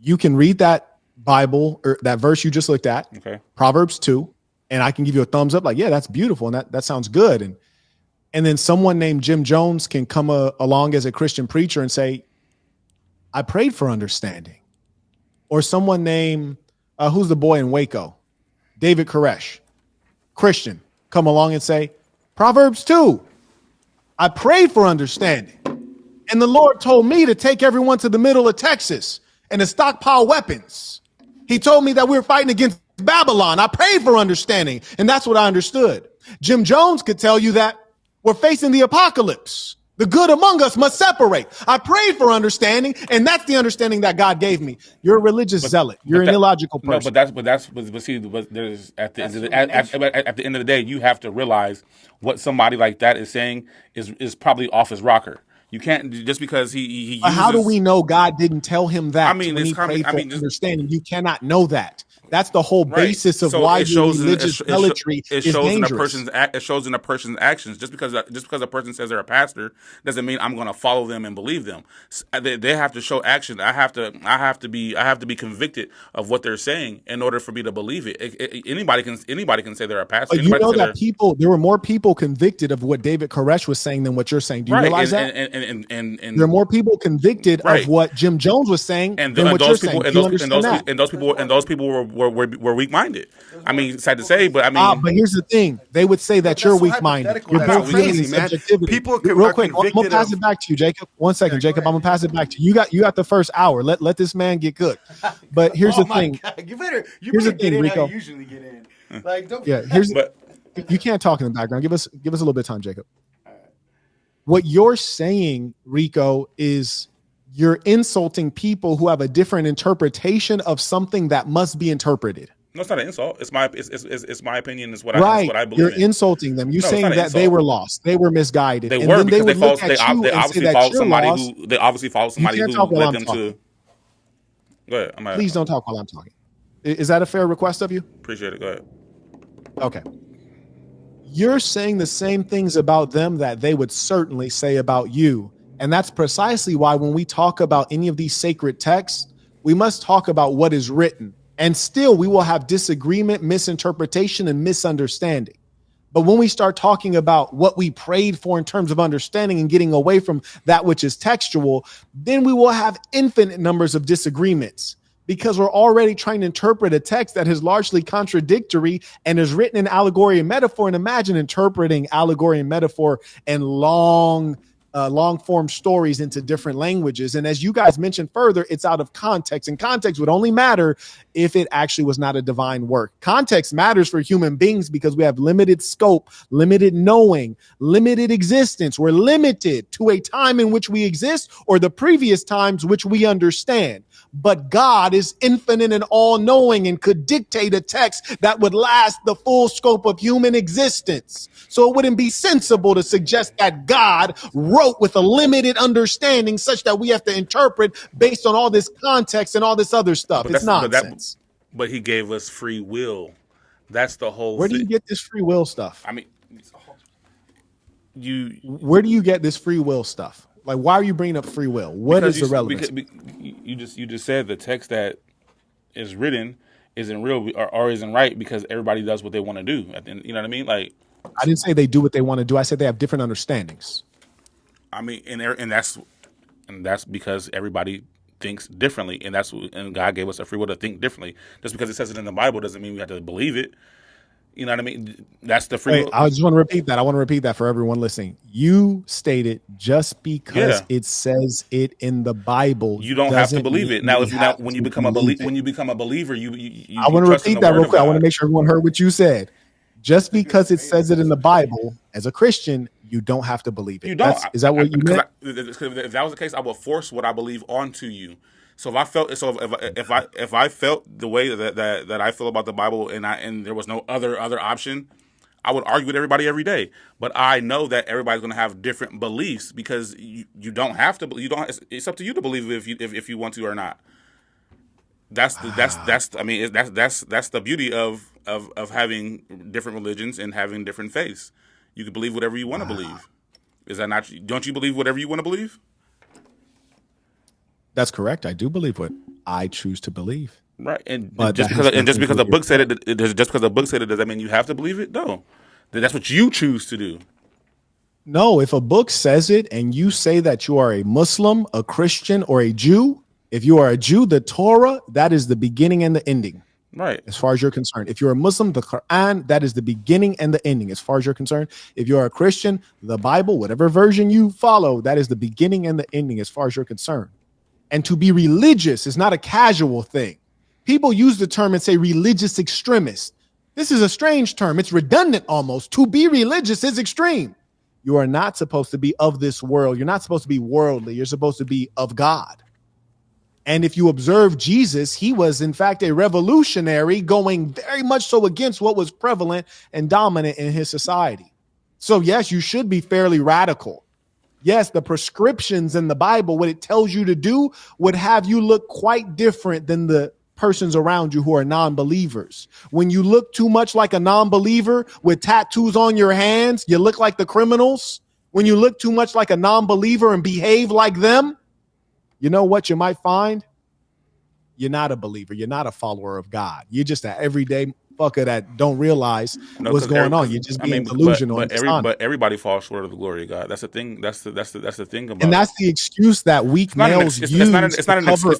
you can read that Bible or that verse you just looked at, okay, Proverbs 2, and I can give you a thumbs up like, yeah, that's beautiful. And that sounds good. And then someone named Jim Jones can come along as a Christian preacher and say, I prayed for understanding. Or someone named, who's the boy in Waco? David Koresh, Christian, come along and say, Proverbs 2, I prayed for understanding. And the Lord told me to take everyone to the middle of Texas and to stockpile weapons. He told me that we were fighting against Babylon. I prayed for understanding. And that's what I understood. Jim Jones could tell you that we're facing the apocalypse. The good among us must separate. I prayed for understanding, and that's the understanding that God gave me. You're a religious zealot. You're an illogical person. No, but there's at the end of the day, you have to realize what somebody like that is saying is probably off his rocker. You can't just because he uses, how do we know God didn't tell him that? I mean, when he prayed for understanding, you cannot know that. That's the whole basis of why your religious zealotry is dangerous. It shows in a person's actions. Just because a person says they're a pastor doesn't mean I'm going to follow them and believe them. They have to show action. I have to be convicted of what they're saying in order for me to believe it. Anybody can say they're a pastor. But you know that there were more people convicted of what David Koresh was saying than what you're saying. Do you realize that? And there are more people convicted of what Jim Jones was saying than what you're saying. And those people were weak-minded. I mean, sad to say, but I mean, but here's the thing: they would say that you're weak-minded. You're both crazy, man. People real quick. I'm gonna pass it back to you, Jacob. 1 second, Jacob. I'm gonna pass it back to you. You got the first hour. Let this man get cooked. But here's the thing. Here's the thing, Rico. You usually get in. Like, don't. Yeah. You can't talk in the background. Give us a little bit of time, Jacob. What you're saying, Rico, is you're insulting people who have a different interpretation of something that must be interpreted. No, it's not an insult. It's my opinion. It's what I believe. You're insulting them. You're saying that they were lost. They were misguided. They were because they obviously followed somebody who led them to. Go ahead. Please don't talk while I'm talking. Is that a fair request of you? Appreciate it. Go ahead. Okay. You're saying the same things about them that they would certainly say about you. And that's precisely why when we talk about any of these sacred texts, we must talk about what is written. And still, we will have disagreement, misinterpretation, and misunderstanding. But when we start talking about what we prayed for in terms of understanding and getting away from that which is textual, then we will have infinite numbers of disagreements because we're already trying to interpret a text that is largely contradictory and is written in allegory and metaphor. And imagine interpreting allegory and metaphor and long form stories into different languages. And as you guys mentioned further, it's out of context, and context would only matter if it actually was not a divine work. Context matters for human beings because we have limited scope, limited knowing, limited existence. We're limited to a time in which we exist or the previous times which we understand. But God is infinite and all-knowing and could dictate a text that would last the full scope of human existence. So it wouldn't be sensible to suggest that God wrote with a limited understanding such that we have to interpret based on all this context and all this other stuff. It's nonsense. But he gave us free will. That's the whole Where do you get this free will stuff? I mean, where do you get this free will stuff? Like, why are you bringing up free will? What is the relevance? You just said the text that is written isn't real or isn't right because everybody does what they want to do. You know what I mean? Like, I didn't say they do what they want to do. I said they have different understandings. I mean, and that's because everybody thinks differently, and God gave us a free will to think differently. Just because it says it in the Bible doesn't mean we have to believe it. You know what I mean? That's the free will. I just want to repeat that. I want to repeat that for everyone listening. You stated just because it says it in the Bible, you don't have to believe it. Now, when you become a believer, I want to repeat that real quick. I want to make sure everyone heard what you said. Just because it says it in the Bible, as a Christian, you don't have to believe it. You don't. Is that what you meant? If that was the case, I would force what I believe onto you. So if I felt the way that I feel about the Bible and there was no other option, I would argue with everybody every day, but I know that everybody's going to have different beliefs because you don't have to. You don't. It's up to you to believe if you want to or not. That's the. I mean, that's the beauty of having different religions and having different faiths. You can believe whatever you want to believe. Is that not? Don't you believe whatever you want to believe? That's correct. I do believe what I choose to believe. Right, and But just that has because nothing to do the with book said your it, just because the book said it, does that mean you have to believe it? No, that's what you choose to do. No, if a book says it and you say that you are a Muslim, a Christian, or a Jew, if you are a Jew, the Torah, that is the beginning and the ending, Right. as far as you're concerned. If you're a Muslim, the Quran, that is the beginning and the ending, as far as you're concerned. If you're a Christian, the Bible, whatever version you follow, that is the beginning and the ending, as far as you're concerned. And to be religious is not a casual thing. People use the term and say religious extremist. This is a strange term. It's redundant almost. To be religious is extreme. You are not supposed to be of this world. You're not supposed to be worldly. You're supposed to be of God. And if you observe Jesus, he was in fact a revolutionary, going very much so against what was prevalent and dominant in his society. So yes, you should be fairly radical. Yes, the prescriptions in the Bible, what it tells you to do, would have you look quite different than the persons around you who are non-believers. When you look too much like a non-believer with tattoos on your hands, you look like the criminals. When you look too much like a non-believer and behave like them, you know what you might find? You're not a believer. You're not a follower of God. You're just an everyday fucker that don't realize what's going on. You're just being delusional. But everybody falls short of the glory of God. That's the thing. That's the thing about it. And that's the excuse that weak males use. It's not an excuse. Discipline.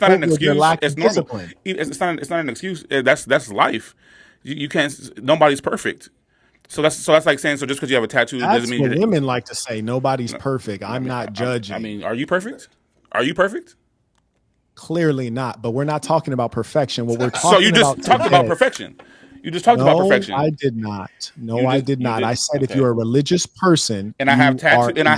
It's not an excuse. That's life. You can't. Nobody's perfect. So that's like saying, so just because you have a tattoo doesn't mean what women like to say. Nobody's perfect. I'm not judging. I mean, are you perfect? Are you perfect? Clearly not. But we're not talking about perfection. What we're talking So you just about talked about perfection. You just talked about perfection. I did not. I did not. I said if you're a religious person, and I have tattoos, and I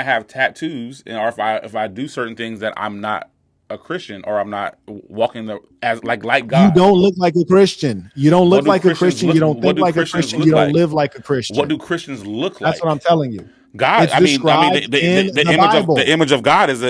have tattoos, and or if I do certain things that I'm not a Christian or I'm not walking like God. You don't look like a Christian. You don't look like a Christian. You don't think like a Christian. You don't live like a Christian. What do Christians look like? That's what I'm telling you. God, the image of God is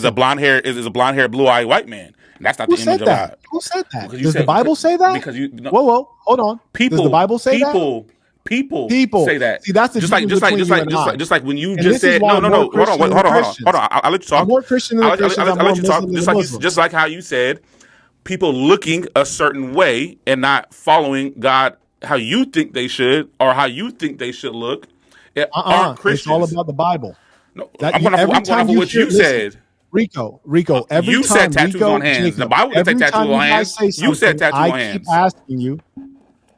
a blonde hair, blue eyed white man. That's not the image of God. Who said that? Does the Bible say that? Because whoa, hold on. Does the Bible say that? People say that. See, that's the just like when you just said no. Hold on. I'll let you talk. I'm more Christian than Christians. I'll let you talk. Just like how you said, people looking a certain way and not following God how you think they should or how you think they should look. Aren't Christians. It's all about the Bible. No, I'm going off of what you said. Rico, every you time said tattoos Rico, on hands. Jacob, the Bible didn't say tattoos on hands. You said tattoos on hands. I keep asking you,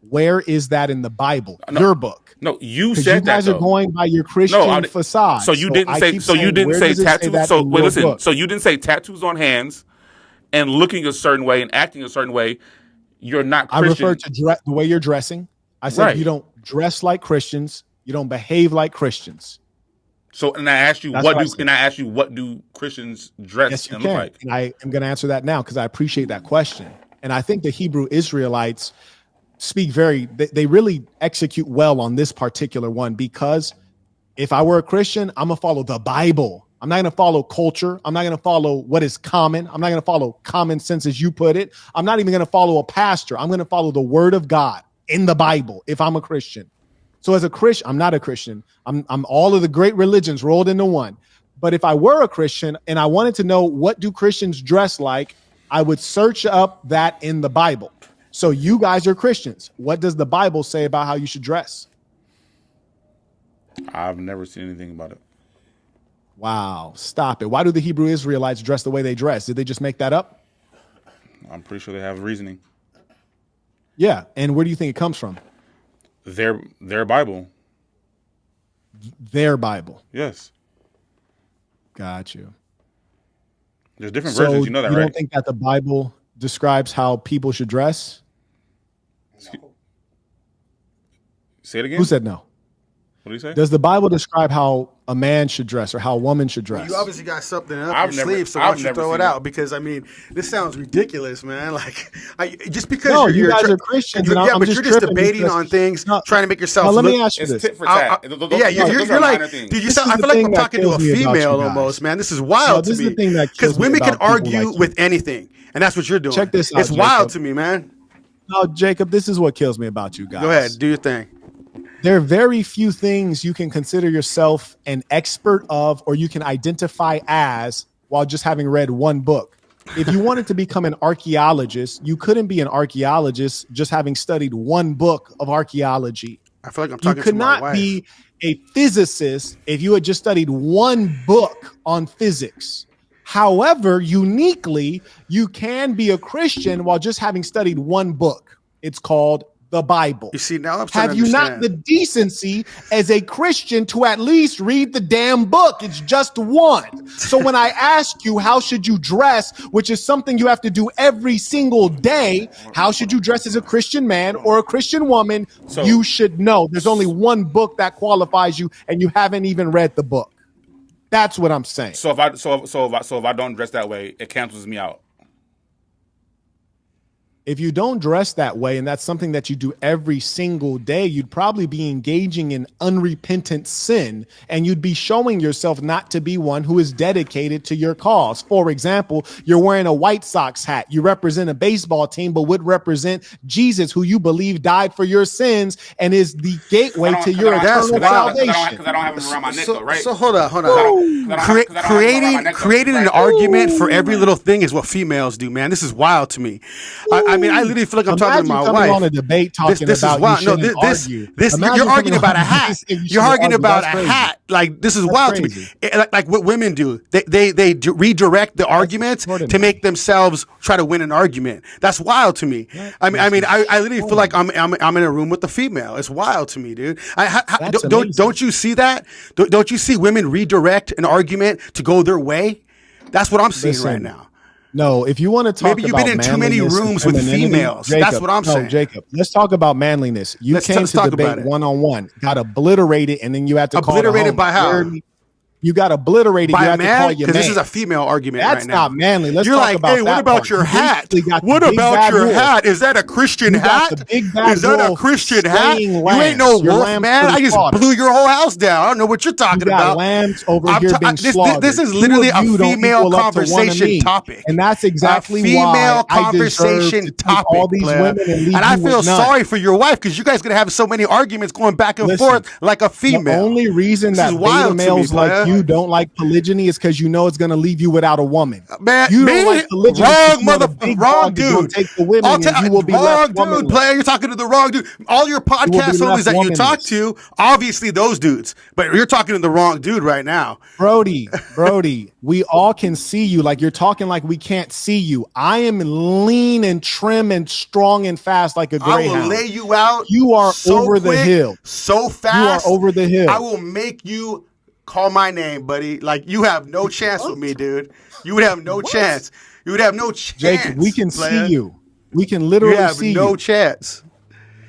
where is that in the Bible? No, your book. No, you said that. You guys are going by your Christian facade. So you didn't say. So you didn't say tattoos. So wait, listen. So you didn't say tattoos on hands, and looking a certain way and acting a certain way. You're not Christian. I refer to the way you're dressing. I said you don't dress like Christians. You don't behave like Christians. So, and I asked you what do Christians dress and look like? And I am going to answer that now because I appreciate that question. And I think the Hebrew Israelites speak they really execute well on this particular one, because if I were a Christian, I'm going to follow the Bible. I'm not going to follow culture. I'm not going to follow what is common. I'm not going to follow common sense as you put it. I'm not even going to follow a pastor. I'm going to follow the word of God in the Bible if I'm a Christian. So as a Christian, I'm not a Christian. I'm all of the great religions rolled into one. But if I were a Christian and I wanted to know what do Christians dress like, I would search up that in the Bible. So you guys are Christians. What does the Bible say about how you should dress? I've never seen anything about it. Wow, stop it. Why do the Hebrew Israelites dress the way they dress? Did they just make that up? I'm pretty sure they have reasoning. Yeah, and where do you think it comes from? Their Bible. Their Bible. Yes. Got you. There's different versions. You know that, right? You don't think that the Bible describes how people should dress? Say it again. Who said no? What do you say? Does the Bible describe how a man should dress or how a woman should dress. You obviously got something up I've your never- sleeve, so why I've don't you never throw it seen out? it. Because I mean, this sounds ridiculous, man. Like, just because No, you're you guys tr- are Christians, you're- and yeah, I'm but just you're just tripping debating because- on things, No, trying to make yourself Now, let look. me ask you It's this. tit for I- tat. I- Those yeah, are you're minor like, things. dude. You This sound. is I the feel like thing I'm that talking to a kills me about you female guys. almost, man. This is No, wild this to is me. the thing that Because kills me women can about people argue like you. with anything, and that's what you're doing. Check this out, It's wild Jacob. to me, man. No, Jacob, this is what kills me about you guys. Go ahead, do your thing. There are very few things you can consider yourself an expert of or you can identify as while just having read one book. If you wanted to become an archaeologist, you couldn't be an archaeologist just having studied one book of archaeology. I feel like I'm You talking could to my not wife. be a physicist if you had just studied one book on physics. However, uniquely, you can be a Christian while just having studied one book. It's called the Bible. You see, now I'm starting Have to you not understand. the decency as a Christian to at least read the damn book? It's just one. So when I ask you, how should you dress, which is something you have to do every single day, how should you dress as a Christian man or a Christian woman? So- You should know there's only one book that qualifies you, and you haven't even read the book. That's what I'm saying. So if I don't dress that way, it cancels me out. If you don't dress that way, and that's something that you do every single day, you'd probably be engaging in unrepentant sin, and you'd be showing yourself not to be one who is dedicated to your cause. For example, you're wearing a White Sox hat. You represent a baseball team, but would represent Jesus, who you believe died for your sins and is the gateway to your eternal salvation. Because I don't have him around my neck, though, right? So hold on. Creating Creating an argument for every little thing is what females do, man. This is wild to me. I mean, I literally feel like I'm talking to my Imagine coming wife. on a debate talking This about is wild. you No, shouldn't argue. this Imagine you're coming arguing on about a and hat. saying you You're shouldn't arguing argue. about That's a crazy. hat. Like, this is That's wild to crazy. me. Like what women do. They redirect the arguments to make themselves try to win an argument. That's wild to me. I literally feel like I'm in a room with the female. It's wild to me, dude. Don't you see that? Don't you see women redirect an argument to go their way? That's what I'm seeing right now. No, if you want to talk Maybe you've about been in too many manliness and rooms with femininity, females. Jacob, That's what I'm saying. Jacob, let's talk about manliness. You Let's came to talk about debate it. one-on-one, got obliterated, and then you had to call Obliterated by how? You got obliterated. By you a had to call man? your Because man. this is a female argument That's right now. not manly. Let's You're talk like, about hey, that what about part. your You hat? basically got the What big about bad your wolf. hat? Is that a Christian You got hat? the big bad Is that a wolf Christian hat? slaying You ain't no lambs. Your wolf, lambs man. for the I just slaughter. blew your whole house down. I don't know what you're You talking got about. lambs over I'm here ta- being this- slaughtered. this is Two literally of a you don't female equal up to one of conversation me. topic. And that's exactly a female why I deserve conversation to take topic, all these player. women and leave I you feel with none. sorry for your wife because you guys gonna have so many arguments going back and Listen, forth like a female. The only reason This that is beta wild to me, males like player. you don't like polygyny is because you know it's going to leave you without a woman. Man, You me? don't like polygyny. Wrong, You know the big wrong dog is gonna dude. take the women and you will be wrong left dude, womanless. player. You're talking to the wrong dude. All your podcast left homies that you talk womanless. to, obviously those dudes, but you're talking to the wrong dude right now. Brody, we all can see you. Like, you're talking like we can't see you. I am lean and trim and strong and fast like a I greyhound. will lay you out. You are so over the quick, hill. so You are fast. over the hill. I will make you call my name, buddy. Like, you have no chance with me, dude. You would have no chance. You would have no chance. Jake, we can player. see you. We can You literally have see no you. chance.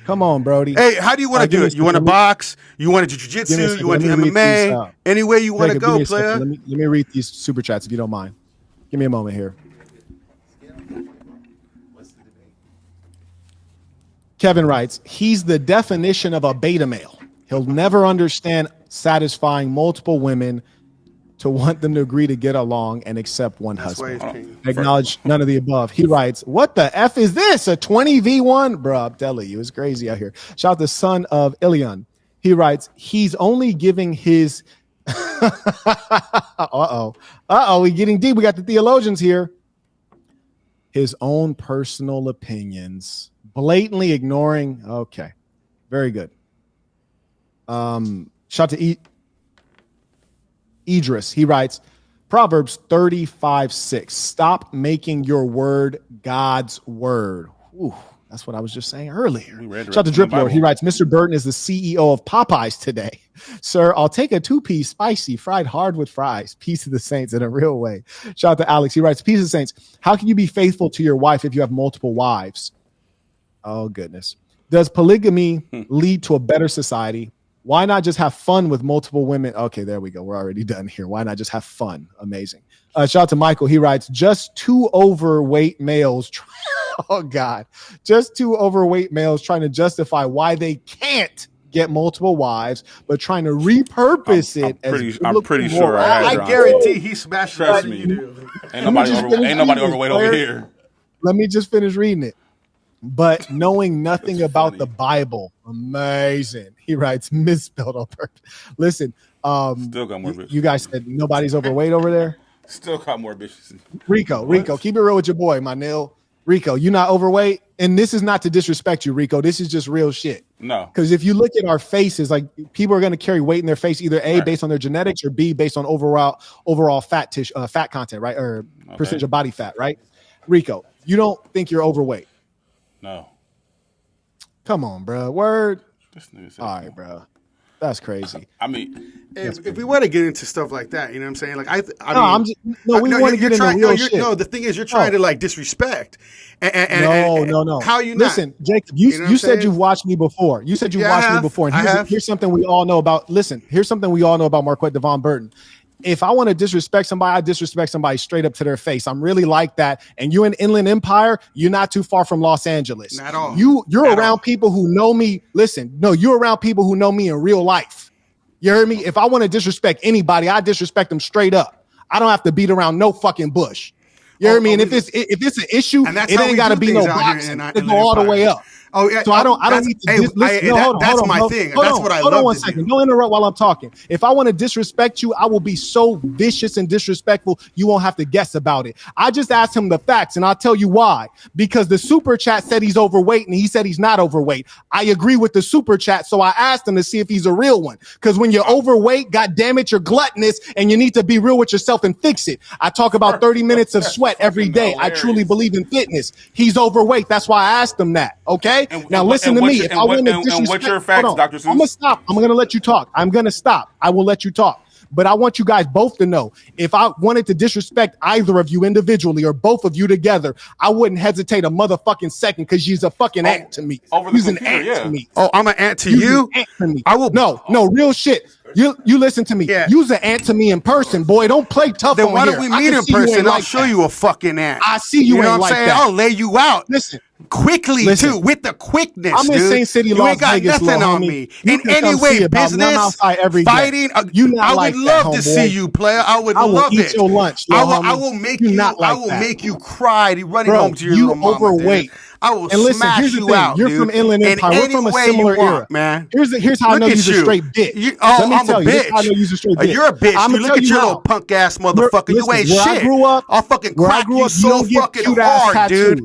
Come on, Brody. Hey, how do you want to give do me a it? You want to second. box? You want to do Give me a jiu-jitsu? second. You want to Let do me read these MMA? out. Any way you want to Jacob, give go, me a second. player. Let me read these super chats if you don't mind. Give me a moment here. Kevin writes, he's the definition of a beta male. He'll never understand satisfying multiple women to want them to agree to get along and accept one That's why husband. he's king. Acknowledge none of the above. He writes, what the F is this? A 20v1? Bro, I'm telling you, it's crazy out here. Shout out the son of Ilion. He writes, he's only giving his... we're getting deep. We got the theologians here. His own personal opinions. Blatantly ignoring. Okay. Very good. Shout out to Idris. He writes, Proverbs 35:6. Stop making your word God's word. Ooh, that's what I was just saying earlier. Shout out to Drip Lord. He writes, Mr. Burton is the CEO of Popeyes today. Sir, I'll take a 2-piece spicy, fried hard with fries. Peace of the saints in a real way. Shout out to Alex. He writes, Peace of the saints. How can you be faithful to your wife if you have multiple wives? Oh, goodness. Does polygamy lead to a better society? Why not just have fun with multiple women? Okay, there we go. We're already done here. Why not just have fun? Amazing. Shout out to Michael. He writes, just two overweight males. Oh, God. Just two overweight males trying to justify why they can't get multiple wives, but trying to repurpose I'm pretty sure I guarantee he smashed Trust it. me. You do. Ain't nobody overweight over here. Let me just finish reading it. But knowing nothing about the Bible, amazing. He writes, misspelled on purpose. Listen, still got more bitches. You guys said nobody's overweight over there? Still got more bitches. Rico, keep it real with your boy, my nil. Rico, you not overweight? And this is not to disrespect you, Rico. This is just real shit. No. Because if you look at our faces, like people are going to carry weight in their face, either A, based on their genetics, or B, based on overall fat content, right? Or percentage of body fat, right? Rico, you don't think you're overweight? No. Come on, bro. Word. All right, no. bro. That's crazy. I mean, if we want to get into stuff like that, you know what I'm saying? Like we want to get into real shit. No, the thing is, you're trying to like disrespect. No. How you listen, Jacob? You said you've watched me before. You said you've watched me before. And here's something we all know about. Listen, here's something we all know about Marquett Devon Burton. If I want to disrespect somebody, I disrespect somebody straight up to their face. I'm really like that. And you in Inland Empire, you're not too far from Los Angeles. Not at all. You're around people who know me. Listen, no, you're around people who know me in real life. You heard me? If I want to disrespect anybody, I disrespect them straight up. I don't have to beat around no fucking bush. You heard me? And if it's an issue, it ain't got to be no boxing. It go all the way up. Oh yeah. So I don't need to. That's my thing. That's what I love. Hold on one second. Don't interrupt while I'm talking. If I want to disrespect you, I will be so vicious and disrespectful, you won't have to guess about it. I just asked him the facts, and I'll tell you why. Because the super chat said he's overweight, and he said he's not overweight. I agree with the super chat, so I asked him to see if he's a real one. Because when you're overweight, God damn it, you're gluttonous, and you need to be real with yourself and fix it. I talk about 30 minutes of sweat every day. I truly believe in fitness. He's overweight. That's why I asked him that. Okay. Now listen to me. If I want to disrespect, what's your facts, Dr. Seuss? I'm gonna stop. I'm gonna let you talk. I'm gonna stop. I will let you talk. But I want you guys both to know, if I wanted to disrespect either of you individually or both of you together, I wouldn't hesitate a motherfucking second, because she's a fucking ant to me. She's an ant to me. Oh, I'm an ant to you? Ant to me. I will. No, real shit. You listen to me. Yeah. You's an ant to me in person, boy. Don't play tough. Then on why here. don't we meet in person? I'll show you a fucking ant. I see you know ain't what I'm like saying? that. I'll lay you out. Listen. Quickly too, with the quickness. I'm in dude. Saint City, you Las ain't got Vegas, nothing on homie. me. You In can any come see way, about me. I'm business, outside every day. fighting. You not I would like love that, to homeboy. see you, player. I would I will love eat it. your lunch, I will make you. not like I will that. make you cry running Bro, home to your you little mama. overweight. Dude. I will And listen, smash here's the you thing. out. You're dude. from Inland Empire. In We're from a any way similar you want, era, man. Here's how I know you're a straight bitch. Let me I'm tell a you. This is how I know bitch. you're a straight bitch. You're a bitch. I'ma You look tell at you your how. little punk ass motherfucker. You ain't Where shit. I grew up, I'll fucking crack you so fucking hard, dude.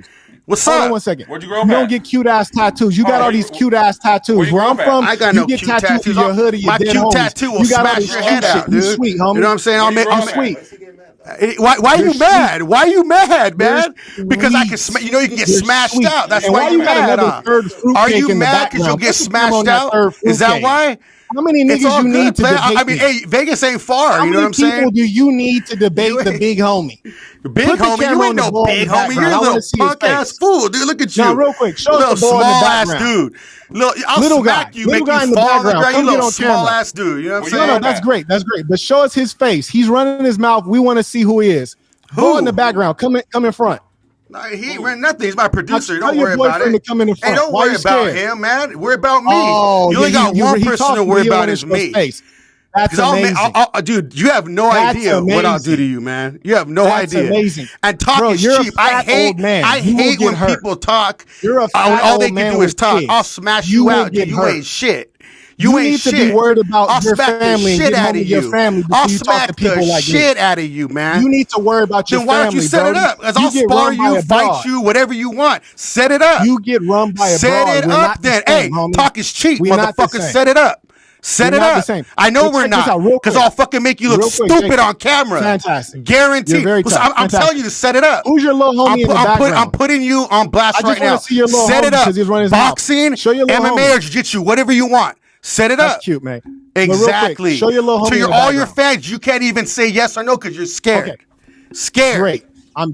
What's Hold up? on one second. Where'd you grow up You don't at? get cute ass tattoos. You got all these cute ass where tattoos. you Where grew I'm up at? from, I got you no get cute tattoos tattoos. of your hood of your My dead cute homies. tattoo will You got all smash this your cute head shit. out, You dude. sweet, homie. You know what I'm saying? Where you grew I'm up at? sweet. Why You're you mad? Why you mad, You're man? Because I can, sweet. you can get You're smashed sweet. out. That's And why why you you got mad. another third fruit Are cake you in the mad because you'll background? get Put the camera smashed on that out? third fruit Is that cake. why? How many It's niggas all you good, need to player. debate I mean, me? hey, Vegas ain't far. How You know what many I'm saying? people do you need to debate the big homie? Big Put the homie, camera you on ain't the no ball in big the homie. background. You're I a wanna little see his punk ass face. fool, dude. Look at you. Now, real quick, show us little the ball in the small ass background. dude. Look, I'll Little smack guy. you, Little make guy you in the fall on the background. ground. You Come get little on small camera. ass dude. You know what I'm No, saying? no, that's great. That's great. But show us his face. He's running his mouth. We want to see who he is. Ball in the background. Come in front. Nah, he ain't ran nothing. He's my producer. Tell Don't your worry about boyfriend it. to come in the front. Hey, don't Why worry you about scared? him, man. Worry about me. Oh, you only got one person to worry about is me. That's amazing. Dude, you have no That's idea what I'll do amazing. to you, man. You have no That's idea. amazing. And talk Bro, is you're a cheap. I fat old man. You will hate get when hurt. people talk. You're a when fat all they old can man do is with talk. kids. I'll smash You you will out. get You hurt. ain't shit. You ain't need to shit. be worried about I'll your smack family the and shit get out home of to your you. family before I'll you talk to smack people the like me. shit out of you, man. You need to worry about your Then why don't family, you set it Brody. up? Because I'll get spar run by you, a fight broad. you, whatever you want. Set it up. You get run by a Set broad. it We're up not the then. same, Hey, homie. talk is cheap, We're not the motherfucker. same. Set it up. Set We're it not the up. same. I know But we're check this not. out real Because quick. I'll fucking make you look Real quick, stupid Jacob. on camera. Fantastic. Guaranteed. You're very tough. I'm telling you to set it up. Who's your little homie in the background? I'm putting you on blast I just right now. wanna see your little Set homie it up. 'cause he's running his mouth. Boxing, Show your little MMA homie. or jiu-jitsu, whatever you want. Set it That's up. cute, man. But real quick, Exactly. show your little homie To in the all your background. fans, you can't even say yes or no because you're scared. Okay. Scared. Great. I'm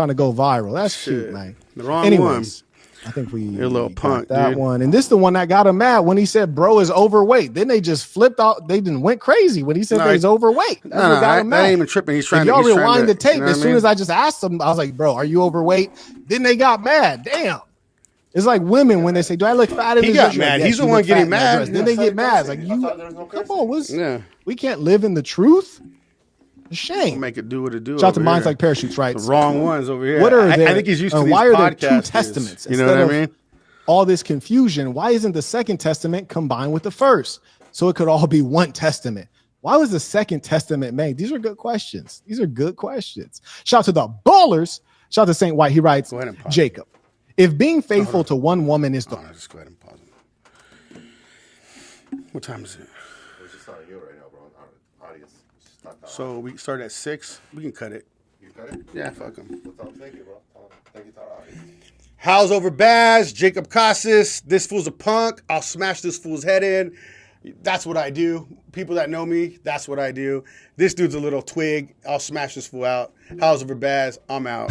trying to go viral. That's Shit. cute, man. The wrong Anyways, I think You're a little got punk, that dude. one. And this is the one that got him mad when he said bro is overweight. Then they just flipped out. They didn't went crazy when he said No, that he's overweight. That's one. what got him That ain't mad. even tripping. He's trying If to. y'all he's trying rewind to- the tape, you know as what I soon mean? as I just asked him, I was like, bro, are you overweight? Then they got mad. Damn. It's like women when they say, "Do I look fat in He this got dress?" You're like, mad. "Yes, He's the you one look fat getting in that mad. dress." Then they get mad. It's like, "You come on, Yeah. we can't live in the truth." A shame. Make it do what it do. Shout out to over Minds here. Like Parachutes, right? The wrong ones over here. What are I there? think he's used to and these why are there two podcasters. testaments? You know what I Instead of mean? all this confusion, why isn't the Second Testament combined with the first? So it could all be one testament. Why was the Second Testament made? These are good questions. These are good questions. Shout out to the ballers. Shout out to Saint White. He writes, Go ahead and pause. Jacob, if being faithful to one woman is the Oh, just go ahead and pause it. What time is it? We're just on you right now, bro. Our audience. It's not that So we start at 6. We can cut it. You got it? Yeah, fuck him. Thank you, bro. Thank you to our audience. How's over Baz, Jacob Casas. This fool's a punk. I'll smash this fool's head in. That's what I do. People that know me, that's what I do. This dude's a little twig. I'll smash this fool out. How's over Baz. I'm out.